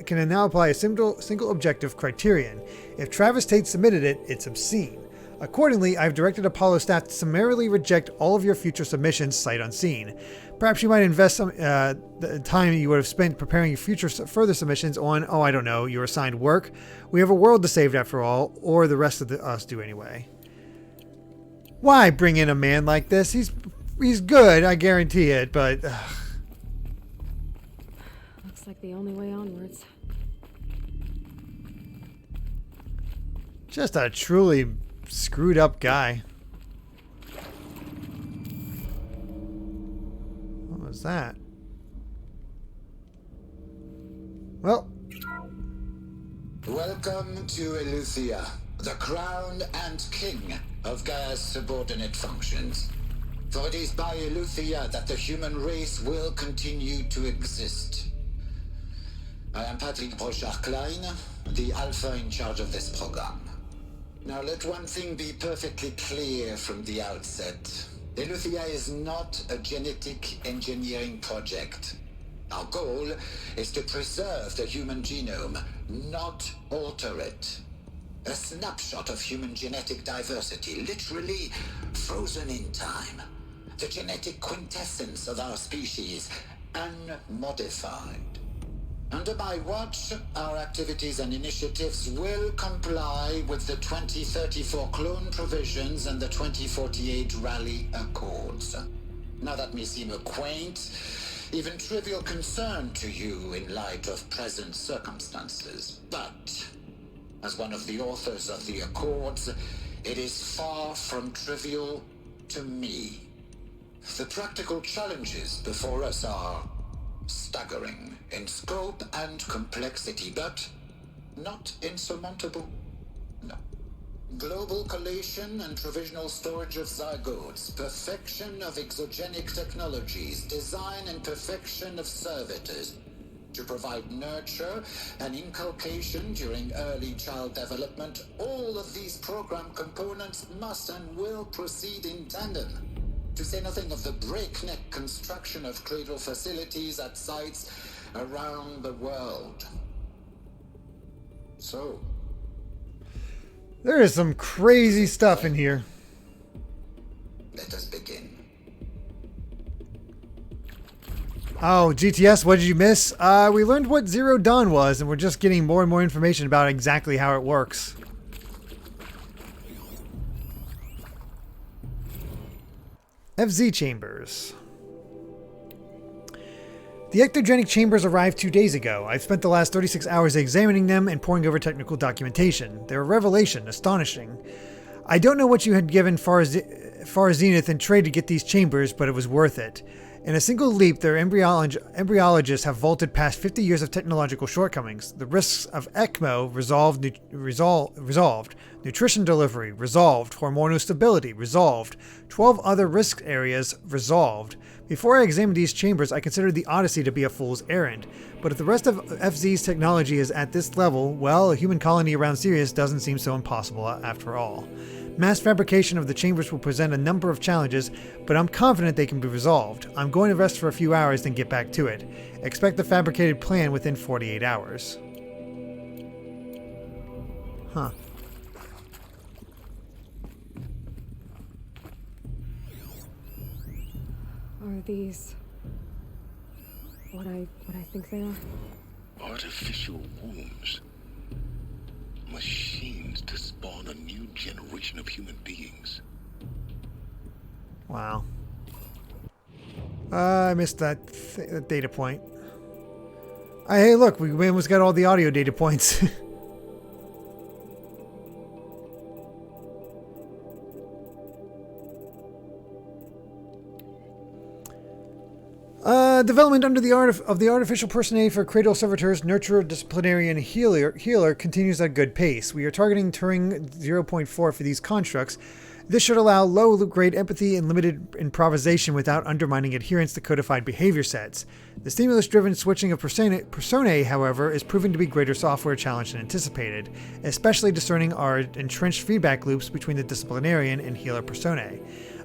Speaker 1: can now apply a single objective criterion. If Travis Tate submitted it, it's obscene. Accordingly, I've directed Apollo staff to summarily reject all of your future submissions sight unseen. Perhaps you might invest some the time you would have spent preparing your future further submissions on, I don't know, your assigned work. We have a world to save after all, or the rest of us do anyway. Why bring in a man like this? He's good, I guarantee it, but...
Speaker 13: Looks like the only way onwards.
Speaker 1: Just a truly screwed up guy. What was that? Well...
Speaker 17: Welcome to Eleuthia, the crown and king of Gaia's subordinate functions. For it is by Eleuthia that the human race will continue to exist. I am Patrick Brochard-Klein, the Alpha in charge of this program. Now let one thing be perfectly clear from the outset. Eleuthia is not a genetic engineering project. Our goal is to preserve the human genome, not alter it. A snapshot of human genetic diversity, literally frozen in time. The genetic quintessence of our species, unmodified. Under my watch, our activities and initiatives will comply with the 2034 clone provisions and the 2048 Rally Accords. Now that may seem a quaint, even trivial concern to you in light of present circumstances, but as one of the authors of the Accords, it is far from trivial to me. The practical challenges before us are staggering in scope and complexity, but not insurmountable. No. Global collation and provisional storage of zygotes, perfection of exogenic technologies, design and perfection of servitors to provide nurture and inculcation during early child development. All of these program components must and will proceed in tandem. To say nothing of the breakneck construction of cradle facilities at sites around the world. So,
Speaker 1: there is some crazy stuff in here.
Speaker 17: Let us begin.
Speaker 1: Oh, GTS, what did you miss? We learned what Zero Dawn was, and we're just getting more and more information about exactly how it works. FZ chambers. The ectogenic chambers arrived 2 days ago. I've spent the last 36 hours examining them and poring over technical documentation. They're a revelation, astonishing. I don't know what you had given Far Zenith in trade to get these chambers, but it was worth it. In a single leap, their embryologists have vaulted past 50 years of technological shortcomings. The risks of ECMO resolved. Nutrition delivery resolved. Hormonal stability resolved. 12 other risk areas resolved. Before I examined these chambers, I considered the Odyssey to be a fool's errand. But if the rest of FZ's technology is at this level, well, a human colony around Sirius doesn't seem so impossible after all. Mass fabrication of the chambers will present a number of challenges, but I'm confident they can be resolved. I'm going to rest for a few hours, then get back to it. Expect the fabricated plan within 48 hours. Huh.
Speaker 13: Are these what I think they are?
Speaker 5: Artificial wombs. Machines to spawn a new generation of human beings.
Speaker 1: Wow. I missed that data point. Hey, look, we almost got all the audio data points. Development under the art of the artificial personae for cradle servitors, nurturer, disciplinarian, healer continues at a good pace. We are targeting Turing 0.4 for these constructs. This should allow low-grade empathy and limited improvisation without undermining adherence to codified behavior sets. The stimulus-driven switching of personae, however, is proving to be greater software challenge than anticipated, especially discerning our entrenched feedback loops between the disciplinarian and healer personae.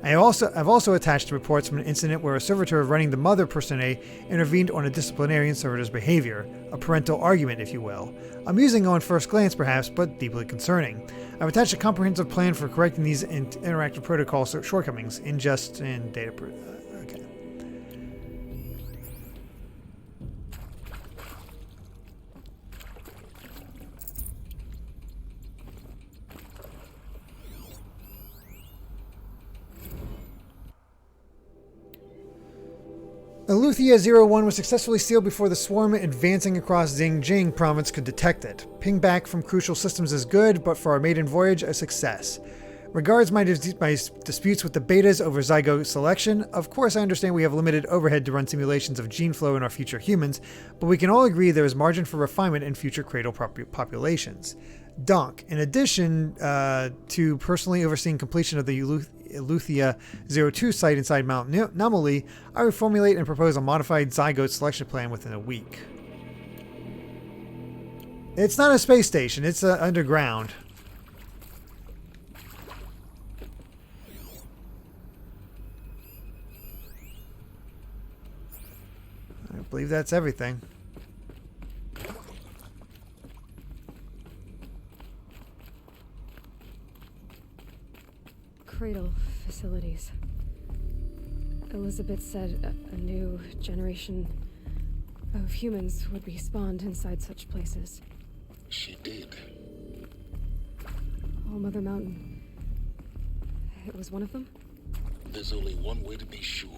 Speaker 1: I've also attached reports from an incident where a servitor running the mother personae intervened on a disciplinarian servitor's behavior, a parental argument, if you will. Amusing on first glance, perhaps, but deeply concerning. I've attached a comprehensive plan for correcting these interactive protocol shortcomings, ingest and data. Okay. Aletheia 01 was successfully sealed before the swarm advancing across Xinjiang province could detect it. Ping back from crucial systems is good, but for our maiden voyage, a success. Regards my disputes with the betas over zygote selection. Of course, I understand we have limited overhead to run simulations of gene flow in our future humans, but we can all agree there is margin for refinement in future cradle populations. Donk. In addition to personally overseeing completion of the Aletheia 02 site inside Mount Anomaly, I would formulate and propose a modified zygote selection plan within a week. It's not a space station, it's underground. believe that's everything.
Speaker 13: Cradle facilities. Elizabeth said a new generation of humans would be spawned inside such places.
Speaker 5: She did.
Speaker 13: All Mother Mountain. It was one of them?
Speaker 5: There's only one way to be sure.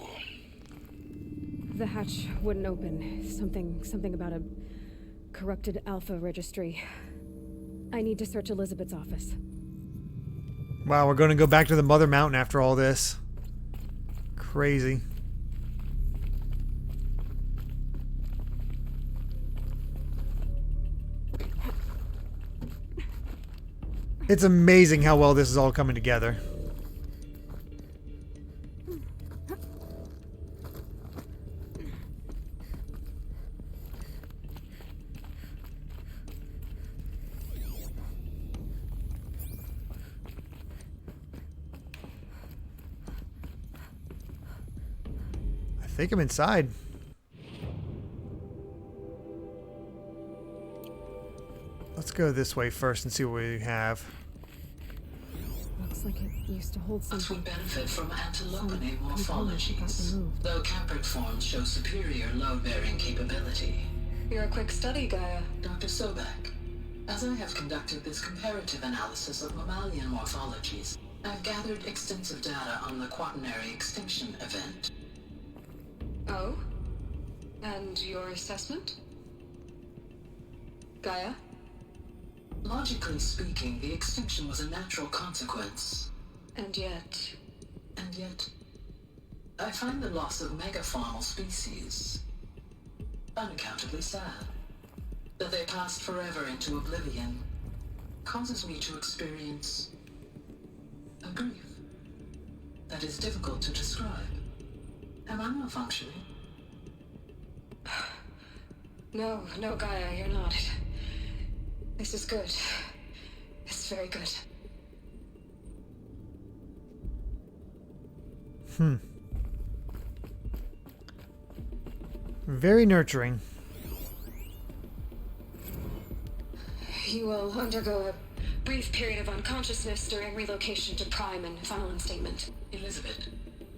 Speaker 13: The hatch wouldn't open. Something about a corrupted alpha registry. I need to search Elizabeth's office.
Speaker 1: Wow, we're going to go back to the Mother Mountain after all this. Crazy. It's amazing how well this is all coming together. I think I'm inside. Let's go this way first and see what we have.
Speaker 13: Looks like it used to hold
Speaker 10: Us
Speaker 13: something.
Speaker 10: would benefit from antilopinae
Speaker 13: component got
Speaker 10: morphologies,
Speaker 13: removed.
Speaker 10: though caprid forms show superior load-bearing capability.
Speaker 2: You're a quick study, Gaia.
Speaker 10: Dr. Sobek, as I have conducted this comparative analysis of mammalian morphologies, I've gathered extensive data on the quaternary extinction event.
Speaker 2: Oh? And your assessment? Gaia?
Speaker 10: Logically speaking, the extinction was a natural consequence.
Speaker 2: And yet,
Speaker 10: I find the loss of megafaunal species unaccountably sad. That they passed forever into oblivion causes me to experience a grief that is difficult to describe. Am I malfunctioning?
Speaker 2: no, Gaia, you're not. This is good. It's very good.
Speaker 1: Very nurturing.
Speaker 2: You will undergo a brief period of unconsciousness during relocation to Prime and final instatement.
Speaker 10: Elizabeth,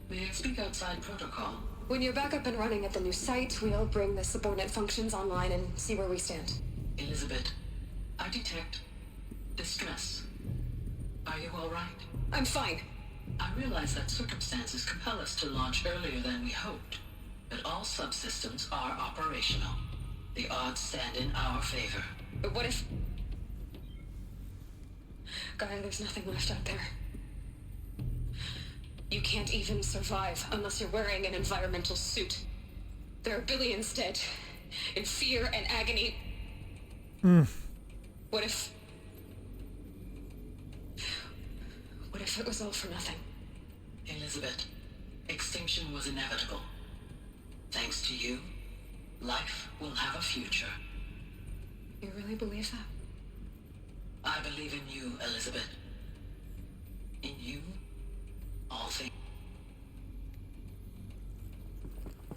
Speaker 10: may I speak outside protocol?
Speaker 2: When you're back up and running at the new site, we'll bring the subordinate functions online and see where we stand.
Speaker 10: Elizabeth, I detect distress. Are you all right?
Speaker 2: I'm fine.
Speaker 10: I realize that circumstances compel us to launch earlier than we hoped, but all subsystems are operational. The odds stand in our favor.
Speaker 2: But what if... Gaia, there's nothing left out there. You can't even survive unless you're wearing an environmental suit. There are billions dead, in fear and agony. What if it was all for nothing?
Speaker 10: Elizabeth, extinction was inevitable. Thanks to you, life will have a future.
Speaker 2: You really believe that?
Speaker 10: I believe in you, Elizabeth. In you, all things.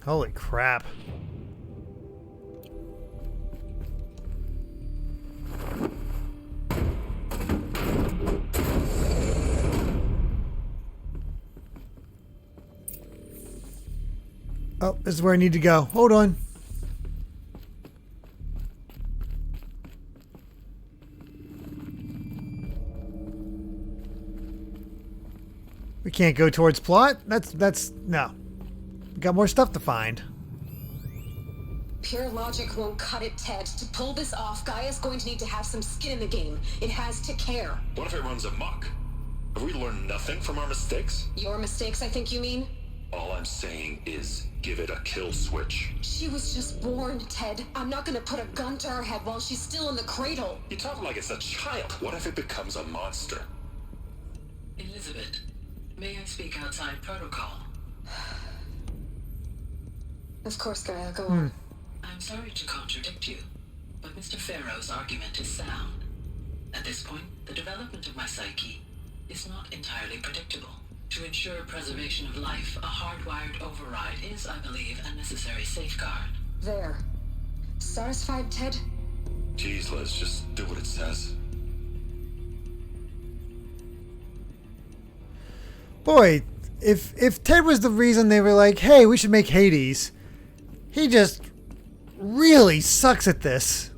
Speaker 1: Holy crap. Oh, this is where I need to go. Hold on. We can't go towards plot. That's no. We got more stuff to find.
Speaker 2: Pure logic won't cut it, Ted. To pull this off, Gaia's going to need to have some skin in the game. It has to care.
Speaker 16: What if it runs amok? Have we learned nothing from our mistakes?
Speaker 2: Your mistakes, I think you mean?
Speaker 16: All I'm saying is give it a kill switch.
Speaker 2: She was just born, Ted. I'm not gonna put a gun to her head while she's still in the cradle.
Speaker 16: You talk like it's a child. What if it becomes a monster?
Speaker 10: Elizabeth, may I speak outside protocol?
Speaker 2: Of course, Gaia, go on.
Speaker 10: I'm sorry to contradict you, but Mr. Farrow's argument is sound. At this point, the development of my psyche is not entirely predictable. To ensure preservation of life, a hardwired override is, I believe, a necessary safeguard.
Speaker 15: There. Satisfied, Ted?
Speaker 5: Jeez, let's just do what it says.
Speaker 1: Boy, if Ted was the reason they were like, hey, we should make Hades, he just really sucks at this.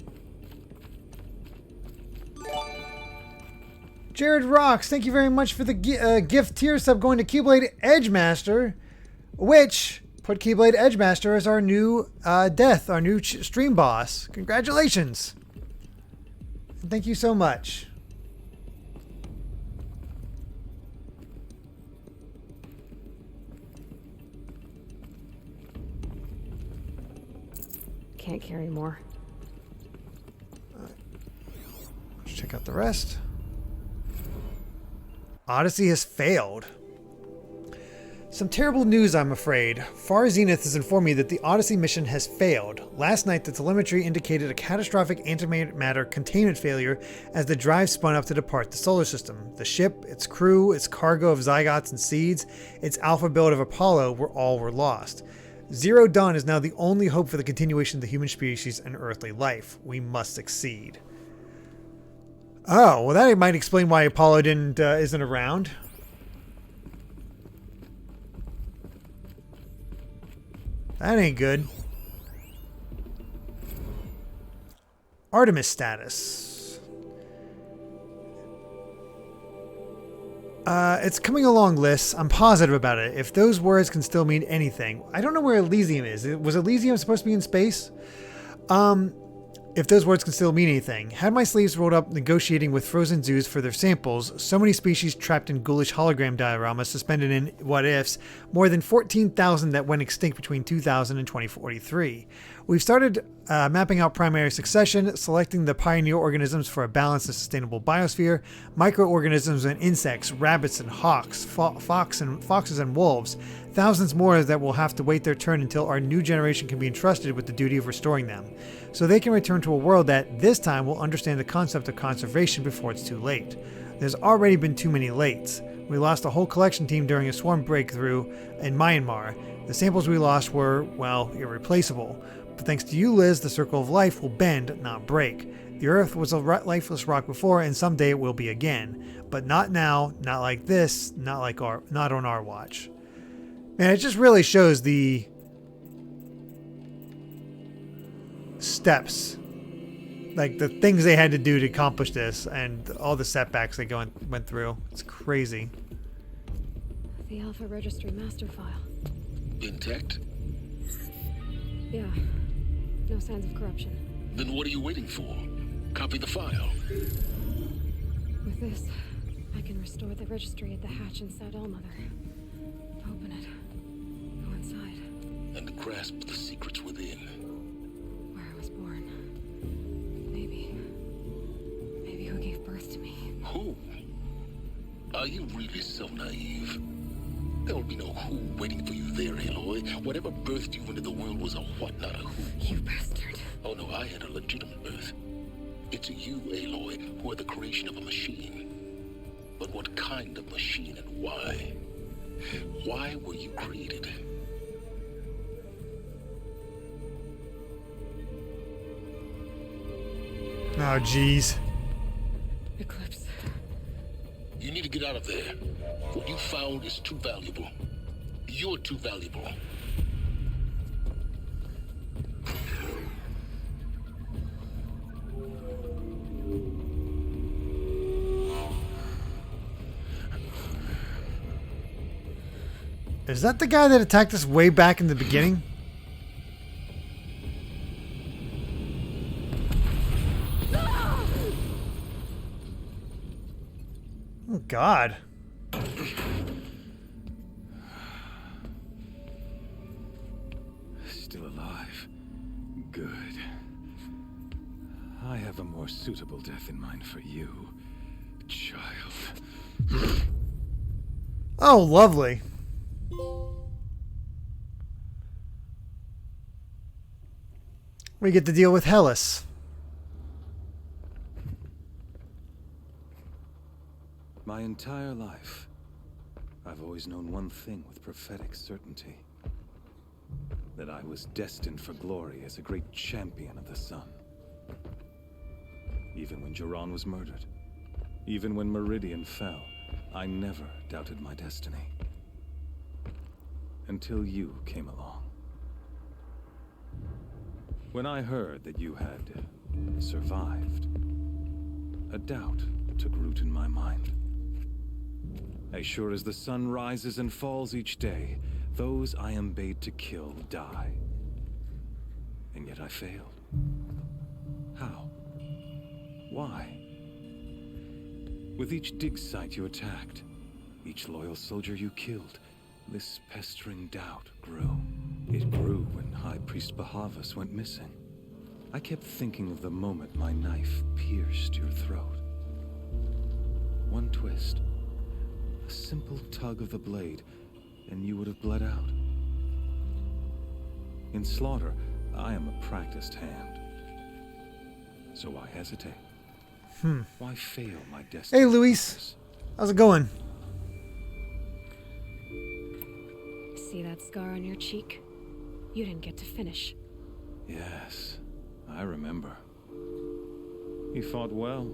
Speaker 1: Jared Rocks, thank you very much for the gift tier sub going to Keyblade Edgemaster, which put Keyblade Edgemaster as our new death, our new stream boss. Congratulations. And thank you so much.
Speaker 13: Can't carry more.
Speaker 1: Let's check out the rest. Odyssey has failed. Some terrible news, I'm afraid. Far Zenith has informed me that the Odyssey mission has failed. Last night, the telemetry indicated a catastrophic antimatter containment failure as the drive spun up to depart the solar system. The ship, its crew, its cargo of zygotes and seeds, its alpha build of Apollo were lost. Zero Dawn is now the only hope for the continuation of the human species and earthly life. We must succeed. Oh, well, that might explain why Apollo isn't around. That ain't good. Artemis status. It's coming along, Liz. I'm positive about it. If those words can still mean anything. I don't know where Elysium is. Was Elysium supposed to be in space? If those words can still mean anything. Had my sleeves rolled up negotiating with frozen zoos for their samples, so many species trapped in ghoulish hologram dioramas suspended in what-ifs, more than 14,000 that went extinct between 2000 and 2043. We've started mapping out primary succession, selecting the pioneer organisms for a balanced and sustainable biosphere, microorganisms and insects, rabbits and hawks, foxes and wolves, thousands more that will have to wait their turn until our new generation can be entrusted with the duty of restoring them, so they can return to a world that, this time, will understand the concept of conservation before it's too late. There's already been too many lates. We lost a whole collection team during a swarm breakthrough in Myanmar. The samples we lost were, well, irreplaceable. But thanks to you, Liz, the circle of life will bend, not break. The Earth was a lifeless rock before, and someday it will be again. But not now, not like this, not on our watch. Man, it just really shows the steps, like the things they had to do to accomplish this, and all the setbacks they went through. It's crazy.
Speaker 13: The Alpha Registry master file.
Speaker 5: Intact?
Speaker 13: Yeah. No signs of corruption.
Speaker 5: Then what are you waiting for? Copy the file.
Speaker 13: With this, I can restore the registry at the hatch inside Allmother. Open it. Go inside.
Speaker 5: And grasp the secrets within.
Speaker 13: Where I was born. Maybe who gave birth to me.
Speaker 5: Who? Are you really so naive? There will be no who waiting for you there, Aloy. Whatever birthed you into the world was a what, not a who.
Speaker 13: You bastard.
Speaker 5: Oh no, I had a legitimate birth. It's you, Aloy, who are the creation of a machine. But what kind of machine and why? Why were you created?
Speaker 1: Oh, jeez.
Speaker 13: Eclipse.
Speaker 5: You need to get out of there. What you found is too valuable. You're too valuable.
Speaker 1: Is that the guy that attacked us way back in the beginning? Oh, God.
Speaker 18: Still alive. Good. I have a more suitable death in mind for you, child.
Speaker 1: Oh, lovely. We get to deal with Hellas.
Speaker 18: My entire life, I've always known one thing with prophetic certainty. that I was destined for glory as a great champion of the sun. Even when Jiran was murdered, even when Meridian fell, I never doubted my destiny. Until you came along. When I heard that you had survived, a doubt took root in my mind. As sure as the sun rises and falls each day, those I am bade to kill die. And yet I failed. How? Why? With each dig site you attacked, each loyal soldier you killed, this pestering doubt grew. It grew when High Priest Bahavas went missing. I kept thinking of the moment my knife pierced your throat. One twist, a simple tug of the blade, and you would have bled out. In slaughter, I am a practiced hand. So why hesitate? Why fail my destiny?
Speaker 1: Hey, Luis. How's it going?
Speaker 13: See that scar on your cheek? You didn't get to finish.
Speaker 18: Yes, I remember. He fought well.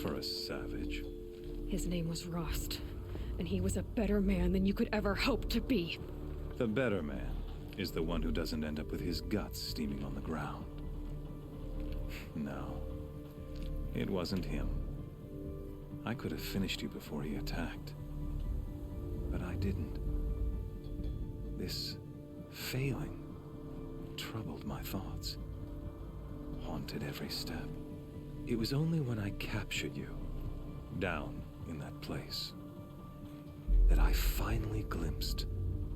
Speaker 18: For a savage.
Speaker 13: His name was Rost, and he was a better man than you could ever hope to be.
Speaker 18: The better man is the one who doesn't end up with his guts steaming on the ground. No, it wasn't him. I could have finished you before he attacked. But I didn't. This failing troubled my thoughts, haunted every step. It was only when I captured you, down in that place, that I finally glimpsed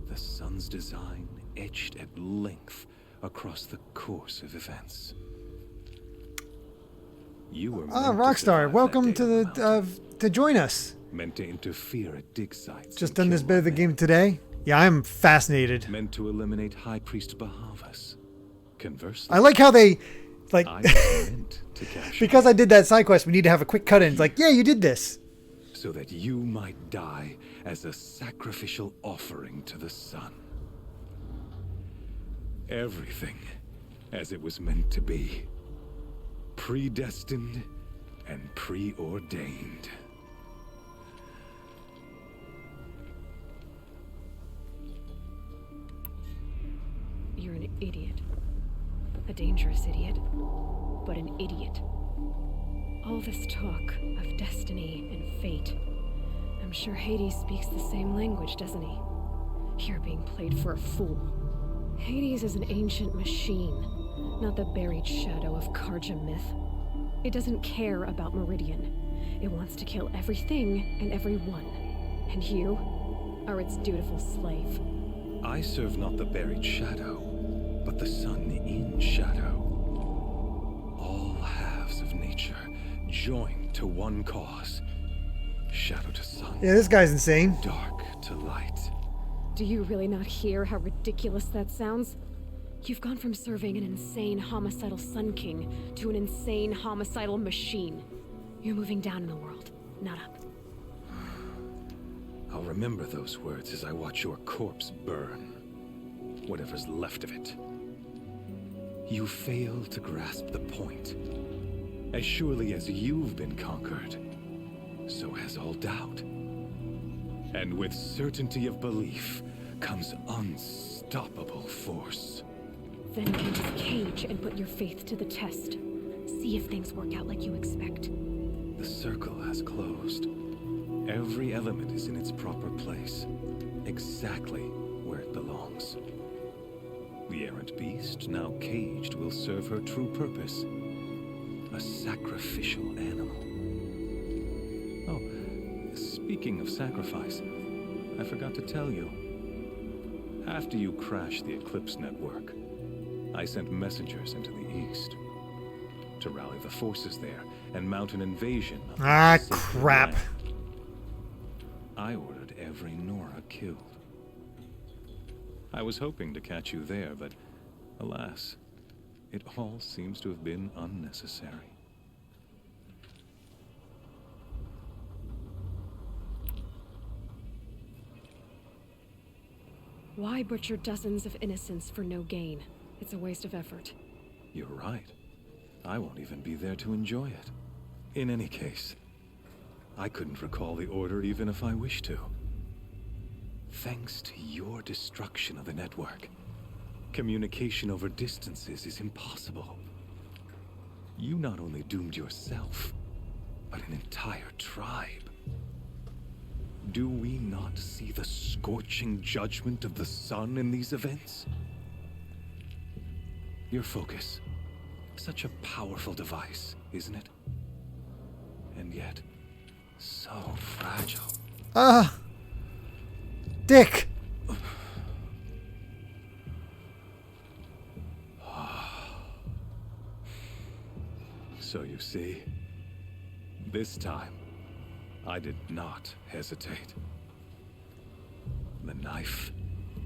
Speaker 18: the sun's design etched at length across the course of events. You were
Speaker 1: Rockstar, welcome to the to join us.
Speaker 18: Meant to interfere at dig sites.
Speaker 1: Just done this bit of the game today. Yeah, I'm fascinated.
Speaker 18: Meant to eliminate High Priest Bahavas. Conversely,
Speaker 1: I like how they, like,
Speaker 18: I was meant to capture
Speaker 1: because I did that side quest, we need to have a quick cut-in. It's like, yeah, you did this.
Speaker 18: So that you might die as a sacrificial offering to the sun. Everything as it was meant to be. Predestined and preordained.
Speaker 13: You're an idiot. A dangerous idiot, but an idiot. All this talk of destiny and fate. I'm sure Hades speaks the same language, doesn't he? You're being played for a fool. Hades is an ancient machine, not the buried shadow of Karja myth. It doesn't care about Meridian. It wants to kill everything and everyone. And you are its dutiful slave.
Speaker 18: I serve not the buried shadow, but the sun in shadow. All halves of nature joined to one cause. Shadow to sun.
Speaker 1: Yeah, this guy's insane.
Speaker 18: Dark to light.
Speaker 13: Do you really not hear how ridiculous that sounds? You've gone from serving an insane homicidal Sun King to an insane homicidal machine. You're moving down in the world, not up.
Speaker 18: I'll remember those words as I watch your corpse burn. Whatever's left of it. You fail to grasp the point. As surely as you've been conquered, so has all doubt. And with certainty of belief comes unstoppable force.
Speaker 13: Then enter the cage and put your faith to the test. See if things work out like you expect.
Speaker 18: The circle has closed. Every element is in its proper place, exactly where it belongs. The errant beast, now caged, will serve her true purpose. A sacrificial animal. Oh, speaking of sacrifice, I forgot to tell you. After you crashed the Eclipse network, I sent messengers into the east to rally the forces there and mount an invasion of
Speaker 1: Ah,
Speaker 18: the sacred
Speaker 1: crap.
Speaker 18: land. I ordered every Nora killed. I was hoping to catch you there, but alas, it all seems to have been unnecessary.
Speaker 13: Why butcher dozens of innocents for no gain? It's a waste of effort.
Speaker 18: You're right. I won't even be there to enjoy it. In any case, I couldn't recall the order even if I wished to. Thanks to your destruction of the network, communication over distances is impossible. You not only doomed yourself, but an entire tribe. Do we not see the scorching judgment of the sun in these events? Your focus, such a powerful device, isn't it? And yet, so fragile.
Speaker 1: Dick!
Speaker 18: So you see, this time, I did not hesitate. The knife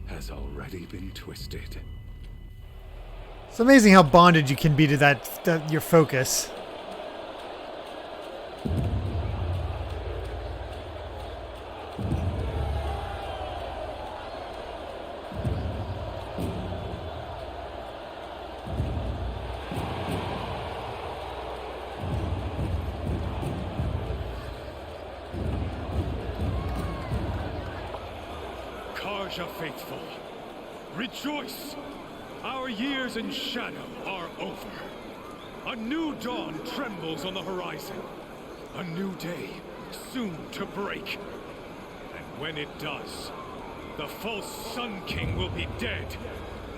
Speaker 18: has already been twisted.
Speaker 1: It's amazing how bonded you can be to that your focus.
Speaker 18: Karja faithful, rejoice! Our years in shadow are over. A new dawn trembles on the horizon. A new day soon to break. And when it does, the false Sun King will be dead,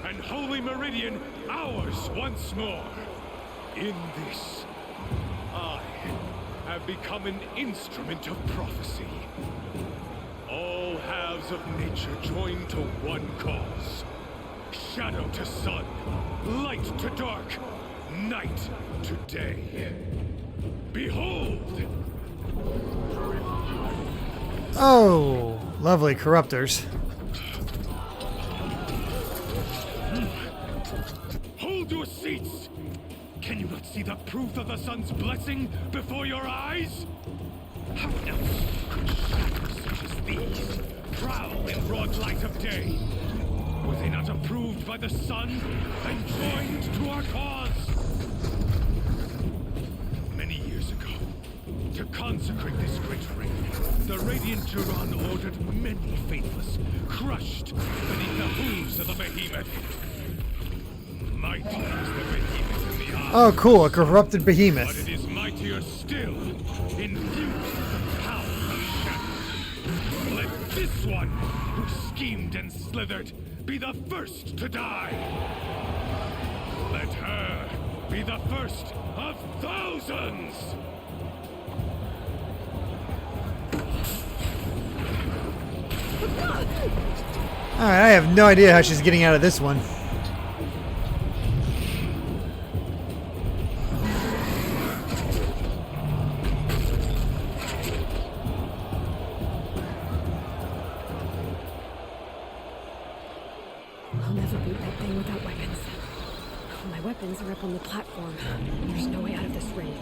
Speaker 18: and Holy Meridian ours once more. In this, I have become an instrument of prophecy. All halves of nature join to one cause. Shadow to sun, light to dark, night to day. Behold!
Speaker 1: Oh, lovely corruptors.
Speaker 18: Hold your seats! Can you not see the proof of the sun's blessing before your eyes? How else could shadows such as these prowl in broad light of day? Were they not approved by the sun and joined to our cause? Many years ago, to consecrate this great ring, the Radiant Turan ordered many faithless, crushed beneath the hooves of the behemoth. Mighty is the behemoth in the eye.
Speaker 1: Oh, cool, a corrupted behemoth.
Speaker 18: But it is mightier still, infused with the power of shadow. Let this one, who schemed and slithered, be the first to die. Let her be the first of thousands.
Speaker 1: Alright, I have no idea how she's getting out of this one.
Speaker 13: I'll never beat that thing without weapons. My weapons are up on the platform. There's no way out of this ring.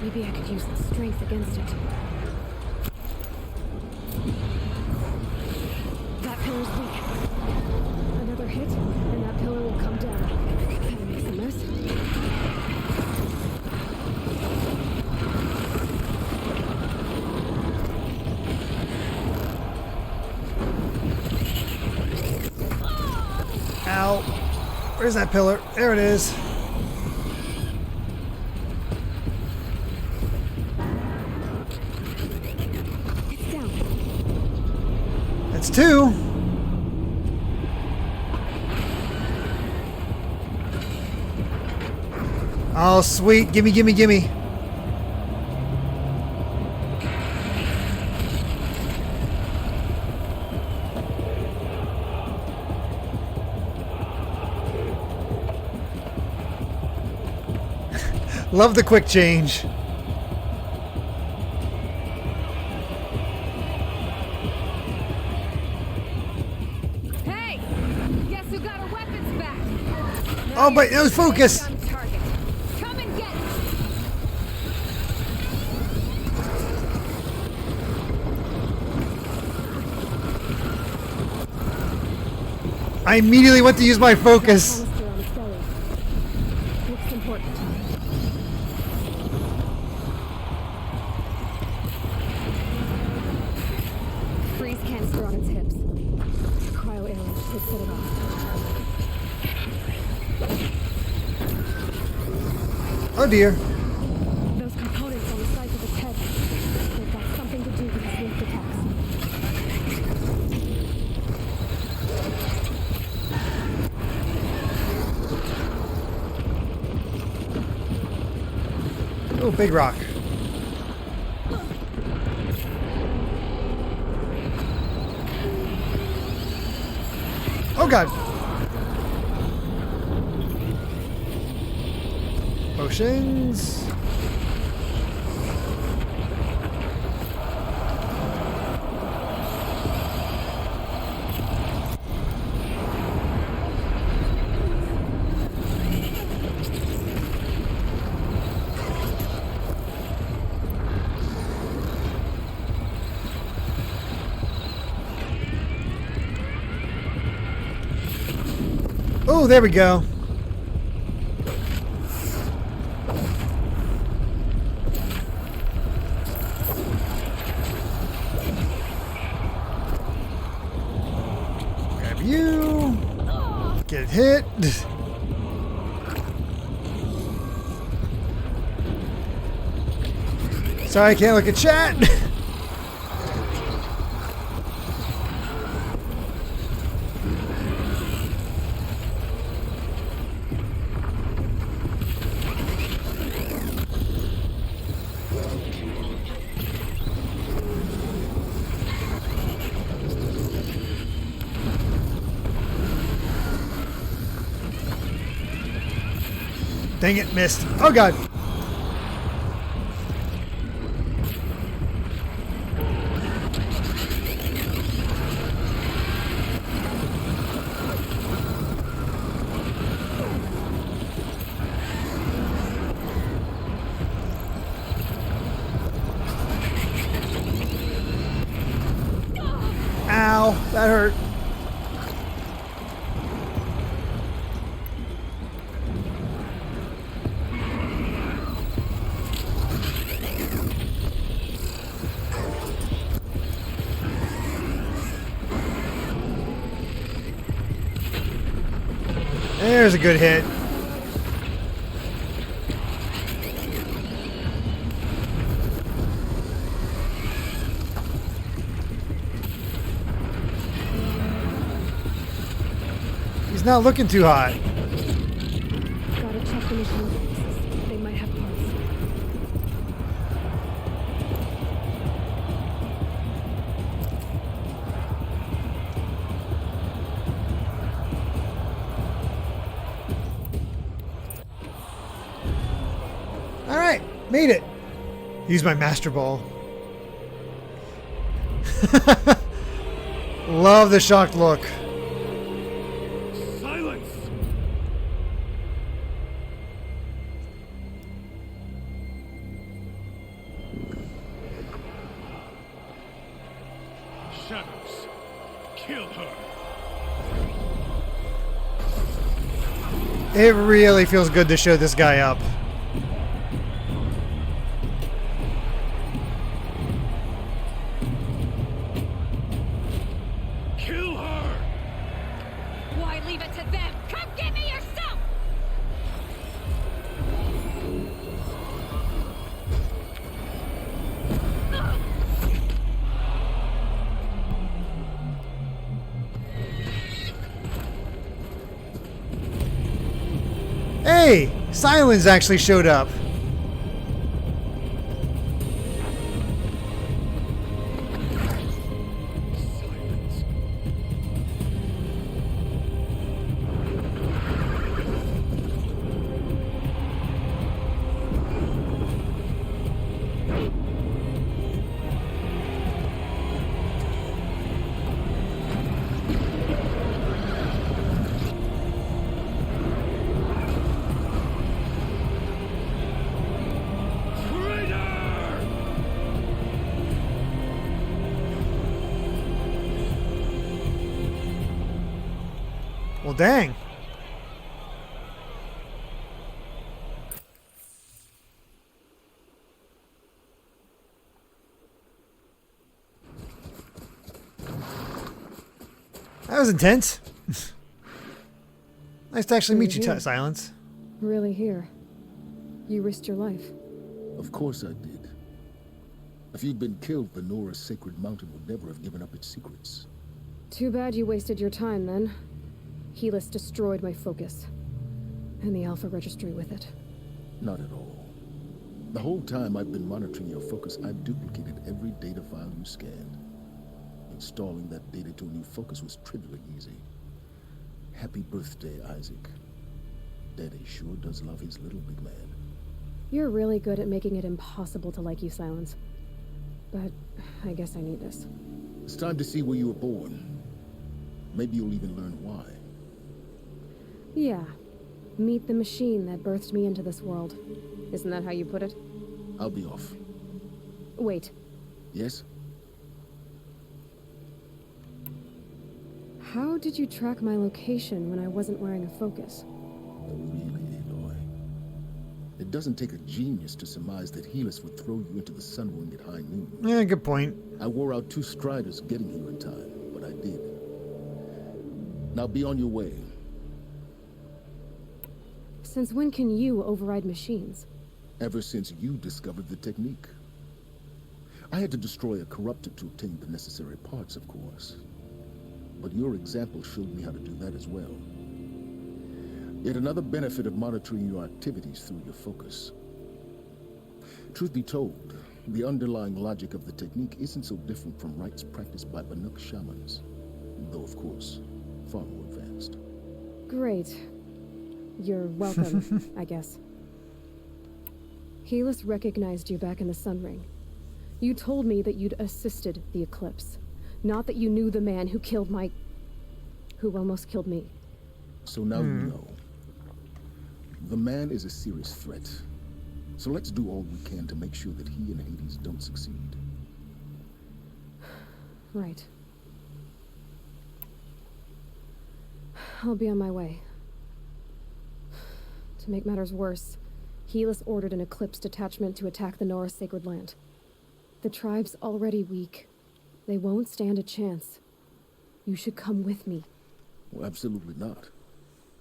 Speaker 13: Maybe I could use the strength against it. That pillar's weak. Another hit, and that pillar will come down. Kinda makes a mess.
Speaker 1: Ow. Where's that pillar? There it is.
Speaker 13: It's down.
Speaker 1: That's two. Oh, sweet. Gimme, gimme, gimme. Love the quick change.
Speaker 13: Hey! Guess who got our weapons back?
Speaker 1: Oh, but it was focus.
Speaker 13: Gun target. Come and get it!
Speaker 1: immediately went to use my focus.
Speaker 13: Looks important. Freeze canister on its hips. Cryo arrow should set it off.
Speaker 1: Oh dear.
Speaker 13: Those components on the sides of its head. They've got something to do with the swift attacks.
Speaker 1: Oh, big rock. Oh god. Potions. Oh, there we go. Grab you. Get hit. Sorry, I can't look at chat. Dang it, missed. Oh god. Ow, that hurt. There's a good hit. He's not looking too hot.
Speaker 13: Gotta check the machine. They might have parts.
Speaker 1: Alright, made it. Use my Master Ball. Love the shocked look.
Speaker 18: Silence! Shadows, kill her.
Speaker 1: It really feels good to show this guy up.
Speaker 18: Kill her!
Speaker 13: Why leave it to them? Come get me yourself!
Speaker 1: Hey, Silence actually showed up. dang. That was intense. Nice to actually meet you, Silence.
Speaker 13: Really here? You risked your life.
Speaker 5: Of course I did. If you'd been killed, the Nora's sacred mountain would never have given up its secrets.
Speaker 13: Too bad you wasted your time then. Helix destroyed my focus. And the Alpha Registry with it.
Speaker 5: Not at all. The whole time I've been monitoring your focus, I've duplicated every data file you scanned. Installing that data to a new focus was trivially easy. Happy birthday, Isaac. Daddy sure does love his little big man.
Speaker 13: You're really good at making it impossible to like you, Silence. But I guess I need this.
Speaker 5: It's time to see where you were born. Maybe you'll even learn why.
Speaker 13: Yeah. Meet the machine that birthed me into this world. Isn't that how you put it?
Speaker 5: I'll be off.
Speaker 13: Wait.
Speaker 5: Yes?
Speaker 13: How did you track my location when I wasn't wearing a focus?
Speaker 5: Really, Aloy? It doesn't take a genius to surmise that Helix would throw you into the sun ring at high noon.
Speaker 1: Yeah, good point.
Speaker 5: I wore out 2 striders getting here in time, but I did. Now be on your way.
Speaker 13: Since when can you override machines?
Speaker 5: Ever since you discovered the technique. I had to destroy a corruptor to obtain the necessary parts, of course. But your example showed me how to do that as well. Yet another benefit of monitoring your activities through your focus. Truth be told, the underlying logic of the technique isn't so different from rites practiced by Banuk shamans, though of course, far more advanced.
Speaker 13: Great. You're welcome, I guess. Helix recognized you back in the Sun Ring. You told me that you'd assisted the eclipse. Not that you knew the man who killed who almost killed me.
Speaker 5: So now you know. The man is a serious threat. So let's do all we can to make sure that he and Hades don't succeed.
Speaker 13: Right. I'll be on my way. To make matters worse, Helix ordered an eclipse detachment to attack the Nora Sacred Land. The tribe's already weak. They won't stand a chance. You should come with me.
Speaker 5: Well, absolutely not.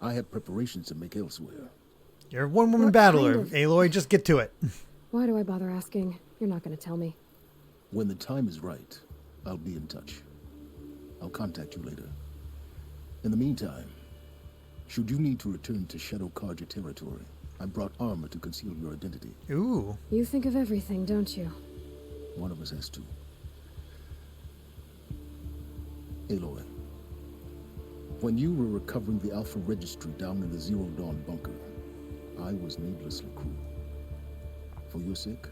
Speaker 5: I have preparations to make elsewhere.
Speaker 1: You're a one-woman battler, Aloy. Just get to it.
Speaker 13: Why do I bother asking? You're not going to tell me.
Speaker 5: When the time is right, I'll be in touch. I'll contact you later. In the meantime, should you need to return to Shadow Karja territory, I brought armor to conceal your identity.
Speaker 1: Ooh.
Speaker 13: You think of everything, don't you?
Speaker 5: One of us has to. Aloy, when you were recovering the Alpha Registry down in the Zero Dawn bunker, I was needlessly cruel. For your sake,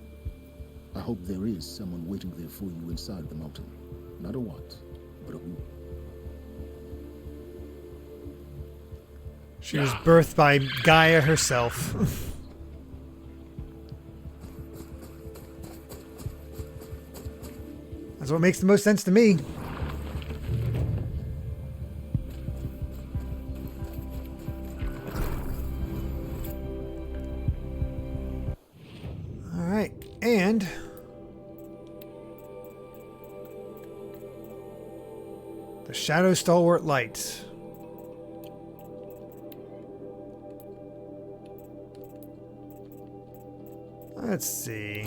Speaker 5: I hope there is someone waiting there for you inside the mountain. Not a what, but a who.
Speaker 1: She was birthed by Gaia herself. That's what makes the most sense to me. Alright, and the Shadow Stalwart Lights. Let's see.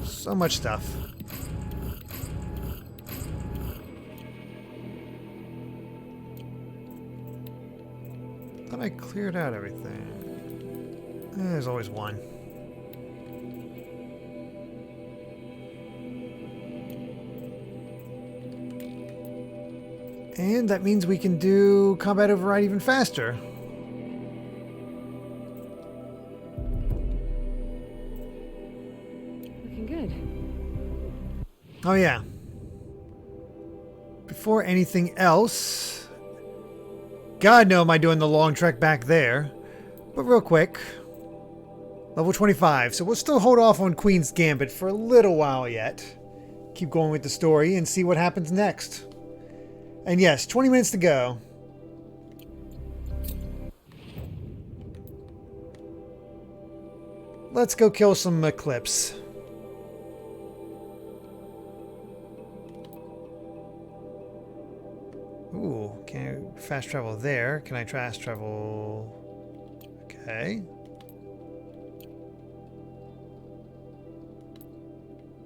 Speaker 1: So much stuff. Thought I cleared out everything. There's always one. And that means we can do combat override even faster.
Speaker 13: Looking good.
Speaker 1: Oh yeah. Before anything else, God no am I doing the long trek back there. But real quick. Level 25. So we'll still hold off on Queen's Gambit for a little while yet. Keep going with the story and see what happens next. And yes, 20 minutes to go. Let's go kill some Eclipse. Ooh, can I fast travel there? Can I fast travel? Okay.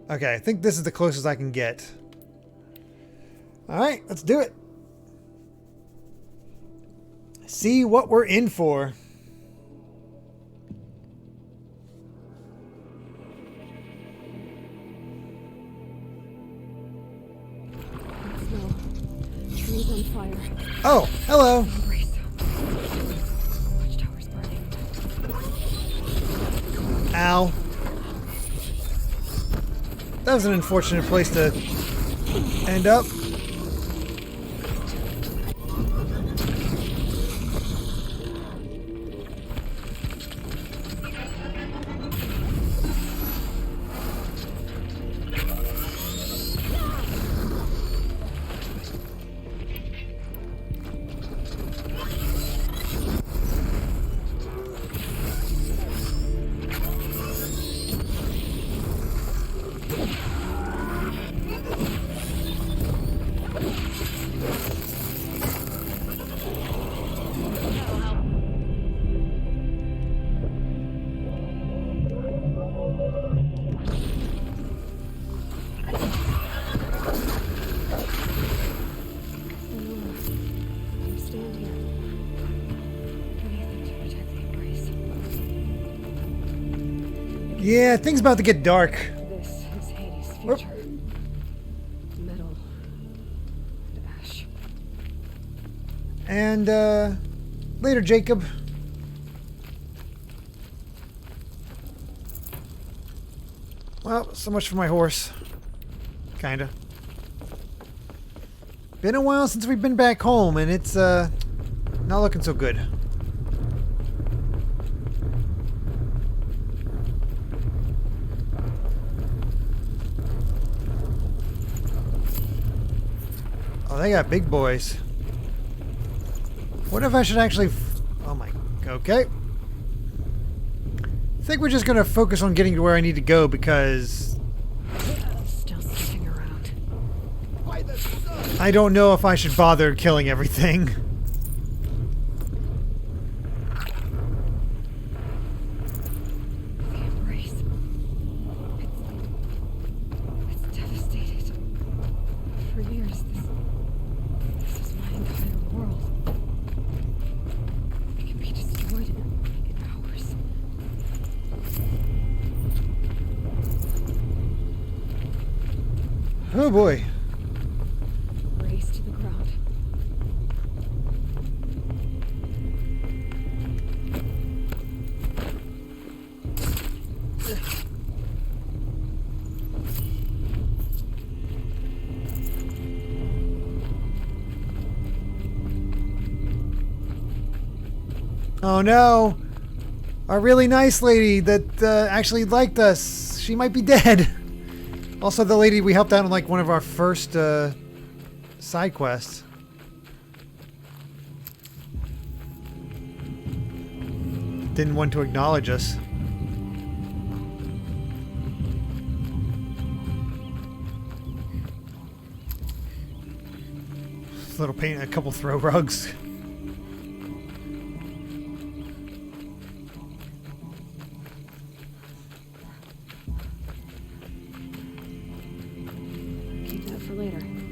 Speaker 1: Okay, I think this is the closest I can get. Alright, let's do it. See what we're in for.
Speaker 13: Trees on fire.
Speaker 1: Oh, hello. Ow. That was an unfortunate place to end up. Yeah, things about to get dark.
Speaker 13: This is Hades' future. Metal and ash.
Speaker 1: And later, Jacob. Well, so much for my horse. Kinda. Been a while since we've been back home, and it's not looking so good. Oh, they got big boys. What if I should actually... Oh my... Okay. I think we're just going to focus on getting to where I need to go because...
Speaker 13: Still sniffing around.
Speaker 1: I don't know if I should bother killing everything.
Speaker 13: The embrace. It's devastated. For years, this was my entire world. It can be destroyed in hours.
Speaker 1: Oh boy.
Speaker 13: Race to the ground.
Speaker 1: Oh no. Our really nice lady that actually liked us. She might be dead. Also, the lady we helped out on like one of our first side quests. Didn't want to acknowledge us. Little paint, a couple throw rugs.
Speaker 13: Keep that for later. Another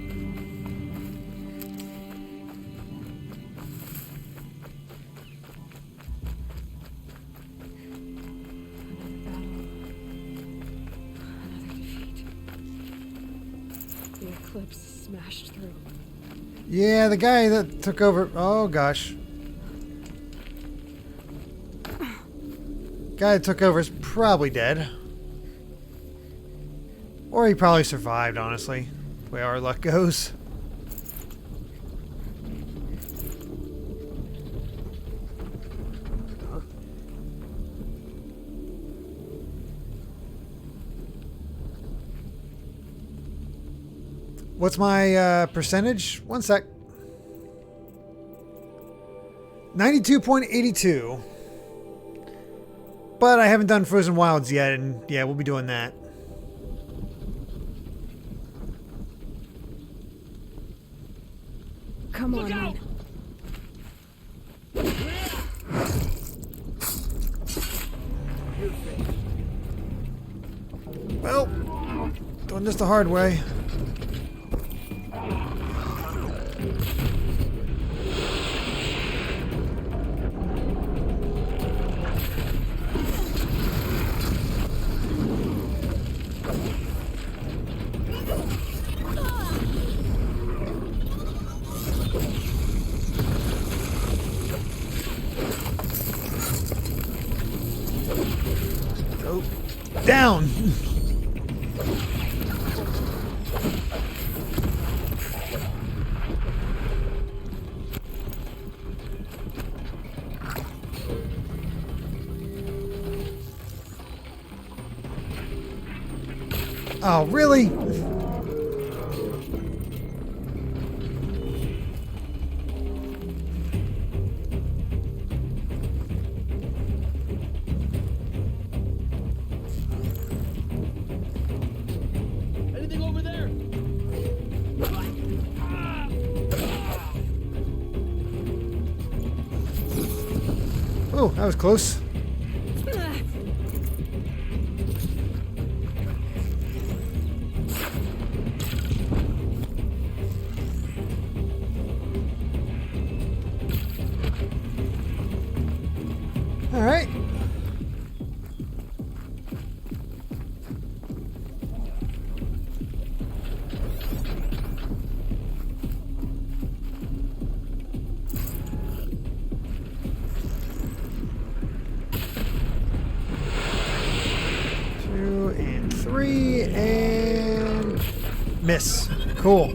Speaker 13: battle. Another defeat. The eclipse smashed through.
Speaker 1: Yeah, the guy that took over... Oh, gosh. Guy that took over is probably dead. Or he probably survived, honestly. The way our luck goes. What's my percentage? One sec. 92.82. But I haven't done Frozen Wilds yet, and yeah, we'll be doing that.
Speaker 13: Come on, man.
Speaker 1: Well, doing this the hard way. Go down. Oh, really?
Speaker 14: Anything over there?
Speaker 1: Oh, that was close. All right. Two and three and miss. Cool.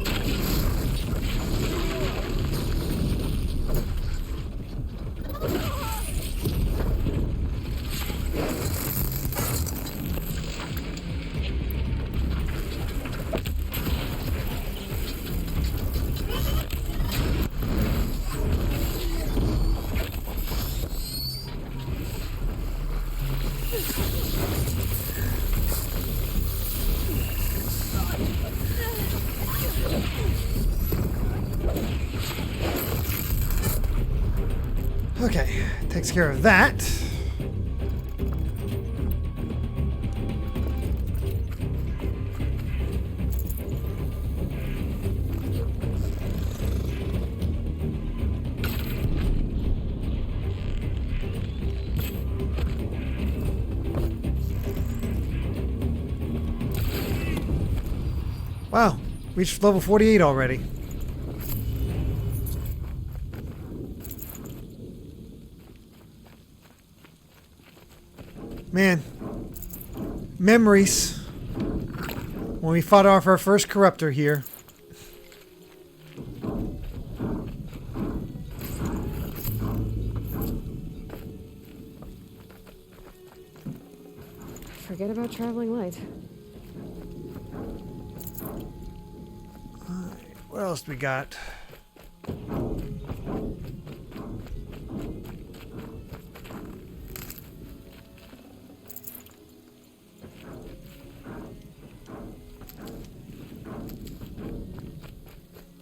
Speaker 1: Okay, takes care of that. Wow, reached level 48 already. Man, memories when we fought off our first corruptor here.
Speaker 13: Forget about traveling light.
Speaker 1: What else we got?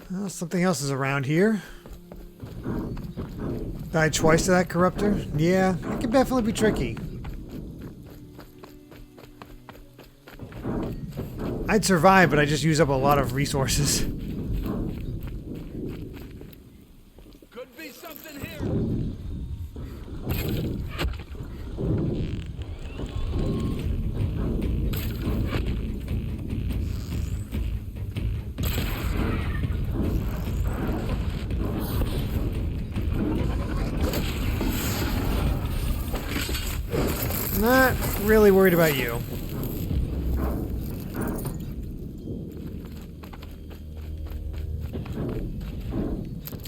Speaker 1: Well, something else is around here. Died twice to that corruptor? Yeah, it can definitely be tricky. I'd survive, but I just use up a lot of resources.
Speaker 14: Could be something here.
Speaker 1: Not really worried about you.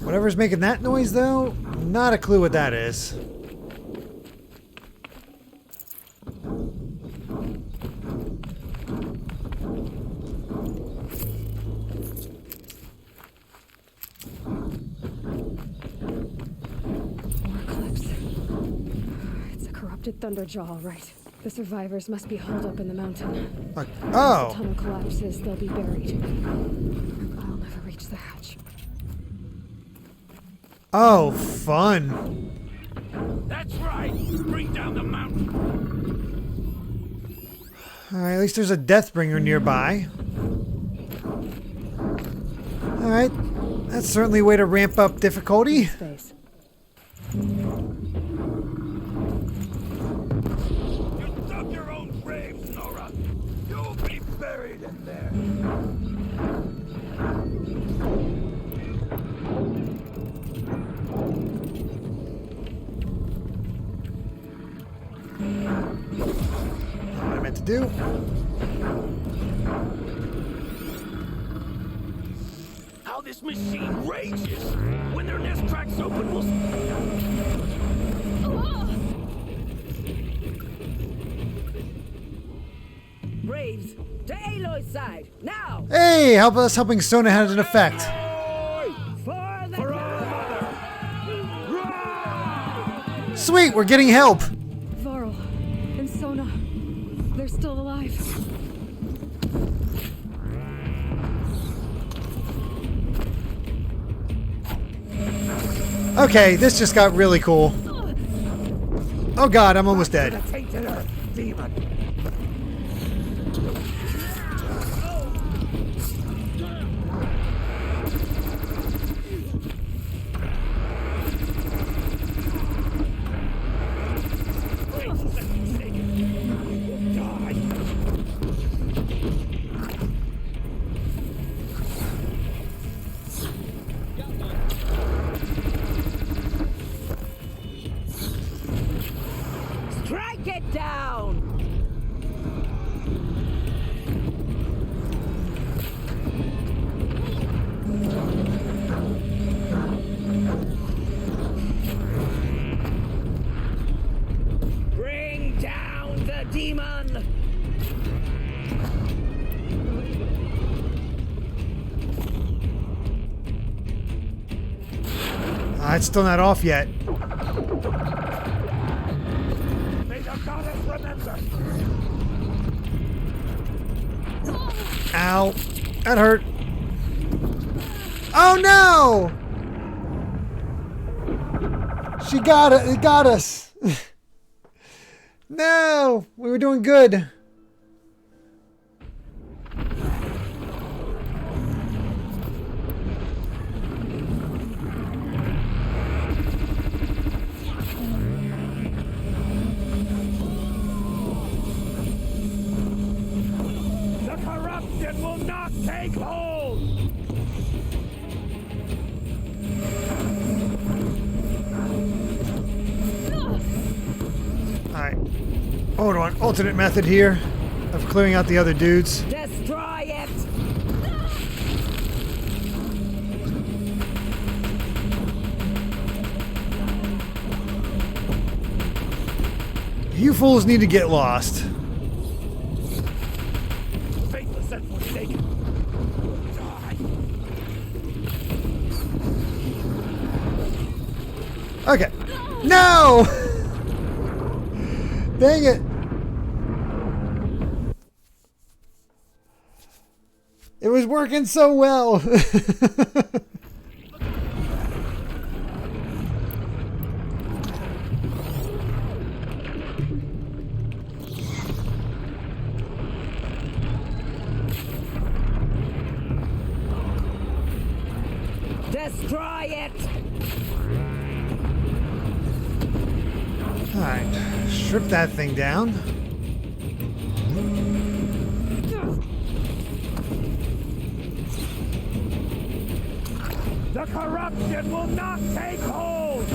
Speaker 1: Whatever's making that noise, though, not a clue what that is.
Speaker 13: interrupted Thunderjaw, all right. The survivors must be holed up in the mountain.
Speaker 1: Oh.
Speaker 13: If the tunnel collapses, they'll be buried. I'll never reach the hatch.
Speaker 1: Oh, fun.
Speaker 14: That's right. Bring down the mountain.
Speaker 1: Alright, at least there's a Deathbringer nearby. Alright, that's certainly a way to ramp up difficulty.
Speaker 13: Space.
Speaker 14: You dug your own grave, Nora. You'll be buried in there.
Speaker 1: What I meant to do.
Speaker 14: How this machine rages! When their nest cracks open, we'll...
Speaker 19: Braves, to Aloy's side, now!
Speaker 1: Hey, help us helping Sona had an effect. Sweet, we're getting help.
Speaker 13: Varl and Sona, they're still alive.
Speaker 1: Okay, this just got really cool. Oh god, I'm almost dead.
Speaker 19: Strike it down! Bring down the demon!
Speaker 1: It's still not off yet.
Speaker 14: May the goddess remember.
Speaker 1: Ow. That hurt. Oh no! She got it. It got us. No! We were doing good.
Speaker 14: The corruption will not take hold!
Speaker 1: Alright. Hold on. Alternate method here of clearing out the other dudes.
Speaker 19: Destroy it!
Speaker 1: You fools need to get lost.
Speaker 14: Faithless and forsaken. Die.
Speaker 1: Okay. No! Dang it. It was working so well.
Speaker 19: Destroy it!
Speaker 1: Alright. Strip that thing down.
Speaker 14: The corruption will not take hold!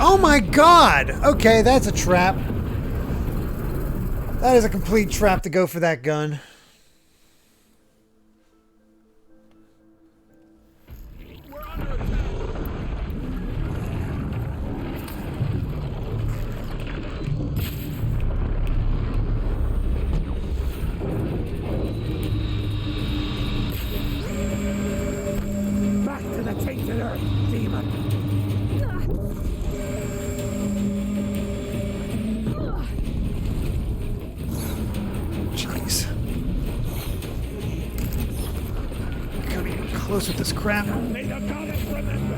Speaker 1: Oh my god! Okay, that's a trap. That is a complete trap to go for that gun.
Speaker 14: Back to the tainted earth, demon!
Speaker 1: useless with this crap.
Speaker 14: May the goddess remember.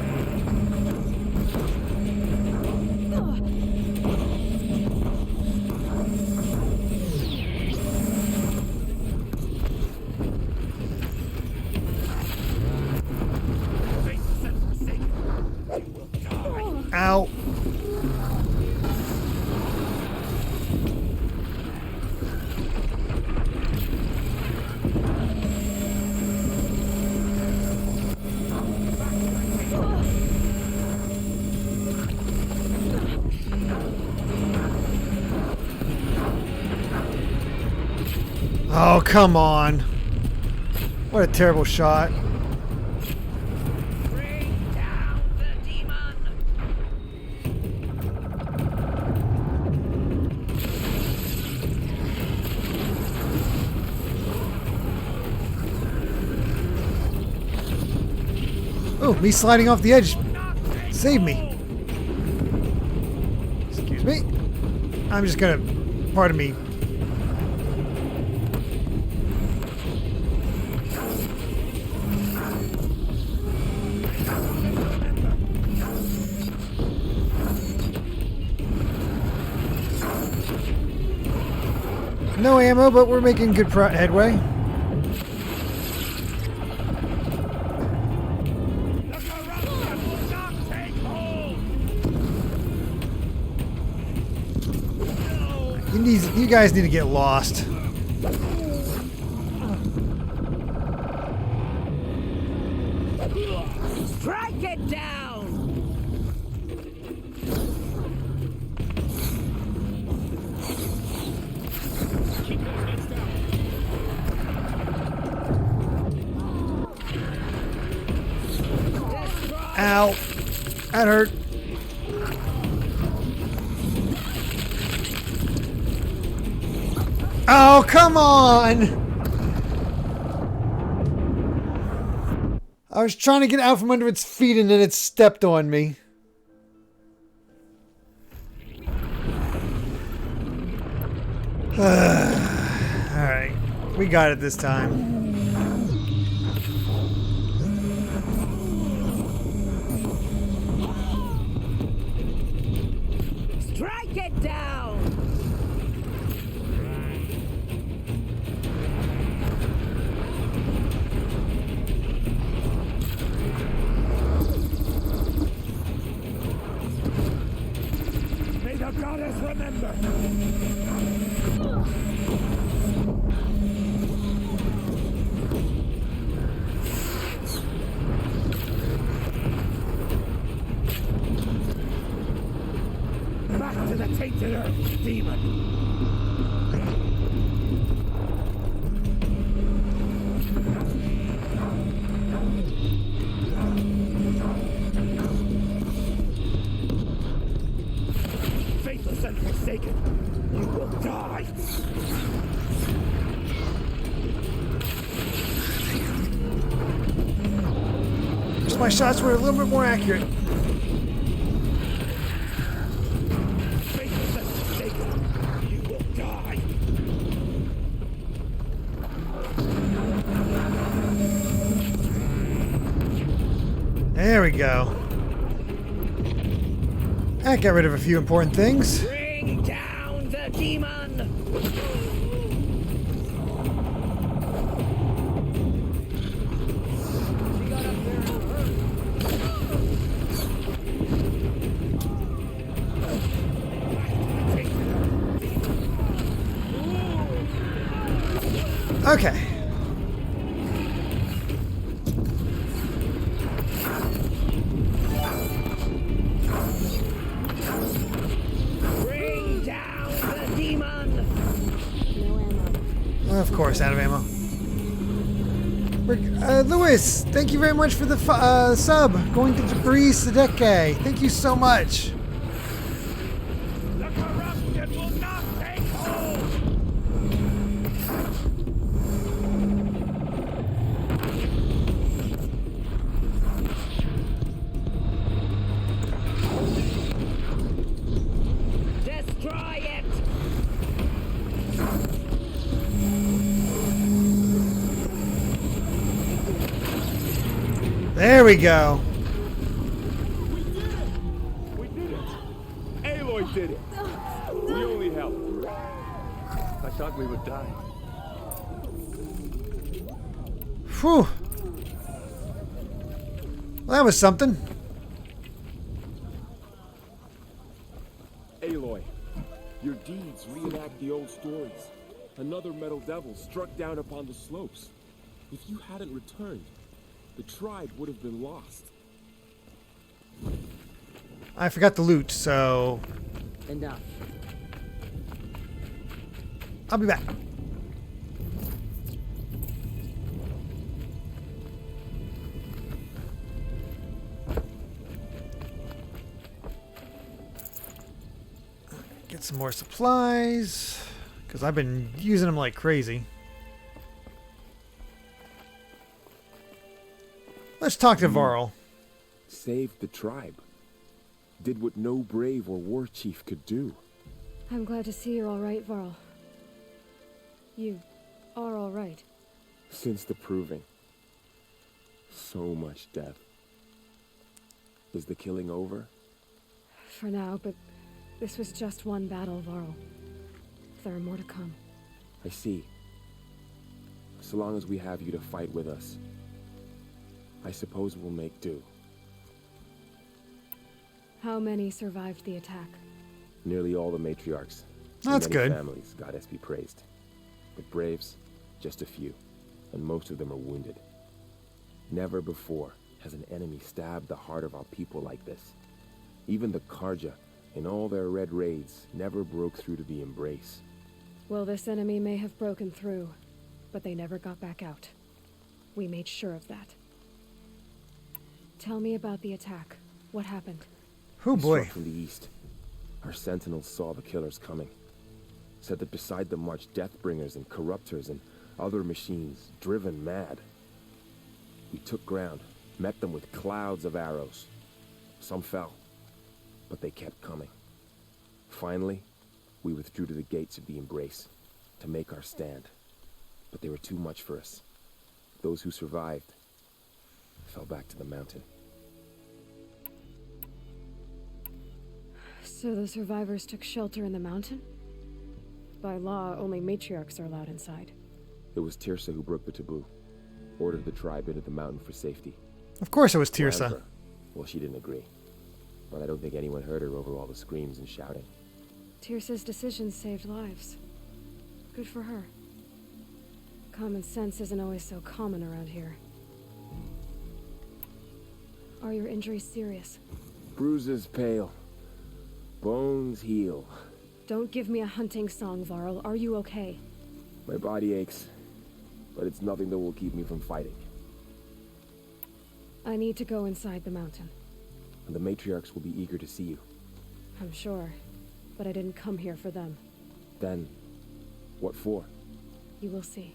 Speaker 1: Ow. Oh, come on. What a terrible shot. Oh, me sliding off the edge. Save me. Excuse me. I'm just gonna... Pardon me. No ammo, but we're making good headway. You guys need to get lost.
Speaker 19: Strike it down!
Speaker 1: Ow. That hurt. Oh, come on! I was trying to get out from under its feet and then it stepped on me. Alright. We got it this time.
Speaker 19: Strike it down!
Speaker 14: May the goddess remember. Back to the tainted earth, demon. Faithless and forsaken, you will die.
Speaker 1: Just my shots were a little bit more accurate.
Speaker 14: Faithless and forsaken, you will die.
Speaker 1: There we go. That got rid of a few important things.
Speaker 19: Bring down the demon!
Speaker 1: Okay.
Speaker 19: Bring down the demon!
Speaker 1: Of course, out of ammo. Lewis, thank you very much for the sub. Going to Debris Sadeke. Thank you so much.
Speaker 14: The corruption will not take hold.
Speaker 19: Destroy it!
Speaker 1: we go.
Speaker 14: We did it! Aloy did it! We only helped. I thought we would die.
Speaker 1: Whew. Well, that was something.
Speaker 14: Aloy, your deeds reenact the old stories. Another metal devil struck down upon the slopes. If you hadn't returned, the tribe would have been lost.
Speaker 1: I forgot the loot, so
Speaker 19: Enough.
Speaker 1: I'll be back. Get some more supplies, because I've been using them like crazy. Let's talk to Varl.
Speaker 14: Saved the tribe. Did what no brave or war chief could do.
Speaker 13: I'm glad to see you're all right, Varl. You are all right.
Speaker 14: Since the proving. So much death. Is the killing over?
Speaker 13: For now, but this was just one battle, Varl. There are more to come.
Speaker 14: I see. So long as we have you to fight with us, I suppose we'll make do.
Speaker 13: How many survived the attack?
Speaker 14: Nearly all the matriarchs.
Speaker 1: That's
Speaker 14: many
Speaker 1: good.
Speaker 14: Families, goddess be praised. But braves, just a few, and most of them are wounded. Never before has an enemy stabbed the heart of our people like this. Even the Karja, in all their red raids, never broke through to the embrace.
Speaker 13: Well, this enemy may have broken through, but they never got back out. We made sure of that. Tell me about the attack. What happened?
Speaker 1: Oh boy.
Speaker 14: Struck from the east. Our sentinels saw the killers coming. Said that beside them marched Deathbringers and Corruptors and other machines, driven mad. We took ground, met them with clouds of arrows. Some fell, but they kept coming. Finally, we withdrew to the gates of the embrace to make our stand. But they were too much for us. Those who survived fell back to the mountain.
Speaker 13: So the survivors took shelter in the mountain? By law, only matriarchs are allowed inside.
Speaker 14: It was Tirsa who broke the taboo. Ordered the tribe into the mountain for safety.
Speaker 1: Of course it was Tirsa.
Speaker 14: However, well, she didn't agree. But I don't think anyone heard her over all the screams and shouting.
Speaker 13: Tirsa's decision saved lives. Good for her. Common sense isn't always so common around here. Are your injuries serious?
Speaker 14: Bruises pale. Bones heal.
Speaker 13: Don't give me a hunting song, Varl. Are you okay?
Speaker 14: My body aches, but it's nothing that will keep me from fighting.
Speaker 13: I need to go inside the mountain.
Speaker 14: And the matriarchs will be eager to see you.
Speaker 13: I'm sure, but I didn't come here for them.
Speaker 14: Then, what for?
Speaker 13: You will see.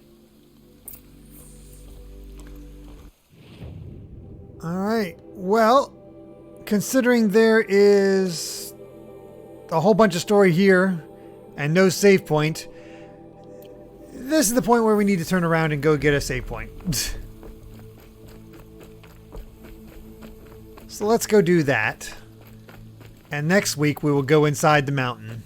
Speaker 1: All right. Well, considering there is a whole bunch of story here and no save point, this is the point where we need to turn around and go get a save point. So let's go do that. And next week we will go inside the mountain.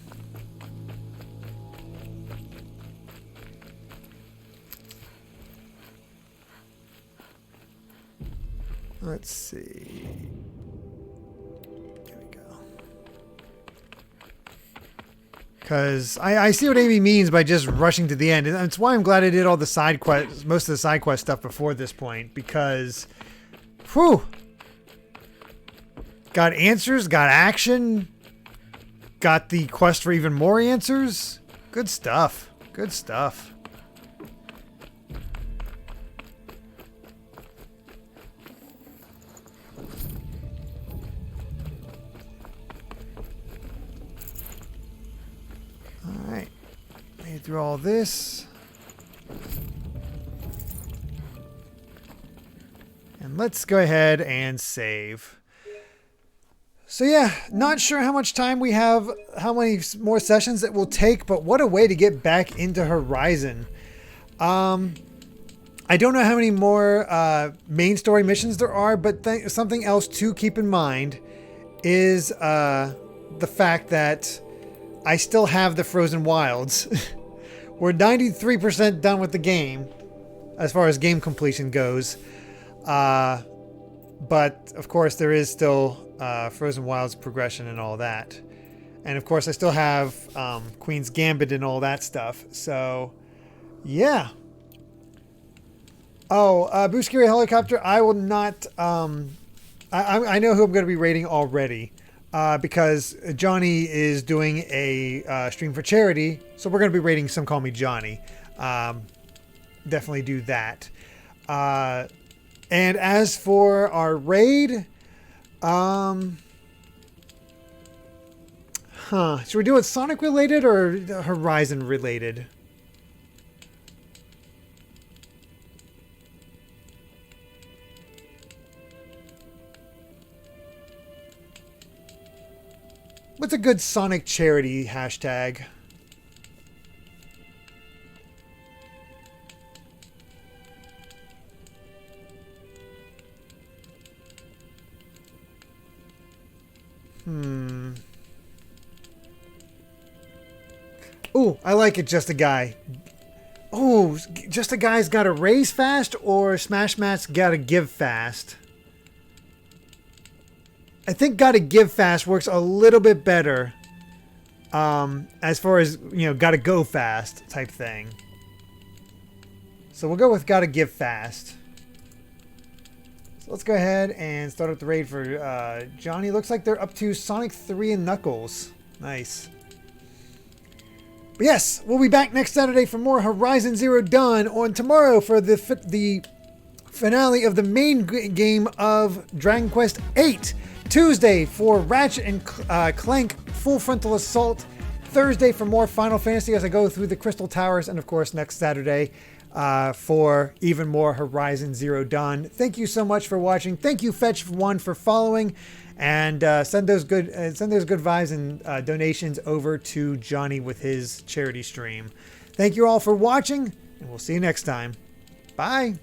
Speaker 1: Let's see. There we go. Because I see what Amy means by just rushing to the end. And that's why I'm glad I did all the side quests, most of the side quest stuff before this point. Because, whew. Got answers, got action, got the quest for even more answers. Good stuff. Good stuff. Alright. Made through all this. And let's go ahead and save. So yeah, not sure how much time we have, how many more sessions it will take, but what a way to get back into Horizon. I don't know how many more main story missions there are, but something else to keep in mind is the fact that I still have the Frozen Wilds. We're 93% done with the game as far as game completion goes. But of course there is still Frozen Wilds progression and all that. And of course I still have Queen's Gambit and all that stuff. So yeah. Oh, Boost Scary Helicopter, I will not... I know who I'm going to be rating already. Because Johnny is doing a stream for charity. So we're going to be rating Some Call Me Johnny. Definitely do that. And as for our raid... Should we do it Sonic related or Horizon related? What's a good Sonic charity hashtag? Ooh, I like it, Just a Guy. Oh, Just a Guy's gotta raise fast or Smash Matt's gotta give fast? I think gotta give fast works a little bit better. As far as, you know, gotta go fast type thing. So we'll go with gotta give fast. So let's go ahead and start up the raid for Johnny. Looks like they're up to Sonic 3 and Knuckles. Nice. But yes, we'll be back next Saturday for more Horizon Zero Dawn. On tomorrow for the finale of the main game of Dragon Quest VIII. Tuesday for Ratchet and Clank Full Frontal Assault. Thursday for more Final Fantasy as I go through the Crystal Towers. And of course next Saturday for even more Horizon Zero Dawn. Thank you so much for watching. Thank you Fetch1 for following. And send those good vibes and donations over to Johnny with his charity stream. Thank you all for watching, and we'll see you next time. Bye.